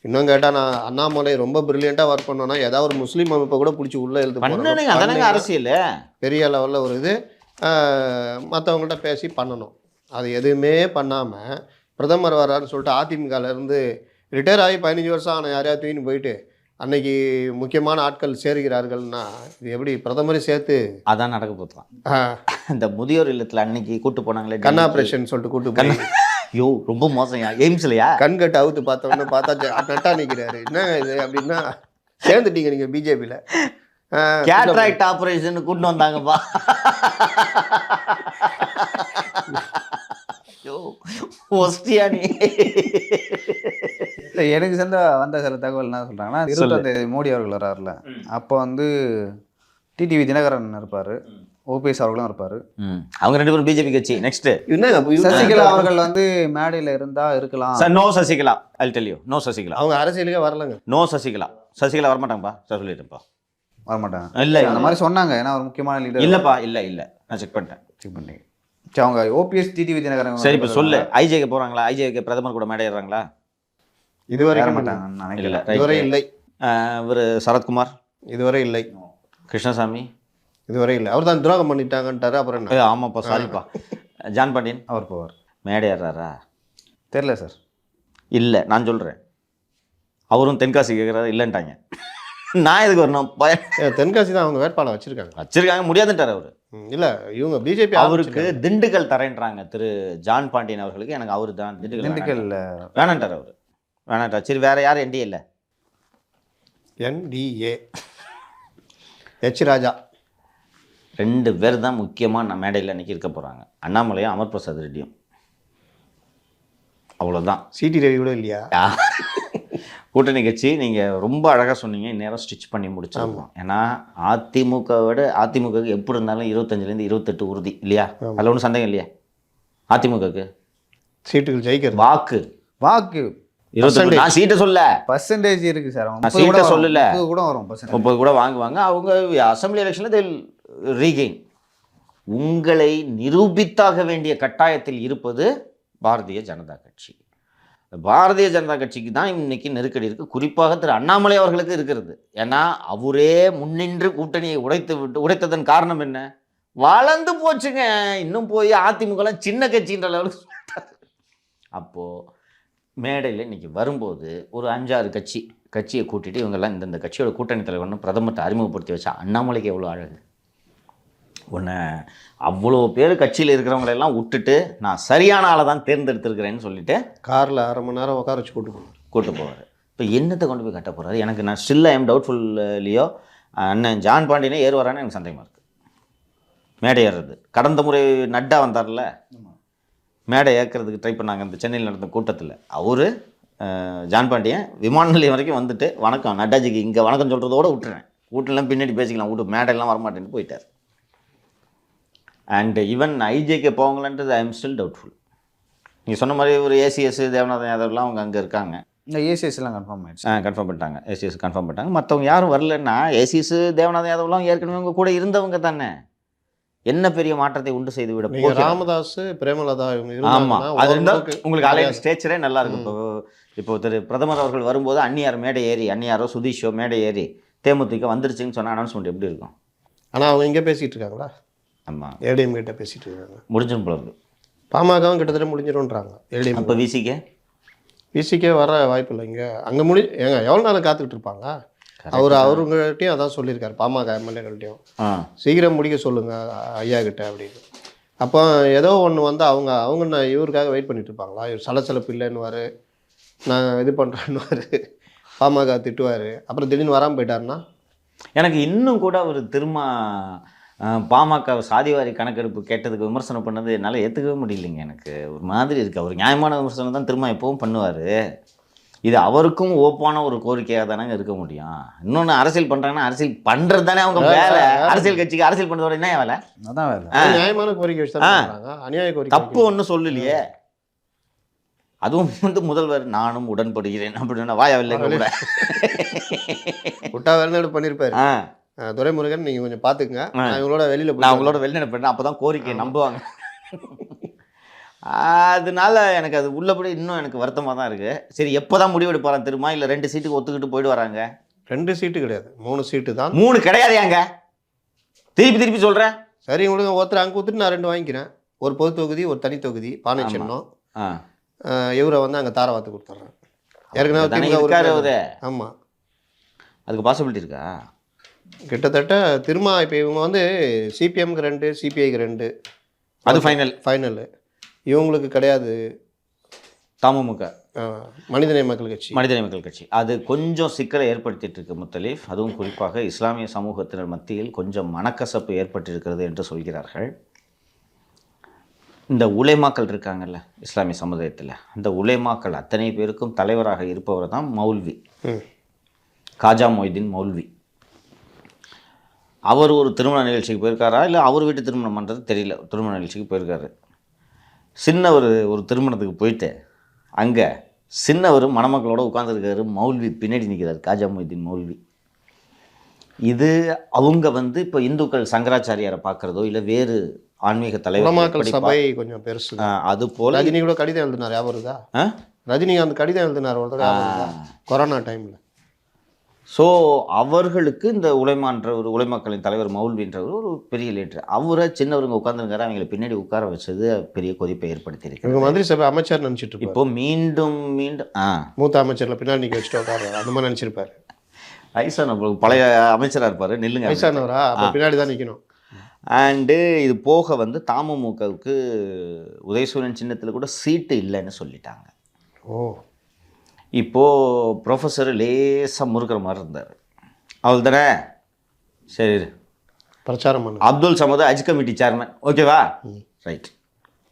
இன்னும் கேட்டால் நான் அண்ணாமலை ரொம்ப பிரில்லியண்ட்டாக ஒர்க் பண்ணோன்னா ஏதாவது ஒரு முஸ்லீம் அமைப்பை கூட பிடிச்சி உள்ளே எழுது அரசியல் பெரிய லெவலில் ஒரு இது மற்றவங்கள்ட்ட பேசி பண்ணணும். அது எதுவுமே பண்ணாமல் பிரதமர் வர்றாருன்னு சொல்லிட்டு அதிமுகலேருந்து ரிட்டையர் ஆகி 15 வருஷம் ஆன யாரையாவது தூக்கின்னு போயிட்டு அன்னைக்கு முக்கியமான ஆட்கள் சேருகிறார்கள்னா இது எப்படி பிரதமரை சேர்த்து அதான் நடக்க போதுலாம். இந்த முதியோர் இல்லத்தில் அன்னைக்கு கூட்டு போனாங்களே கண் ஆப்ரேஷன் சொல்லிட்டு கூட்டு போய் ஐயோ ரொம்ப மோசம்யா. எய்ம்ஸ்லையா கண் கட்டு அவுத்து பார்த்தோன்னு பார்த்தா நட்டா நிற்கிறாரு. என்ன இது அப்படின்னா சேர்ந்துட்டீங்க நீங்கள் பிஜேபியில். கேட்ராக்ட் ஆபரேஷன் கூட்டு வந்தாங்கப்பா. ஐயோ ஒஸ்டியா நீ. இல்லை எனக்கு வந்த சில தகவல் என்ன சொல்கிறாங்கன்னா 21 மோடி அவர்கள் வராருல, அப்போ வந்து டிடிவி தினகரன் இருப்பார், ஓபிஎஸ் அவர்களும் இருப்பார். அவங்க 2 பேரும் பிஜேபி கட்சி. நெக்ஸ்ட் சசிகலா அவர்கள் வந்து மேடையில் இருந்தால் இருக்கலாம். Sir no Sasikala. I tell you no Sasikala. அவங்க அரசியலுக்கே வரலங்க. நோ சசிகலா. சசிகலா வரமாட்டாங்கப்பா சார், சொல்லிட்டுப்பா. வரமாட்டாங்க. இல்லை அந்த மாதிரி சொன்னாங்க. ஏன்னா ஒரு முக்கியமான லீடர். இல்லைப்பா இல்லை நான் செக் பண்ணிட்டேன். செக் பண்ணி சரி அவங்க ஓபிஎஸ் டிடிவி தினகரன் சரி இப்போ சொல்லு. ஐஜேக்கு போகிறாங்களா? ஐஜேக்கு பிரதமர் கூட மேடை ஏறுறாங்களா? இதுவரை மாட்டாங்கன்னு நினைக்கல. இதுவரை இல்லை. இவர் சரத்குமார் இதுவரை இல்லை. கிருஷ்ணசாமி இதுவரை இல்லை. அவர் தான் துரோகம் பண்ணிட்டாங்கன்ட்டாரு. அப்புறம் என்ன? ஆமாப்பா சாரிப்பா. ஜான் பாண்டியன் அவர் போவார். மேடை ஏறாரா? தெரில சார். இல்லை நான் சொல்கிறேன். அவரும் தென்காசி கேட்குறாரு, இல்லைன்ட்டாங்க. நான் எதுக்கு வரணும்? தென்காசி தான் அவங்க வேட்பாளர் வச்சிருக்காங்க. முடியாதுன்ட்டார் அவர். இல்லை இவங்க பிஜேபி அவருக்கு திண்டுக்கல் தரேன்றாங்க திரு ஜான் பாண்டியன் அவர்களுக்கு. எனக்கு அவரு தான் திண்டுக்கல் வேணான்ட்டார். அவர் வேணான்ட்டார். சரி வேற யாரும் என்டிஏ இல்லை. என்டிஏ எச் ராஜா 2 பேர் தான் முக்கியமாக மேடையில் அன்றைக்கி இருக்க போகிறாங்க. அண்ணாமலையும் அமர் பிரசாத் ரெட்டியும். அவ்வளோதான். சிடி ரவி கூட இல்லையா? கூட்டணி கட்சி. நீங்கள் ரொம்ப அழகாக சொன்னீங்க. இந்நேரம் ஸ்டிச் பண்ணி முடிச்சிருக்கோம். ஏன்னா அதிமுகவுக்கு எப்படி இருந்தாலும் 25லேருந்து 28 உறுதி இல்லையா? அதில் ஒன்றும் சந்தேகம் இல்லையா? அதிமுகவுக்கு சீட்டுகள் ஜெயிக்கிறது. வாக்கு 28. நான் சீட்டை சொல்ல பர்சன்டேஜ் இருக்கு சார். நான் சீட்டை சொல்லல. 30 கூட வரும். 30 கூட வாங்குவாங்க அவங்க. அசம்பிளி எலெக்ஷனில் ரீகெயின். உங்களை நிரூபித்தாக வேண்டிய கட்டாயத்தில் இருப்பது பாரதிய ஜனதா கட்சி. பாரதிய ஜனதா கட்சிக்கு தான் இன்னைக்கு நெருக்கடி இருக்குது. குறிப்பாக திரு அண்ணாமலை அவர்களுக்கு இருக்கிறது. ஏன்னா அவரே முன்னின்று கூட்டணியை உடைத்ததன் காரணம் என்ன? வளர்ந்து போச்சுங்க. இன்னும் போய் அதிமுகலாம் சின்ன கட்சின்ற லெவலுக்கு சொல்லிட்டாரு. அப்போது மேடையில் இன்றைக்கி வரும்போது ஒரு 5-6 கட்சியை கூட்டிகிட்டு இவங்கெல்லாம் இந்தந்த கட்சியோட கூட்டணி தலைவர்னு பிரதமர்கிட்ட அறிமுகப்படுத்தி வச்சா அண்ணாமலைக்கு எவ்வளோ அழகு. உன்னை அவ்வளோ பேர் கட்சியில் இருக்கிறவங்களெல்லாம் விட்டுட்டு நான் சரியான ஆளை தான் தேர்ந்தெடுத்திருக்கிறேன்னு சொல்லிட்டு காரில் 1/2 மணி நேரம் உட்கார வச்சு கூட்டு போவார். இப்போ என்னத்தை கொண்டு போய் கட்ட போகிறாரு? எனக்கு நான் still I am doubtful Leo. அண்ணன் ஜான் பாண்டியனே ஏறுவாரான்னு எனக்கு சந்தேகமாக இருக்குது. மேடை ஏறுறது. கடந்த முறை நட்டா வந்தார்ல, மேடை ஏற்கிறதுக்கு ட்ரை பண்ணாங்க இந்த சென்னையில் நடந்த கூட்டத்தில். அவர் ஜான் பாண்டியன் விமான நிலையம் வரைக்கும் வந்துட்டு வணக்கம் நட்டாஜிக்கு இங்கே வணக்கம் சொல்கிறதோடு விட்டுறேன், வீட்டிலாம் பின்னாடி பேசிக்கலாம், வீட்டு மேடையெல்லாம் வரமாட்டேன்னு போயிட்டார். அண்ட் ஈவன் ஐஜேக்கு போவாங்களான்றது ஐ எம் ஸ்டில் டவுட்ஃபுல். நீங்கள் சொன்ன மாதிரி ஒரு ஏசிஎஸ் தேவநாதன் யாதவ்லாம் அவங்க அங்கே இருக்காங்க. இந்த ஏசிஎஸ்லாம் கன்ஃபார்ம் ஆகிடுச்சு. கன்ஃபார்ம் பண்ணிட்டாங்க. ஏசிஎஸ் கன்ஃபார்ம் பண்ணிட்டாங்க. மற்றவங்க யாரும் வரலன்னா ஏசிஎஸ் தேவநாதன் யாதவ்லாம் ஏற்கனவே அவங்க கூட இருந்தவங்க தானே. என்ன பெரிய மாற்றத்தை உண்டு செய்து விட போகுது? ராமதாஸ் பிரேமலதா இவங்க. ஆமாம், அது இருந்தால் உங்களுக்கு அலையன்ஸ் ஸ்டேச்சரே நல்லா இருக்கும். இப்போ திரு பிரதமர் அவர்கள் வரும்போது அந்நியார் மேடை ஏறி, அந்நியாரோ சுதீஷோ மேடை ஏறி தேமுதிக வந்துருச்சுன்னு சொன்ன அனௌன்ஸ்மெண்ட் எப்படி இருக்கும்? ஆனால் அவங்க இங்கே பேசிகிட்டு இருக்காங்களா? ஆமாம், ஏடிஎம் கிட்ட பேசிகிட்டு இருக்காங்க. முடிஞ்சிடும் போல இருக்கு. பாமகவும் கிட்டத்தட்ட முடிஞ்சிடும்ன்றாங்க ஏடிஎம். இப்போ விசிக்கே வர வாய்ப்பு இல்லை. இங்கே அங்கே ஏங்க எவ்வளோ நேரம் காத்துக்கிட்டு இருப்பாங்க? அவருங்கள்ட்டையும் அதான் சொல்லியிருக்காரு, பாமக எம்எல்ஏகள்ட்டையும் சீக்கிரம் முடிக்க சொல்லுங்கள் ஐயா கிட்ட அப்படின்னு. அப்போ ஏதோ ஒன்று வந்து அவங்க இவருக்காக வெயிட் பண்ணிட்டு இருப்பாங்களா? இவர் சலசலப்பு இல்லைன்னுவார், நான் இது பண்ணுறேன்னுவார், பாமக திட்டுவார், அப்புறம் திடீர்னு வராமல் போயிட்டாருன்னா. எனக்கு இன்னும் கூட அவர் திரும்ப பாமக சாதிவாரி கணக்கெடுப்பு கேட்டதுக்கு விமர்சனம் பண்ணது என்னால் ஏற்றுக்கவே முடியலைங்க. எனக்கு ஒரு மாதிரி இருக்குது. அவர் நியாயமான விமர்சனம் தான் திரும்ப எப்பவும் பண்ணுவார். இது அவருக்கும் ஓப்பான ஒரு கோரிக்கையாக தானே இருக்க முடியும். இன்னொன்று அரசியல் பண்ணுறாங்கன்னா அரசியல் பண்ணுறது தானே அவங்க வேலை. அரசியல் கட்சிக்கு அரசியல் பண்ணுறதோட என்ன வேலை? அதான் வேலை. நியாயமான கோரிக்கை வச்சு தான் அநியாய கோரிக்கை. தப்பு ஒன்றும் சொல்லலையே. அதுவும் வந்து முதல்வர் நானும் உடன்படுகிறேன் அப்படின்னா வாயாவில்லை கூட விட்டா வெளிநாடு பண்ணியிருப்பாரு துரைமுருகன். நீங்கள் கொஞ்சம் பார்த்துக்குங்க, நான் இவங்களோட வெளிநாடு பண்ணேன். அப்போ தான் கோரிக்கையை நம்புவாங்க. அதனால எனக்கு அது உள்ளபடி இன்னும் எனக்கு வருத்தமாக தான் இருக்குது. சரி, எப்போ தான் முடிவெடுப்பாரான் திரும்ப? இல்லை 2 சீட்டுக்கு ஒத்துக்கிட்டு போயிட்டு வராங்க? 2 சீட்டு கிடையாது, 3 சீட்டு தான். 3 கிடையாது. ஏங்க திருப்பி சொல்கிறேன்? சரி உங்களுக்கு ஒருத்தர் அங்கே கொடுத்துட்டு நான் 2 வாங்கிக்கிறேன், ஒரு பொது தொகுதி ஒரு தனி தொகுதி பானை சின்னம், ஆ இவரை வந்து அங்கே தாரவாத்து கொடுத்துட்றேன். ஏற்கனவே தானே திமுக இருக்காரு உறுப்பினர். அவரு. ஆமாம், அதுக்கு பாசிபிலிட்டி இருக்கா? கிட்டத்தட்ட திரும்ப இப்போ இவங்க வந்து சிபிஎம்க்கு 2 சிபிஐக்கு 2 அது ஃபைனலு, இவங்களுக்கு கிடையாது. தமுமுக மனிதநேய மக்கள் கட்சி. மனிதநேய மக்கள் கட்சி அது கொஞ்சம் சிக்கலை ஏற்படுத்திட்டு இருக்கு முத்தலீஃப். அதுவும் குறிப்பாக இஸ்லாமிய சமூகத்தினர் மத்தியில் கொஞ்சம் மனக்கசப்பு ஏற்பட்டிருக்கிறது என்று சொல்கிறார்கள். இந்த உலேமாக்கள் இருக்காங்கல்ல இஸ்லாமிய சமுதாயத்தில், அந்த உலேமாக்கள் அத்தனை பேருக்கும் தலைவராக இருப்பவர் தான் மௌல்வி, காஜா மொய்தீன் மௌல்வி. அவர் ஒரு திருமண நிகழ்ச்சிக்கு போயிருக்காரா இல்லை அவர் வீட்டு திருமணம் பண்ணுறது தெரியல, திருமண நிகழ்ச்சிக்கு போயிருக்காரு. சின்னவர் ஒரு திருமணத்துக்கு போயிட்டு அங்கே சின்னவர் மணமக்களோட உட்காந்துருக்காரு, மௌல்வி பின்னாடி நிற்கிறார், காஜா மொய்தீன் மௌல்வி. இது அவங்க வந்து இப்போ இந்துக்கள் சங்கராச்சாரியாரை பார்க்குறதோ இல்லை வேறு ஆன்மீக தலைவர் சபை கொஞ்சம் பெருசு. அது போல் ரஜினி கூட கடிதம் எழுதினார், ஞாபகம் இருக்கா? ரஜினிகாந்த் கடிதம் எழுதினார் ஒரு தடவை கொரோனா டைமில். ஸோ அவர்களுக்கு இந்த உலைமான்ற ஒரு உலைமக்களின் தலைவர் மௌல்வின்றவர் ஒரு பெரிய லீடர். அவரை சின்னவருங்க உட்காந்துருக்காரு, அவங்களை பின்னாடி உட்கார வச்சது பெரிய கொதிப்பை ஏற்படுத்தியிருக்கு. இவங்க மந்திரி சபை அமைச்சர் நினச்சிட்டு இப்போ மீண்டும் மூத்த அமைச்சரில் பின்னாடி நிற்க வச்சுட்டு உட்காரு அந்த மாதிரி நினச்சிருப்பாரு. வயசான பழைய அமைச்சராக இருப்பார், நில்லுங்க வயசானவரா, அப்போ பின்னாடி தான் நிற்கணும். அண்டு இது போக வந்து தமுமுகவுக்கு உதயசூரியன் சின்னத்தில் கூட சீட்டு இல்லைன்னு சொல்லிட்டாங்க. ஓ, இப்போது ப்ரொஃபஸர் லேசாக முறுக்கிற மாதிரி இருந்தார். அவள் தானே சரி பிரச்சாரம் பண்ண அப்துல் சமது ஹஜ் கமிட்டி சேர்மன், ஓகேவா, ரைட்,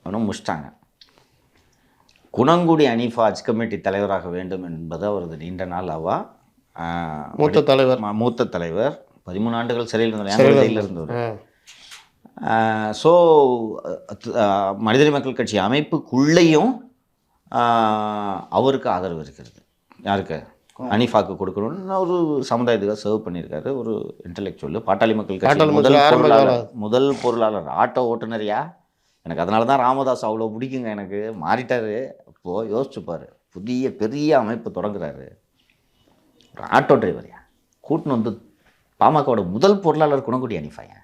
அவனும் முடிச்சிட்டாங்க. குணங்குடி அனீஃபா ஹஜ் கமிட்டி தலைவராக வேண்டும் என்பது அவரது நீண்ட நாள் அவா. மூத்த தலைவர் 13 ஆண்டுகள் சிறையில் இருந்தவர். ஸோ மனிதநேய மக்கள் கட்சி அமைப்புக்குள்ளேயும் அவருக்கு ஆதரவு இருக்கிறது. யாருக்கு? அனிஃபாக்கு கொடுக்கணும்னு ஒரு சமுதாயத்துக்காக சர்வ் பண்ணியிருக்காரு. ஒரு இன்டெலெக்சுவல் பாட்டாளி மக்கள் கட்சி முதல் பொருளாளர் ஆட்டோ ஓட்டுநரியா. எனக்கு அதனால தான் ராமதாஸ் அவ்வளோ பிடிக்குங்க, எனக்கு மாறிட்டார். இப்போது யோசிச்சுப்பார், புதிய பெரிய அமைப்பு தொடங்குறாரு, ஒரு ஆட்டோ டிரைவரையா கூட்டின்னு வந்து பாமகவோட முதல் பொருளாளர் குணங்குடி அனிஃபாயா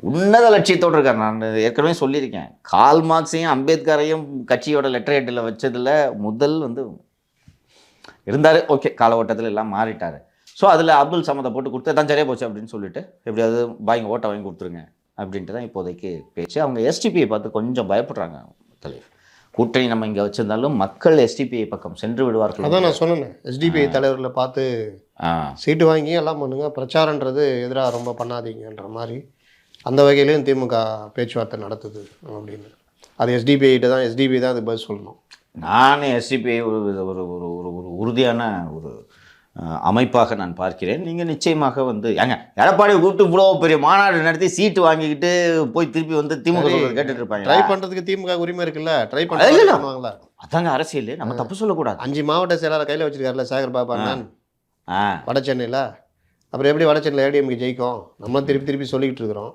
உன்னத லட்சியத்தோடு இருக்கார். நான் ஏற்கனவே சொல்லியிருக்கேன், கால் மார்க்ஸையும் அம்பேத்கரையும் கட்சியோட லெட்டர் ஹெட்டில் வச்சதில் முதல் வந்து இருந்தார். ஓகே, கால ஓட்டத்தில் எல்லாம் மாறிட்டார். ஸோ அதில் அப்துல் சமதை போட்டு கொடுத்து தான் சரியாக போச்சு அப்படின்னு சொல்லிட்டு எப்படியாவது பாய்ங்க ஓட்டை வாங்கி கொடுத்துருங்க அப்படின்ட்டு தான் இப்போதைக்கு பேச்சு. அவங்க எஸ்டிபியை பார்த்து கொஞ்சம் பயப்படுறாங்க தலைவர். கூட்டணி நம்ம இங்கே வச்சுருந்தாலும் மக்கள் எஸ்டிபிஐ பக்கம் சென்று விடுவார்கள். அதான் நான் சொன்னேன், எஸ்டிபிஐ தலைவரில் பார்த்து சீட்டு வாங்கி எல்லாம் பண்ணுங்க, பிரச்சாரன்றது எதிராக ரொம்ப பண்ணாதீங்கன்ற மாதிரி அந்த வகையிலையும் திமுக பேச்சுவார்த்தை நடத்துது அப்படின்னு. அது எஸ்டிபிஐட்ட தான், எஸ்டிபிஐ தான் அது பதில் சொல்லணும். நான் எஸ்டிபிஐ ஒரு ஒரு ஒரு ஒரு உறுதியான ஒரு அமைப்பாக நான் பார்க்கிறேன். நீங்கள் நிச்சயமாக வந்து ஏங்க எடப்பாடியை கூப்பிட்டு இவ்வளோ பெரிய மாநாடு நடத்தி சீட்டு வாங்கிக்கிட்டு போய் திருப்பி வந்து திமுக கேட்டுட்டு இருப்பாங்க. ட்ரை பண்ணுறதுக்கு திமுக உரிமை இருக்குல்ல, ட்ரை பண்ணுவாங்களா? அதாங்க அரசியல், நம்ம தப்பு சொல்லக்கூடாது. 5 மாவட்ட செயலாளர் கையில் வச்சிருக்காருல சேகர் பாபா அண்ணன் வட சென்னையில். அப்புறம் எப்படி வட சென்னையில் ஏடிஎம்கே ஜெயிக்கும்? நம்ம திருப்பி சொல்லிக்கிட்டு இருக்கிறோம்.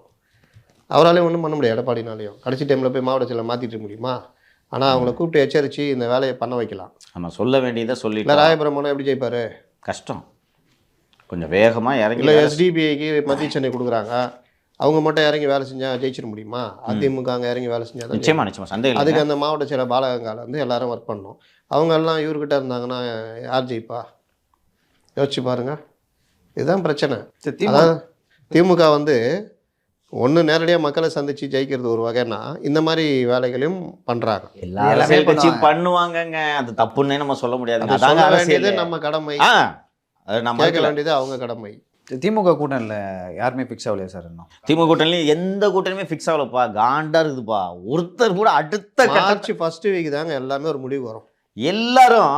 அவராலையும் ஒன்றும் பண்ண முடியாது, எடப்பாடினாலையும். கடைசி டைமில் போய் மாவட்ட செயலர் மாற்றிட்டு முடியுமா? ஆனால் அவங்கள கூப்பிட்டு எச்சரித்து இந்த வேலையை பண்ண வைக்கலாம். நம்ம சொல்ல வேண்டியதை சொல்லி. இல்லை ராயபுரம் போனால் எப்படி ஜெயிப்பார்? கஷ்டம், கொஞ்சம் வேகமாக இறங்கி. இல்லை எஸ்டிபிஐக்கு மத்திய சென்னை கொடுக்குறாங்க, அவங்க மட்டும் இறங்கி வேலை செஞ்சால் ஜெயிச்சிட முடியுமா? அதிமுக அங்கே இறங்கி வேலை செஞ்சால் நிச்சயமாக சந்தேகம். அதுக்கு அந்த மாவட்ட செயலர் பாலகங்கால வந்து எல்லாரும் ஒர்க் பண்ணணும். அவங்க எல்லாம் இவர்கிட்ட இருந்தாங்கன்னா யார் ஜெயிப்பா? யோசிச்சு பாருங்கள். இதுதான் பிரச்சனை. அதாவது திமுக வந்து ஒன்று நேரடியாக மக்களை சந்தித்து ஜெயிக்கிறது ஒரு வகைன்னா இந்த மாதிரி வேலைகளையும் பண்ணுறாங்க. எல்லா கட்சி பண்ணுவாங்கங்க, அது தப்புன்னே நம்ம சொல்ல முடியாது. சொல்ல வேண்டியது நம்ம கடமை, நம்ம கேட்க வேண்டியது அவங்க கடமை. திமுக கூட்டணியில் யாருமே ஃபிக்ஸ் ஆகலையா சார்? இன்னும் திமுக கூட்டணியில் எந்த கூட்டணியுமே ஃபிக்ஸ் ஆகலப்பா, காண்டா இருக்குதுப்பா. ஒருத்தர் கூட அடுத்த மார்ச் ஃபர்ஸ்ட் வீக் தாங்க எல்லாமே ஒரு முடிவு வரும். எல்லாரும்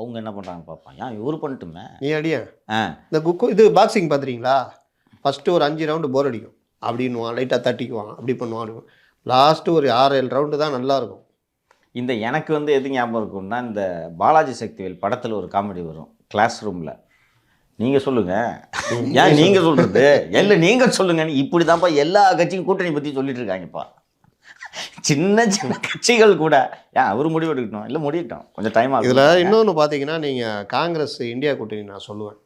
அவங்க என்ன பண்ணுறாங்க பார்ப்பான். ஏன் இவரு பண்ணிட்டுமே நீ அடியா இந்த இது பாக்ஸிங் பார்த்துறீங்களா? ஃபஸ்ட்டு ஒரு 5 ரவுண்டு போர் அடிக்கும் அப்படின்வான், லைட்டாக தட்டிக்குவான், அப்படி பண்ணுவான். லாஸ்ட்டு ஒரு 6-7 ரவுண்டு தான் நல்லாயிருக்கும். இந்த எனக்கு வந்து எது ஞாபகம் இருக்கும்னா, இந்த பாலாஜி சக்திவேல் படத்தில் ஒரு காமெடி வரும், கிளாஸ் ரூமில். நீங்கள் சொல்லுங்கள், ஏன் நீங்கள் சொல்கிறது, இல்லை நீங்கள் சொல்லுங்கன்னு. இப்படி தான்ப்பா எல்லா கட்சியும் கூட்டணி பற்றி சொல்லிட்டு இருக்காங்கப்பா. சின்ன கட்சிகள் கூட ஏன் அவர் முடிவு எடுக்கணும், இல்லை முடியட்டும், கொஞ்சம் டைம் ஆகும். இதில் இன்னொன்று பார்த்தீங்கன்னா, நீங்கள் காங்கிரஸ் இந்தியா கூட்டணி நான் சொல்லுவேன்,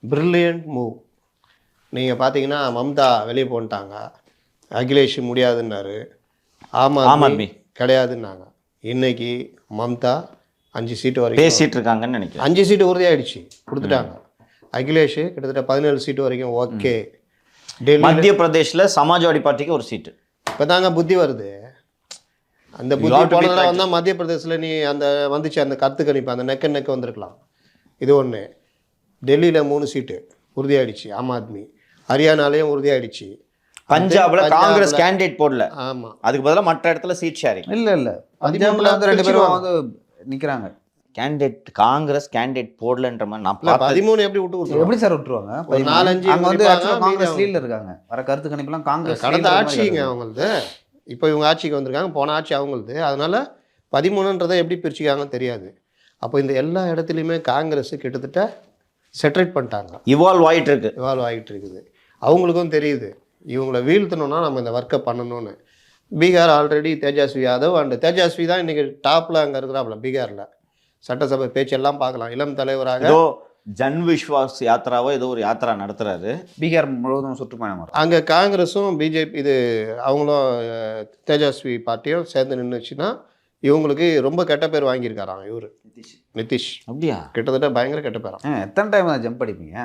பிரில்லியன்ட் மூவ். நீங்கள் பார்த்தீங்கன்னா மம்தா வெளியே போன்ட்டாங்க, அகிலேஷ் முடியாதுன்னாரு, ஆம் ஆம் ஆத்மி ஆத்மி கிடையாதுன்னாங்க. இன்னைக்கு மம்தா 5 சீட்டு வரைக்கும் பேசிட்டு இருக்காங்கன்னு நினைக்கிறேன். 5 சீட்டு உறுதியாயிடுச்சு, கொடுத்துட்டாங்க. அகிலேஷ் கிட்டத்தட்ட 17 சீட்டு வரைக்கும் ஓகே. டெல்லி மத்திய பிரதேஷ்ல சமாஜ்வாடி பார்ட்டிக்கு ஒரு சீட்டு. இப்போ தாங்க புத்தி வருது. அந்த புத்தி போனதில் வந்தால் மத்திய பிரதேசில் நீ அந்த வந்துச்சு அந்த கருத்து கணிப்பு அந்த நெக்க வந்திருக்கலாம். இது ஒன்று. டெல்லியில் 3 சீட்டு உறுதியாயிடுச்சு ஆம் ஆத்மி. ஹரியானாலையும் உறுதியாயிடுச்சு. பஞ்சாப்ல காங்கிரஸ் கேண்டிடேட் போடல, ஆமாம், அதுக்கு பதிலாக மற்ற இடத்துல சீட் ஷேரிங். இல்லை பஞ்சாப்ல வந்து 2 பேரும் வந்து நிற்கிறாங்க. கேண்டிடேட் காங்கிரஸ் கேண்டிடேட் போடலன்ற மாதிரி நான் இல்லை பார்த்தேன். 13 எப்படி விட்டு எப்படி சார் விட்டுருவாங்க? ஒரு 4-5 அங்கே வந்து இருப்பாங்க, actually காங்கிரஸ் மீதி லீட்ல இருக்காங்க. வர கருத்து கணிப்புலாம் காங்கிரஸ் கடந்த lead ஆட்சிங்க மாதிரி அவங்களது. இப்போ இவங்க ஆட்சிக்கு வந்திருக்காங்க, போன ஆட்சி அவங்களது. அதனால 13ன்றதை எப்படி பிரிச்சுக்காங்கன்னு தெரியாது. அப்போ இந்த எல்லா இடத்துலையுமே காங்கிரஸ் கிட்டத்தட்ட செட்ரேட் பண்ணிட்டாங்க, இவால்வ் ஆயிட்டு இருக்கு. இவால்வ் ஆகிட்டு இருக்குது. அவங்களுக்கும் தெரியுது இவங்கள வீழ்த்தணும்னா நம்ம இந்த ஒர்க்கை பண்ணணும்னு. பீகார் ஆல்ரெடி தேஜஸ்வி யாதவ் அண்ட் தேஜஸ்வி தான் இன்றைக்கி டாப்பில் அங்கே இருக்கிறாப்புல பீகாரில். சட்டசபை பேச்செல்லாம் பார்க்கலாம். இளம் தலைவராக ஏதோ ஜன் விஸ்வாஸ் யாத்ராவோ ஏதோ ஒரு யாத்ரா நடத்துறாரு. பீகார் முழுவதும் சுற்றுப்பயணம் வரும். அங்கே காங்கிரஸும் பிஜேபி இது அவங்களும் தேஜஸ்வி பார்ட்டியும் சேர்ந்து நின்றுச்சுன்னா இவங்களுக்கு ரொம்ப கெட்ட பேர் வாங்கியிருக்காராம் இவர் நிதிஷ். அப்படியா? கிட்டத்தட்ட பயங்கர கெட்ட பேராம். எத்தனை டைம் தான் ஜம்ப் அடிப்பீங்க?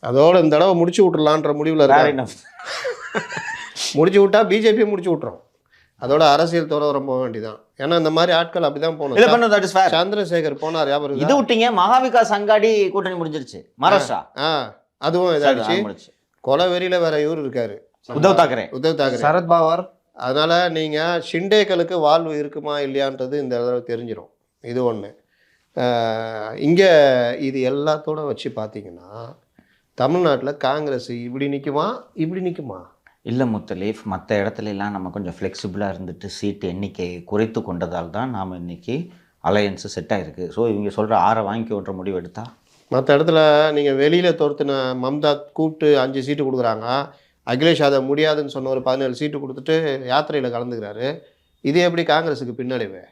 அதோட இந்த தடவை முடிச்சு விட்டுலான்ற முடிவில் Fair இருக்காரு. enough. முடிச்சு விட்டா பிஜேபியை முடிச்சு விட்டுரும். அதோட அரசியல் துறவரம் போக வேண்டியதான். ஏன்னா இந்த மாதிரி ஆட்கள் அப்படிதான் இல்ல போகணும். பண்ணு, that is fair. சந்திரசேகர் போனார், ஞாபகம் இது இருக்கா? விட்டீங்க, மகாவிகாஸ் அங்காடி கூட்டணி முடிஞ்சிருச்சு மகாராஷ்டிரா. அதுவும் இதாகிடுச்சு. முடிச்சு. கொலை வெறியில வேற இவர் இருக்காரு, உத்தவ் தாக்கரே. உத்தவ் தாக்கரே. சரத் பவார். அதனால நீங்க ஷிண்டேக்களுக்கு வாழ்வு இருக்குமா இல்லையான்றது இந்த தடவை தெரிஞ்சிடும். இது ஒன்று. இங்கே இது எல்லாத்தோட வச்சு பார்த்தீங்கன்னா தமிழ்நாட்டில் காங்கிரஸ் இப்படி நிற்குமா இப்படி நிற்குமா? இல்லை முத்தலீஃப், மற்ற இடத்துல எல்லாம் நம்ம கொஞ்சம் ஃப்ளெக்சிபிளாக இருந்துட்டு சீட்டு எண்ணிக்கையை குறைத்து கொண்டதால் தான் நாம் இன்னைக்கு அலையன்ஸு செட் ஆகிருக்கு. ஸோ இவங்க சொல்கிற 6 வாங்கி ஓட்டுற முடிவு எடுத்தா மற்ற இடத்துல நீங்கள் வெளியில் தோர்த்துன மம்தா கூப்பிட்டு 5 சீட்டு கொடுக்குறாங்க. அகிலேஷ் அதை முடியாதுன்னு சொன்ன ஒரு 17 சீட்டு கொடுத்துட்டு யாத்திரையில் கலந்துக்கிறாரு. இது எப்படி காங்கிரஸுக்கு பின்னடைவு?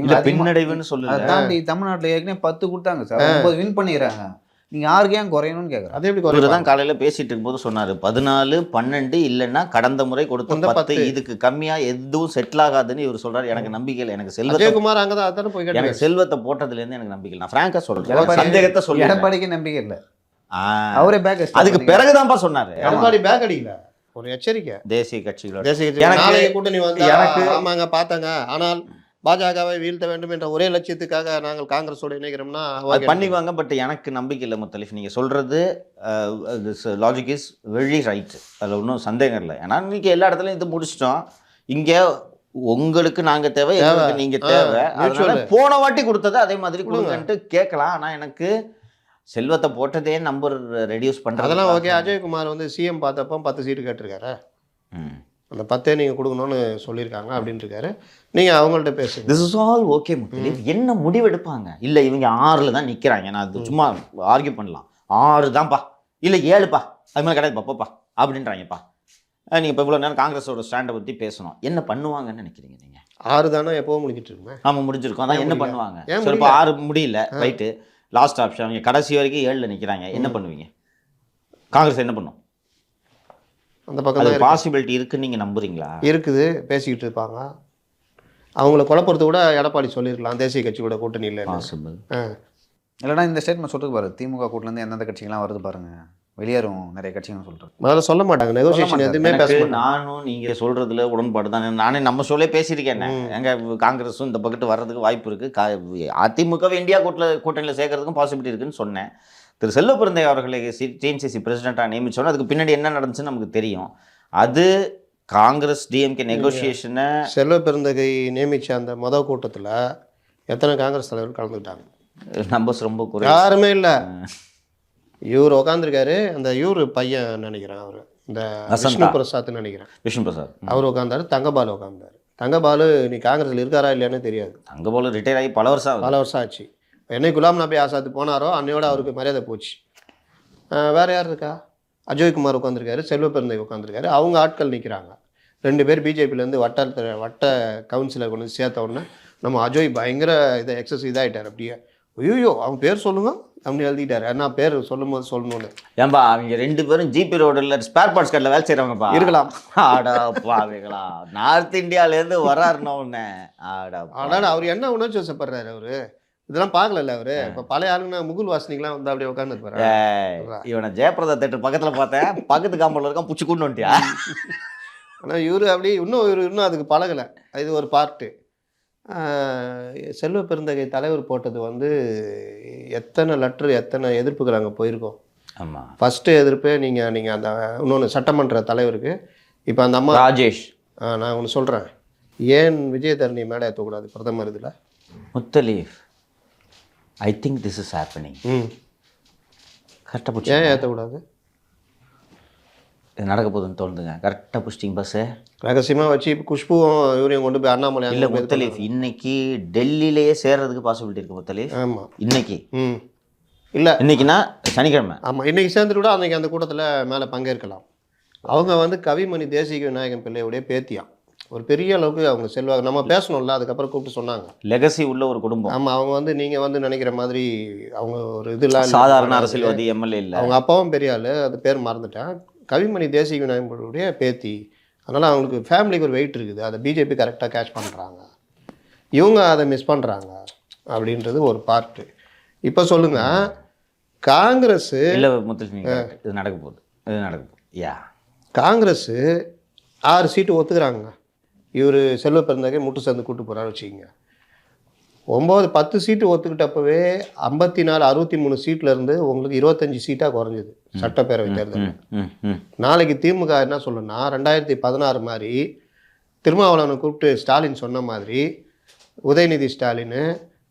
இல்லை பின்னடைவுன்னு சொல்லல. அதை தாண்டி தமிழ்நாட்டில் ஏற்கனவே 10 கொடுத்தாங்க சார், 9 வின் பண்ணிடுறாங்க. நீங்கள் யாருக்கு ஏன் குறையணும்னு கேட்குறேன். அது எப்படி இவர் குறையுது? தான் காலையில் பேசிட்டு இருக்கும்போது சொன்னார் 14, 12 இல்லைன்னா கடந்த முறை கொடுத்த 10, இதுக்கு கம்மியாக எதுவும் செட்டில் ஆகாதுன்னு இவர் சொல்கிறார். எனக்கு நம்பிக்கை இல்லை. எனக்கு செல்வத்தை அஜயகுமார் அங்கே தான் அதானே போய் எனக்கு செல்வத்தை போட்டதுலேருந்து எனக்கு நம்பிக்கை இல்லை. நான் ஃப்ராங்காக சொல்கிறேன், சந்தேகத்தை சொல்லுவேன். எடப்பாடிக்கு நம்பிக்கை இல்லை, அவரே பேக். அதுக்கு பிறகுதான்ப்பா சொன்னார். எடப்பாடி பேக் அடிக்கல, ஒரு எச்சரிக்கை. தேசிய கட்சிகளோட தேசிய எனக்கு- நாளைய கூட்டணி வந்து எனக்கு ஆமாங்க பார்த்தாங்க, ஆனால் பாஜகவை வீழ்த்த வேண்டும் என்ற ஒரே லட்சியத்துக்காக நாங்கள் காங்கிரஸோடு இணைக்கிறோம்னா அது பண்ணிக்குவாங்க. பட் எனக்கு நம்பிக்கை இல்லை முத்தலீஃப். நீங்கள் சொல்கிறது லாஜிக் இஸ் வெரி ரைட், அதில் ஒன்றும் சந்தேகம் இல்லை. ஏன்னா இன்னைக்கு எல்லா இடத்துலையும் இது முடிச்சிட்டோம். இங்கே உங்களுக்கு நாங்கள் தேவை, எங்களுக்கு நீங்கள் தேவை. அதனால போன வாட்டி கொடுத்தது அதே மாதிரி கொடுங்கன்ட்டு கேட்கலாம். ஆனால் எனக்கு செல்வத்தை போட்டதே நம்பர் ரெடியூஸ் பண்ணுறது அதெல்லாம் ஓகே. அஜயகுமார் வந்து சிஎம் பார்த்தப்போ 10 சீட்டு கேட்டிருக்காரு. அந்த 10 நீங்கள் கொடுக்கணும்னு சொல்லியிருக்காங்க அப்படின்னு இருக்காரு. நீங்கள் அவங்கள்ட்ட பேசுங்க. This is all okay Muthalif. என்ன முடிவு எடுப்பாங்க? இல்லை இவங்க 6ல் தான் நிற்கிறாங்க, நான் அது சும்மா ஆர்கியூ பண்ணலாம். 6 தான்ப்பா, இல்லை 7பா, அது மாதிரி கிடையாது பாப்பா அப்படின்றாங்கப்பா. நீங்கள் இப்போ இவ்வளோ நேரம் காங்கிரஸோட ஸ்டாண்டை பற்றி பேசணும். என்ன பண்ணுவாங்கன்னு நினைக்கிறீங்க நீங்கள்? 6 தானே எப்போவும் முடிக்கிட்டு இருக்குமே. ஆமாம் முடிஞ்சிருக்கோம். அதான் என்ன பண்ணுவாங்க? ஏன் சரி, இப்போ 6 முடியல, ரைட்டு, லாஸ்ட் ஆப்ஷன். அவங்க கடைசி வரைக்கும் 7ல் நிற்கிறாங்க. என்ன பண்ணுவீங்க? காங்கிரஸ் என்ன பண்ணும்? அந்த பக்கம் அது தான் பாசிபிலிட்டி இருக்குன்னு நீங்கள் நம்புறீங்களா? இருக்குது, பேசிக்கிட்டு இருப்பாங்க. அவங்கள குழப்பறது கூட எடப்பாடி சொல்லியிருக்கலாம், தேசிய கட்சி கூட கூட்டணி இல்லை. பாசிபிள். இல்லைனா இந்த ஸ்டேட்மெண்ட் சொல்லிட்டு பாரு, திமுக கூட்டிலேருந்து எந்தெந்த கட்சிகள்லாம் வருது பாருங்க, வெளியேறும் நிறைய கட்சிகள் சொல்கிறேன். முதல்ல சொல்ல மாட்டாங்க, நெகோசியேஷன் எதுவுமே பேச எனக்கு மாட்டாங்க. நானும் நீங்கள் சொல்கிறதுல உடன்பாடு தானே. நானே நம்ம சொல்லே பேசியிருக்கேன். எங்கள் காங்கிரஸும் இந்த பக்கத்து வர்றதுக்கு வாய்ப்பு இருக்குது. அதிமுகவை இந்தியா கூட்டணியில் சேர்க்கறதுக்கும் பாசிபிலிட்டி இருக்குன்னு சொன்னேன். திரு செல்வ பிறந்தை அவர்களை டிஎன்சிசி பிரசிடெண்ட்டாக நியமிச்சோன்னா அதுக்கு பின்னாடி என்ன நடந்துச்சுன்னு நமக்கு தெரியும். அது காங்கிரஸ் டிஎம்கே நெகோசியேஷனை செல்வ பெருந்தகை நியமித்த அந்த மொதல் கூட்டத்தில் எத்தனை காங்கிரஸ் தலைவர்கள் கலந்துக்கிட்டாங்க? நம்பர்ஸ் ரொம்ப குறை. யாருமே இல்லை. இவர் உட்காந்துருக்காரு, அந்த இவர் பையன் நினைக்கிறேன், அவர் இந்த விஷ்ணு பிரசாத்னு நினைக்கிறேன், விஷ்ணு பிரசாத் அவர் உட்காந்தாரு. தங்கபாலு உட்காந்தாரு. தங்கபாலு நீ காங்கிரஸில் இருக்காரா இல்லையானு தெரியாது. தங்கபாலு ரிட்டையர் ஆகி பல வருஷம் ஆச்சு. என்னை குலாம் நபி ஆசாத் போனாரோ அன்னையோட அவருக்கு மரியாதை போச்சு. வேறு யார் இருக்கா? அஜய்குமார் உட்காந்துருக்காரு, செல்வ பெருந்தை உட்காந்துருக்காரு. அவங்க ஆட்கள் நிற்கிறாங்க. 2 பேர் பிஜேபியிலேருந்து வட்ட கவுன்சிலர் கொண்டு சேர்த்த உடனே நம்ம அஜய் பயங்கர இதை எக்ஸஸ் இதாகிட்டார். அப்படியே ஐயோ அவங்க பேர் சொல்லுங்க அப்படின்னு எழுதிட்டாரு. என்ன பேர் சொல்லும் போது சொல்லணும்னு. ஏன்பா அவங்க 2 பேரும் ஜிபி ரோடில் ஸ்பேர் பார்ட்ஸ் கடையில் வேலை செய்கிறவங்கப்பா. இருக்கலாம். ஆடா பாவிகளா, நார்த் இந்தியாவிலேருந்து வராருன்னு ஒன்று. ஆடா ஆனால் அவர் என்ன உணர்ச்சி வசப்படுறாரு அவரு, இதெல்லாம் பார்க்கல அவரு. இப்போ பழைய ஆளுங்க முகுல் வாசனிக்கெலாம் வந்து அப்படியே உட்காந்துருப்பாரு. இவனை ஜெயபிரதா தேட்டர் பக்கத்தில் பார்த்தேன், பக்கத்து காம்பவுண்டில் இருக்கான், புச்சு கூண்டு வந்துட்டியா. ஆனால் இவர் அப்படி இன்னும் அதுக்கு பழகலை. இது ஒரு பார்ட்டு. செல்வ பெருந்தகை தலைவர் போட்டது வந்து எத்தனை லெட்ரு எத்தனை எதிர்ப்புகள் அங்கே போயிருக்கோம். ஆமாம். ஃபஸ்ட்டு எதிர்ப்பே நீங்கள் அந்த இன்னொன்று சட்டமன்ற தலைவருக்கு. இப்போ அந்த அம்மா ராஜேஷ், நான் ஒன்று சொல்கிறேன், ஏன் விஜயதரணி மேலே ஏற்றக்கூடாது பிரதமர் இதில்? Muthalif, I think this is happening. கரெக்டாக பிடிச்சி ஏன் ஏற்றக்கூடாது? இது நடக்க போகுதுன்னு தோணுதுங்க. கரெக்டாக புஷ்டிங் பஸ்ஸு ரகசியமாக வச்சு இப்போ குஷ்புவும் இவரையும் கொண்டு போய் அண்ணாமலை இல்லை முத்தலீஃப் இன்னைக்கு டெல்லியிலேயே சேர்றதுக்கு பாசிபிலிட்டி இருக்குது முத்தலீஃப். ஆமாம் இன்னைக்கு இல்லை இன்னைக்குன்னா சனிக்கிழமை. ஆமாம், இன்றைக்கி சேர்ந்துட்டு கூட அன்றைக்கி அந்த கூட்டத்தில் மேலே பங்கேற்கலாம். அவங்க வந்து கவிமணி தேசிக விநாயகன் பிள்ளையுடைய பேத்தியாம். ஒரு பெரிய அளவுக்கு அவங்க செல்வாங்க. நம்ம பேசணும்ல, அதுக்கப்புறம் கூப்பிட்டு சொன்னாங்க. லெகசி உள்ள ஒரு குடும்பம். ஆமாம், அவங்க வந்து நீங்கள் வந்து நினைக்கிற மாதிரி அவங்க ஒரு இதெல்லாம் சாதாரண அரசியல்வாதி எம்எல்ஏ இல்லை. அவங்க அப்பாவும் பெரிய ஆள், அது பேர் மறந்துட்டேன். கவிமணி தேசிக விநாயகனுடைய பேத்தி. அதனால் அவங்களுக்கு ஃபேமிலிக்கு ஒரு வெயிட் இருக்குது. அதை பிஜேபி கரெக்டாக கேட்ச் பண்ணுறாங்க, இவங்க அதை மிஸ் பண்ணுறாங்க அப்படின்றது ஒரு பார்ட்டு. இப்போ சொல்லுங்கள், காங்கிரஸ் இல்லை முத்தலீஃப் இது நடக்க போகுது, இது நடக்க போகுது. யா காங்கிரஸ் 6 சீட்டு ஒத்துக்கிறாங்க. இவர் செல்வ பெருந்தகை முட்டு சேர்ந்து கூட்டு போகிறாரு வச்சுக்கிங்க. 9-10 சீட்டு ஒத்துக்கிட்டப்பவே 54 63 சீட்லேருந்து உங்களுக்கு 25 சீட்டாக குறைஞ்சிது சட்டப்பேரவை தேர்தல். நாளைக்கு திமுக என்ன சொல்லணும்னா 2016 மாதிரி திருமாவளவனை கூப்பிட்டு ஸ்டாலின் சொன்ன மாதிரி, உதயநிதி ஸ்டாலின்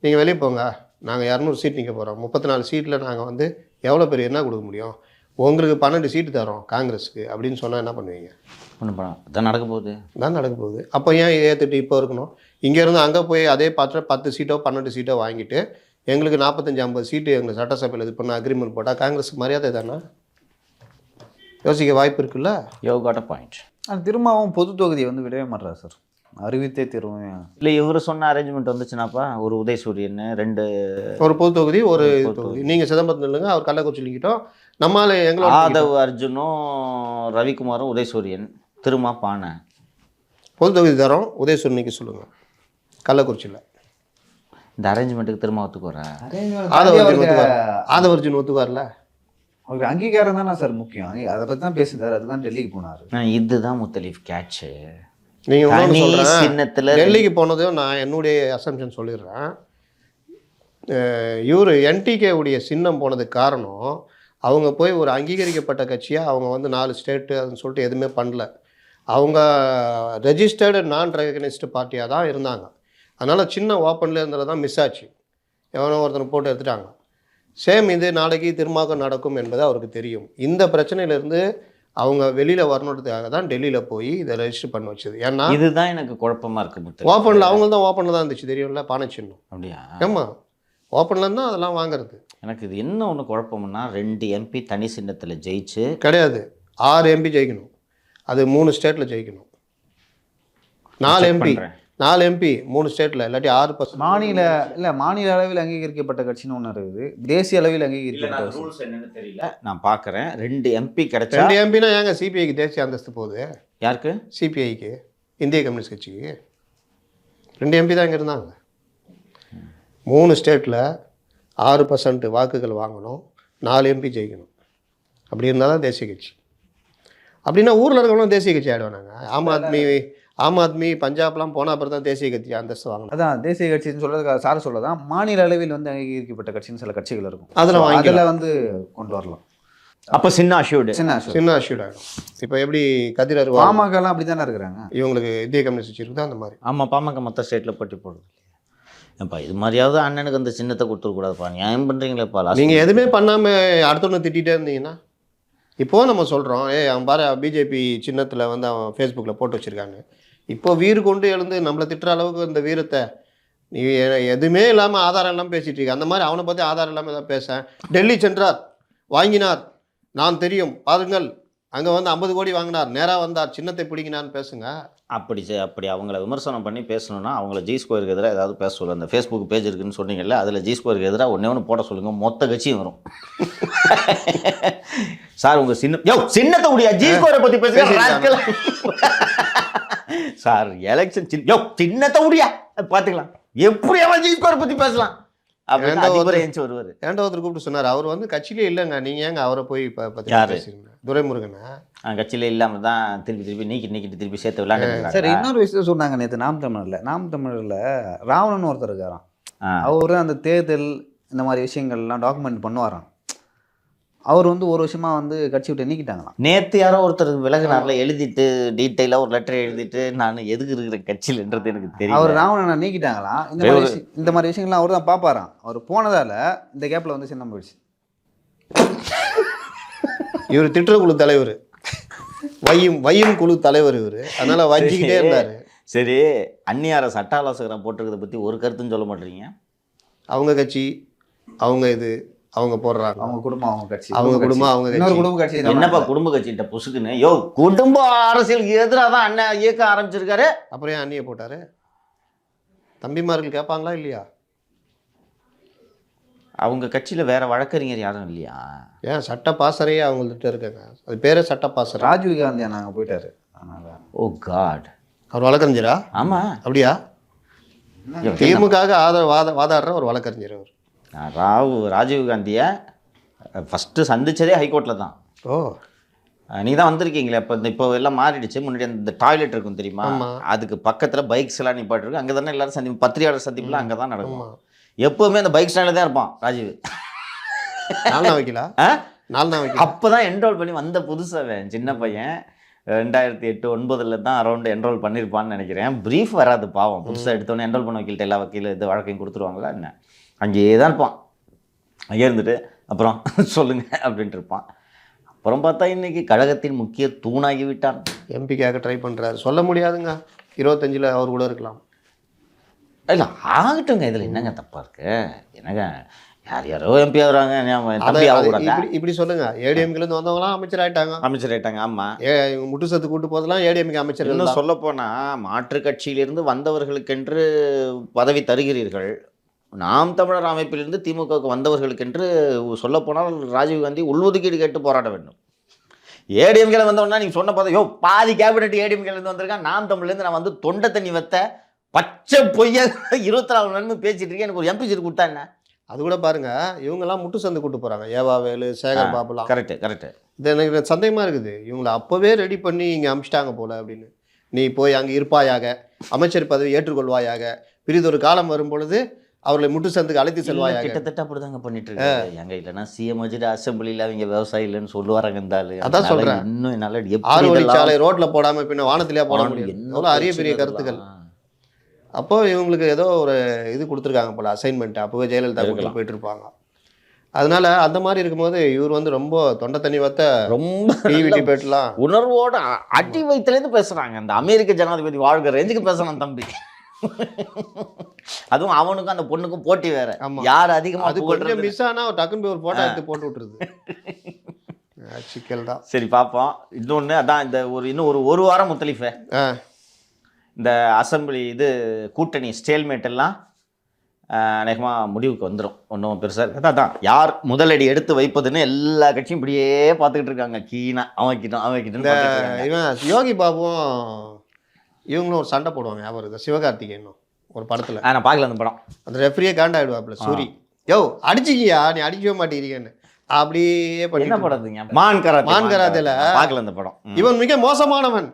நீங்கள் வெளியே போங்க, நாங்கள் 200 சீட் நிற்க போகிறோம், 34 சீட்டில் நாங்கள் வந்து எவ்வளோ பேர் என்ன கொடுக்க முடியும், உங்களுக்கு 12 சீட்டு தரோம் காங்கிரஸுக்கு அப்படின்னு சொன்னால் என்ன பண்ணுவீங்க? ஒன்றும் பண்ண தான் நடக்க போகுது, தான் நடக்க போகுது. அப்போ ஏன் ஏற்றுட்டு இப்போ இருக்கணும்? இங்கேருந்து அங்கே போய் அதே பாத்திர 10 சீட்டோ 12 சீட்டோ வாங்கிட்டு எங்களுக்கு 45-50 சீட்டு எங்களுக்கு சட்டசபையில் இது பண்ண அக்ரிமெண்ட் போட்டால் காங்கிரஸுக்கு மரியாதை தானே? யோசிக்க வாய்ப்பு இருக்குல்ல. You got a point. ஆனால் திரும்பவும் பொது தொகுதியை வந்து விடவே மாட்டார் சார், அறிவித்தே திரும்ப. இல்லை இவர் சொன்ன அரேஞ்ச்மெண்ட் வந்துச்சுனாப்பா, ஒரு உதயசூரியன் 2 ஒரு பொது தொகுதி, ஒரு தொகுதி. நீங்கள் சிதம்பரத்தில் இல்லைங்க, அவர் கள்ளக்குறிச்சிக்கிட்டோம். நம்மளால எங்களோட ஆதவ் அர்ஜுனும் ரவிக்குமாரும் உதயசூரியன் திருமா பானை பொது தொகுதி தரோம். உதயசூரியனுக்கு சொல்லுங்கள் கள்ளக்குறிச்சியில். இந்த அரேஞ்ச்மெண்ட்டுக்கு திரும்ப ஒத்துக்குற ஆதவ அர்ஜுன் ஒத்துக்குவார்ல? அவருக்கு அங்கீகாரம் தானே சார் முக்கியம். அதை பற்றி தான் பேசுகிறார், அதுதான் டெல்லிக்கு போனார். இதுதான் முத்தலீஃப் கேட்சு. நீங்கள் சின்னத்தில் டெல்லிக்கு போனதும் நான் என்னுடைய அசம்ஷன் சொல்லிடுறேன். இவர் என்டிகே உடைய சின்னம் போனதுக்கு காரணம், அவங்க போய் ஒரு அங்கீகரிக்கப்பட்ட கட்சியாக அவங்க வந்து 4 ஸ்டேட்டு அதுன்னு சொல்லிட்டு எதுவுமே பண்ணல. அவங்க ரெஜிஸ்டர்டு நான் ரெகக்னைஸ்டு பார்ட்டியாக தான் இருந்தாங்க. அதனால் சின்ன ஓப்பனில் இருந்தது தான் மிஸ் ஆச்சு. எவனோ ஒருத்தனை போட்டு எடுத்துட்டாங்க. சேம் இது நாளைக்கு திரும்ப நடக்கும் என்பது அவருக்கு தெரியும். இந்த பிரச்சனையிலேருந்து அவங்க வெளியில் வரணுன்றதுக்காக தான் டெல்லியில் போய் இதை ரெஜிஸ்டர் பண்ண வச்சது. ஏன்னா இதுதான் எனக்கு குழப்பமாக இருக்குது. ஓப்பனில் அவங்க தான் ஓப்பனில் தான் இருந்துச்சு, தெரியும்ல, பானை சின்னம். அப்படியா? ஆமாம், ஓப்பனில் இருந்தால் அதெல்லாம் வாங்குறது. எனக்கு இது என்ன ஒன்று குழப்பம்னா, 2 எம்பி தனி சின்னத்தில் ஜெயிச்சு கிடையாது, 6 எம்பி ஜெயிக்கணும். அது 3 ஸ்டேட்டில் ஜெயிக்கணும். 4 எம்பி 3 ஸ்டேட்டில், இல்லாட்டி 6%. மாநில அளவில் அங்கீகரிக்கப்பட்ட கட்சின்னு ஒன்று இருக்குது, தேசிய அளவில் அங்கீகரிக்கப்பட்ட ரூல்ஸ் என்னன்னு தெரியல, நான் பார்க்குறேன். 2 எம்பி கிடைச்சா 2 எம்பினா ஏங்க சிபிஐக்கு தேசிய அந்தஸ்து போகுது? யாருக்கு? சிபிஐக்கு, இந்திய கம்யூனிஸ்ட் கட்சிக்கு 2 எம்பி தான் இங்கே இருந்தாங்க. 3 ஸ்டேட்டில் 6% வாக்குகள் வாங்கணும், 4 எம்பி ஜெயிக்கணும். அப்படி இருந்தால் தான் தேசிய கட்சி. அப்படின்னா ஊரில் இருக்கவங்களும் தேசிய கட்சி ஆகிடுவாங்க. ஆம் ஆத்மி பஞ்சாப்லாம் போன அப்புறம் தான் தேசிய கட்சி அந்தஸ்து வாங்கணும். அதான் தேசிய கட்சின்னு சொல்கிறது சார் சொல்லதான். மாநில அளவில் வந்து அங்கீகரிக்கப்பட்ட கட்சின்னு சில கட்சிகள் இருக்கும், அதில் வந்து கொண்டு வரலாம். அப்போ சின்ன அஷ்யூர்டு ஆகிடும். இப்போ எப்படி கதிரர் பாமகலாம் அப்படி தானே இருக்கிறாங்க. இவங்களுக்கு இந்திய கம்யூனிஸ்ட் கட்சி இருக்குது அந்த மாதிரி. ஆமாம், பாமக மொத்த ஸ்டேட்டில் போட்டி போடுது. ஏப்பா இது மாதிரியாவது அண்ணனுக்கு அந்த சின்னத்தை கொடுத்துருக்கூடாதுப்பா, நியாயம் பண்ணுறீங்களேப்பா. நீங்கள் எதுவுமே பண்ணாமல் அடுத்தவனை திட்டிகிட்டே இருந்தீங்கன்னா, இப்போது நம்ம சொல்கிறோம், அவன் பாரு பிஜேபி சின்னத்தில் வந்து அவன் ஃபேஸ்புக்கில் போட்டு வச்சுருக்காங்க. இப்போ வீறு கொண்டு எழுந்து நம்மளை திட்டுற அளவுக்கு இந்த வீரத்தை நீ எதுவுமே இல்லாமல் ஆதாரம் இல்லாமல் பேசிகிட்டு இருக்க. அந்த மாதிரி அவனை பற்றி ஆதாரம் இல்லாமல் ஏதாவது பேச, டெல்லி சென்றார், வாங்கினார், நான் தெரியும் பாருங்கள், அங்கே வந்து 50 கோடி வாங்கினார், நேராக வந்தார், சின்னத்தை பிடிங்கினான்னு பேசுங்க. அப்படி அவங்கள விமர்சனம் பண்ணி பேசணும்னா அவங்கள ஜி ஸ்கொயருக்கு எதிராக ஏதாவது பேச சொல்லுங்கள். அந்த ஃபேஸ்புக் பேஜ் இருக்குன்னு சொன்னீங்கல்ல, அதில் ஜி ஸ்கொயருக்கு எதிராக ஒன்று போட சொல்லுங்கள், மொத்த கட்சியும் வரும். சார் உங்கள் சின்னத்தை முடியா ஜி ஸ்கொயரை பற்றி பேசுகிறேன் சார், எலெக்ஷன் சின்னத்தை முடியா பார்த்துக்கலாம், எப்படி அவன் ஜி ஸ்கொயரை பற்றி பேசலாம் அப்படின்னு வருவார். ஏன்டா ஒருத்தர் கூப்பிட்டு சொன்னார், அவர் வந்து கட்சியிலே இல்லைங்க, நீங்கள் ஏங்க அவரை போய் பேசுறீங்க? துரைமுருகனை கட்சியில் இல்லாமல் தான் திருப்பி நீக்கிட்டு திருப்பி சேர்த்து விளையாண்டு. சரி, இன்னொரு விஷயம் சொன்னாங்க நேற்று நாம் தமிழரில் ராவணன் ஒருத்தர் இருக்காராம். அவர் அந்த தேர்தல் இந்த மாதிரி விஷயங்கள்லாம் டாக்குமெண்ட் பண்ணுவாராம். அவர் வந்து ஒரு வருஷமா வந்து கட்சி விட்டு நீக்கிட்டாங்களாம். நேற்று யாரோ ஒருத்தர் விலகினார்ல, எழுதிட்டு டீட்டெயிலாக ஒரு லெட்டர் எழுதிட்டு நான் எதுக்கு இருக்கிற கட்சியில்ன்றது எனக்கு தெரியும். அவர் ராவணனை நீக்கிட்டாங்களாம். இந்த மாதிரி விஷயங்கள்லாம் அவர் தான் பார்ப்பாராம். அவர் போனதால இந்த கேப்பில் வந்து சின்னம் போயிடுச்சு. இவர் திட்டுற குழு தலைவர், வையும் குழு தலைவர் இவர், அதனால வஞ்சிக்கிட்டே இருந்தார். சரி, அந்நியார சட்ட ஆலோசகரை போட்டிருக்கிறத பற்றி ஒரு கருத்துன்னு சொல்ல மாட்டேறீங்க. அவங்க கட்சி, அவங்க இது, அவங்க போடுறாங்க, அவங்க குடும்பம், அவங்க கட்சி, அவங்க குடும்பம், அவங்க இன்னொரு குடும்ப கட்சி. என்னப்பா குடும்ப கட்சிகிட்ட புசுக்குன்னு? குடும்ப அரசியலுக்கு எதிராக தான் அண்ணன் இயக்கம் ஆரம்பிச்சிருக்காரு. அப்புறம் ஏன் அண்ணியை போட்டாரு? தம்பிமார்கள் கேட்பாங்களா இல்லையா? அவங்க கட்சியில் வேற வழக்கறிஞர் யாரும் இல்லையா? ஏன் சட்ட பாசறையே அவங்கள்ட்ட இருக்காங்க, அது பேரே சட்ட பாசறை. ராஜீவ் காந்தியா நாங்கள் போயிட்டாரு. ஓ காட், அவர் வழக்கறிஞரா? ஆமாம். அப்படியா? திமுக வாதாடுற ஒரு வழக்கறிஞர் அவர். ராஜீவ் காந்தியை ஃபஸ்ட்டு சந்தித்ததே ஹைகோர்ட்டில் தான். ஓ, நீ தான் வந்திருக்கீங்களே. இப்போ எல்லாம் மாறிடுச்சு. முன்னாடி அந்த டாய்லெட் இருக்கும் தெரியுமா, அதுக்கு பக்கத்தில் பைக்ஸ் எல்லாம் நிப்பாட்டிருக்கு. அங்கே தானே எல்லாரும் சந்திப்பு, பத்திரிகையாளர் சந்திப்புலாம் அங்கே தான் நடக்கும். எப்போவுமே அந்த பைக் ஸ்டாண்டில் தான் இருப்பான் ராஜீவ். அப்போ தான் என்ரோல் பண்ணி வந்த புதுசாக சின்ன பையன் 2008-09 தான் அரௌண்ட் என்ரோல் பண்ணியிருப்பான்னு நினைக்கிறேன். ப்ரீஃப் வராது பாவம், புதுசாக எடுத்தோன்னே என்ரோல் பண்ண வக்கீல்கிட்ட எல்லா வக்கீல் இது வழக்கையும் கொடுத்துருவாங்களா என்ன, அங்கேயே தான் இருப்பான். அங்கே இருந்துட்டு அப்புறம் சொல்லுங்கள் அப்படின்ட்டு இருப்பான். அப்புறம் பார்த்தா இன்றைக்கி கழகத்தின் முக்கிய தூணாகி விட்டான். எம்பிக்காக ட்ரை பண்ணுறாரு. சொல்ல முடியாதுங்க, 25 அவர் கூட இருக்கலாம். இல்லை ஆகட்டுங்க, இதில் என்னங்க தப்பாக இருக்கு? என்னங்க யாரோ எம்பி ஆகுறாங்க, இப்படி சொல்லுங்க. ஏடிஎம்கிலேருந்து வந்தவங்களாம் அமைச்சர் ஆயிட்டாங்க. ஆமாம், முட்டு சத்து கூட்டு போதெல்லாம் ஏடிஎம்கே அமைச்சர். இன்னும் சொல்ல போனால் மாற்று கட்சியிலிருந்து வந்தவர்களுக்கென்று பதவி தருகிறீர்கள். நாம் தமிழர் அமைப்பிலிருந்து திமுகவுக்கு வந்தவர்களுக்கென்று சொல்லப்போனால் ராஜீவ்காந்தி உள்ஒதுக்கீடு கேட்டு போராட வேண்டும். ஏடிஎம்கேல வந்தவொன்னா நீங்கள் சொன்ன பார்த்தா பாதி கேபினெட் ஏடிஎம்கேலேருந்து வந்திருக்கான். நாம் தமிழ்லேருந்து நான் வந்து தொண்டை தண்ணி வைத்த பச்சை பொய்யா 24 மணி நேரம் பேசிட்டு இருக்கேன், எனக்கு ஒரு எம்பி சீட் கொடுத்தா என்ன? அது கூட பாருங்க, இவங்கெல்லாம் முட்டு சந்து கூட்டு போகிறாங்க. ஏவாவேலு, சேகர் பாபுலாம். கரெக்டு. இது எனக்கு சந்தேகமாக இருக்குது. இவங்களை அப்போவே ரெடி பண்ணி இங்கே அமிச்சிட்டாங்க போல அப்படின்னு. நீ போய் அங்கே இருப்பாயாக, அமைச்சர் பதவி ஏற்றுக்கொள்வாயாக, பிரிதொரு காலம் வரும் பொழுது அவர்களை முட்டு சந்துக்கு அழைத்து செல்வாயாக. கிட்டத்தட்ட அப்படிதாங்க பண்ணிட்டு இருக்காங்க. எங்க இல்லைன்னா சிஎம் வச்சுட்டு அசம்பிளியில் அவங்க விவசாயம் இல்லைன்னு சொல்லுவாங்க. இருந்தாலும் அதான் சொல்கிறேன், இன்னும் என்னால் 6 வழிச்சாலை ரோட்டில் போடாமல் பின்ன வானத்திலேயே போட முடியும். எவ்வளோ அரிய பெரிய கருத்துக்கள். அப்போ இவங்களுக்கு ஏதோ ஒரு இது கொடுத்துருக்காங்க போல, அசைன்மெண்ட். அப்போவே ஜெயலலிதா கூட்டில் போயிட்டு இருப்பாங்க. அதனால அந்த மாதிரி இருக்கும்போது இவர் வந்து ரொம்ப தொண்டை தண்ணி வத்த ரொம்ப டிபேட்லாம் உணர்வோட அடி வயிற்றுலேருந்து பேசுகிறாங்க. அந்த அமெரிக்க ஜனாதிபதி வாழ்கிற ரேஞ்சுக்கு பேசணும் தம்பி. அதுவும் அவனுக்கும் அந்த பொண்ணுக்கும் போட்டி வேற, யார் அதிகமாக. அது கொஞ்சம் மிஸ் ஆனால் டக்குன்னு போய் ஒரு போட்டோ எடுத்து போட்டு விட்டுருது. சிக்கல் தான். சரி பார்ப்போம். இன்னொன்று அதான் இந்த இன்னும் ஒரு வாரம் முத்தலிஃபே இந்த அசம்பிளி இது கூட்டணி ஸ்டேல்மேட் எல்லாம் அநேகமாக முடிவுக்கு வந்துடும். ஒன்றும் பெருசாக அதான் யார் முதலடி எடுத்து வைப்பதுன்னு எல்லா கட்சியும் இப்படியே பார்த்துக்கிட்டு இருக்காங்க. கீனா அவன் இவன் யோகி பாபுவும் இவங்களும் ஒரு சண்டை போடுவாங்க. ஞாபகம் இருக்கா? சிவகார்த்திகேயனும் ஒரு படத்தில். நான் பார்க்கல அந்த படம். அந்த ரெஃப்ரியே காண்டாயிடுவாப்புல. சூரி அடிச்சிக்கியா, நீ அடிக்கவே மாட்டேங்கிறீங்கன்னு அப்படியே பண்ணி. என்ன படத்துங்க? மான் கராத்தேல பார்க்கல அந்த படம். இவன் மிக மோசமானவன்,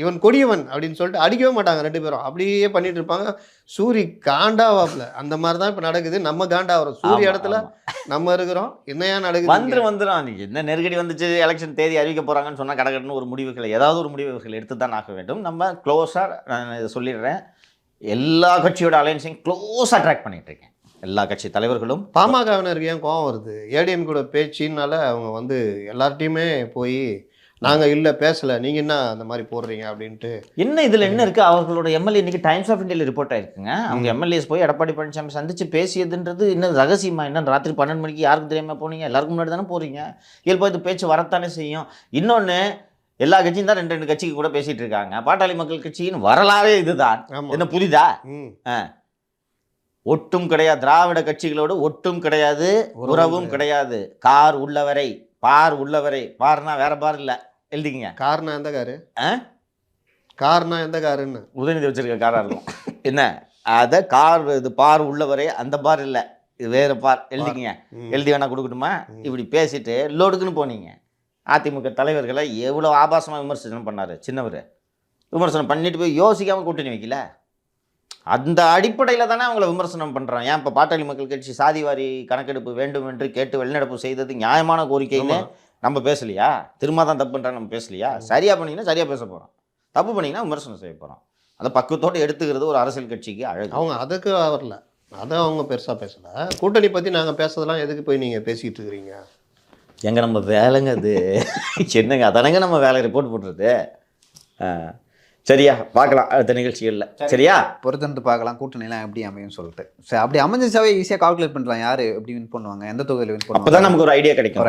இவன் கொடியவன் அப்படின்னு சொல்லிட்டு அடிக்கவே மாட்டாங்க 2 பேரும். அப்படியே பண்ணிட்டு இருப்பாங்க. சூரி காண்டாவாப்ல. அந்த மாதிரி தான் இப்போ நடக்குது. நம்ம காண்டாகிறோம், சூரிய இடத்துல நம்ம இருக்கிறோம். என்னையா நடக்குது? வந்துடும். என்ன நெருக்கடி வந்துச்சு, எலெக்ஷன் தேதி அறிவிக்க போகிறாங்கன்னு சொன்னால் கடகடன்னு ஒரு முடிவுகளை ஏதாவது ஒரு முடிவுகள் எடுத்து தான் ஆக வேண்டும். நம்ம க்ளோஸாக, நான் இதை சொல்லிடுறேன், எல்லா கட்சியோட அலையன்ஸையும் க்ளோஸாக ட்ராக் பண்ணிட்டு இருக்கேன். எல்லா கட்சி தலைவர்களும். பாமகவினருக்கு ஏன் கோவம் வருது? ஏடிஎம் கூட பேச்சின்னால அவங்க வந்து எல்லார்ட்டையுமே போய் நாங்கள் இல்லை பேசலை நீங்கள் என்ன அந்த மாதிரி போடுறீங்க அப்படின்ட்டு. என்ன இதில் என்ன இருக்குது, அவர்களோட எம்எல்ஏ இன்னைக்கு டைம்ஸ் ஆஃப் இந்தியாவில் ரிப்போர்ட் ஆயிருக்குங்க. அவங்க எம்எல்ஏஸ் போய் எடப்பாடி பழனிசாமி சந்திச்சு பேசியதுன்றது இன்னும் ரகசியமா? என்ன ராத்திரி 12 மணிக்கு யாருக்கு தெரியாமல் போனீங்க? எல்லாருக்கும் முன்னாடி தானே போகிறீங்க. இயல்பாக இது பேச்சு வரத்தானே செய்யும். இன்னொன்று, எல்லா கட்சியும் தான் 2 கட்சிக்கு கூட பேசிகிட்டு இருக்காங்க. பாட்டாளி மக்கள் கட்சியின் வரலாறே இதுதான். என்ன புரியுதா? ஒட்டும் கிடையாது, திராவிட கட்சிகளோடு ஒட்டும் கிடையாது, உறவும் கிடையாது. கார் உள்ளவரை பார் உள்ளவரை. பார்னா வேற பார் இல்லை, எழுதிக்கங்க. காரணம் எந்த காரு? காரணம் எந்த காருன்னு உதயநிதி வச்சிருக்க காராக இருக்கும். என்ன அதை கார் இது பார் உள்ளவரை, அந்த பார் இல்லை, இது வேற பார், எழுதிக்கங்க. எழுதி வேணா கொடுக்கணுமா? இப்படி பேசிட்டு லோடுக்குன்னு போனீங்க. அதிமுக தலைவர்களை எவ்வளோ ஆபாசமாக விமர்சனம் பண்ணார் சின்னவர். விமர்சனம் பண்ணிட்டு போய் யோசிக்காமல் கூட்டணி வைக்கல. அந்த அடிப்படையில் தானே அவங்கள விமர்சனம் பண்ணுறான். ஏன் இப்போ பாட்டாளி மக்கள் கட்சி சாதிவாரி கணக்கெடுப்பு வேண்டும் என்று கேட்டு வெளிநடப்பு செய்தது நியாயமான கோரிக்கைன்னு நம்ம பேசலையா? திரும்ப தான் தப்பு பண்ணுறாங்க, நம்ம பேசலையா? சரியாக பண்ணிங்கன்னா சரியாக பேச போகிறோம், தப்பு பண்ணிங்கன்னா விமர்சனம் செய்ய போகிறோம். அதை பக்குவத்தோடு எடுத்துக்கிறது ஒரு அரசியல் கட்சிக்கு அழகு. அவங்க அதுக்கு வரல, அதை அவங்க பெருசாக பேசலை. கூட்டணி பற்றி நாங்கள் பேசுறதெல்லாம் எதுக்கு போய் நீங்கள் பேசிகிட்டு இருக்கிறீங்க? எங்க நம்ம வேலைங்க அது. என்னங்க அதனங்க நம்ம வேலை ரிப்போர்ட் போட்டுறது. சரியா, பார்க்கலாம் அடுத்த நிகழ்ச்சிகளில். சரியா, பொறுத்திருந்து பார்க்கலாம் கூட்டணிலாம் எப்படி அமையும் சொல்லிட்டு. சரி, அப்படி அமைஞ்சாவே ஈஸியாக கால்குலேட் பண்ணலாம் யார் எப்படி வின் பண்ணுவாங்க, எந்த தொகுதியில் வின் பண்ணுவாங்க. அப்பதான் நமக்கு ஒரு ஐடியா கிடைக்கும்.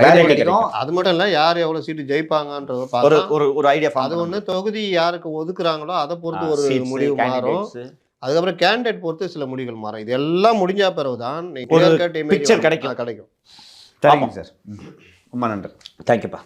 அது மட்டும் இல்லை, யார் எவ்வளோ சீட்டு ஜெயிப்பாங்கன்றத ஒரு ஐடியா. அது ஒன்று, தொகுதி யாருக்கு ஒதுக்குறாங்களோ அதை பொறுத்து ஒரு முடிவு மாறும். அதுக்கப்புறம் கேண்டிடேட் பொறுத்து சில முடிவுகள் மாறும். இது எல்லாம் முடிஞ்ச பிறகுதான் பிக்சர் கிடைக்கும். கிடைக்கும். சரிங்க சார், ரொம்ப நன்றி. தேங்க்யூப்பா.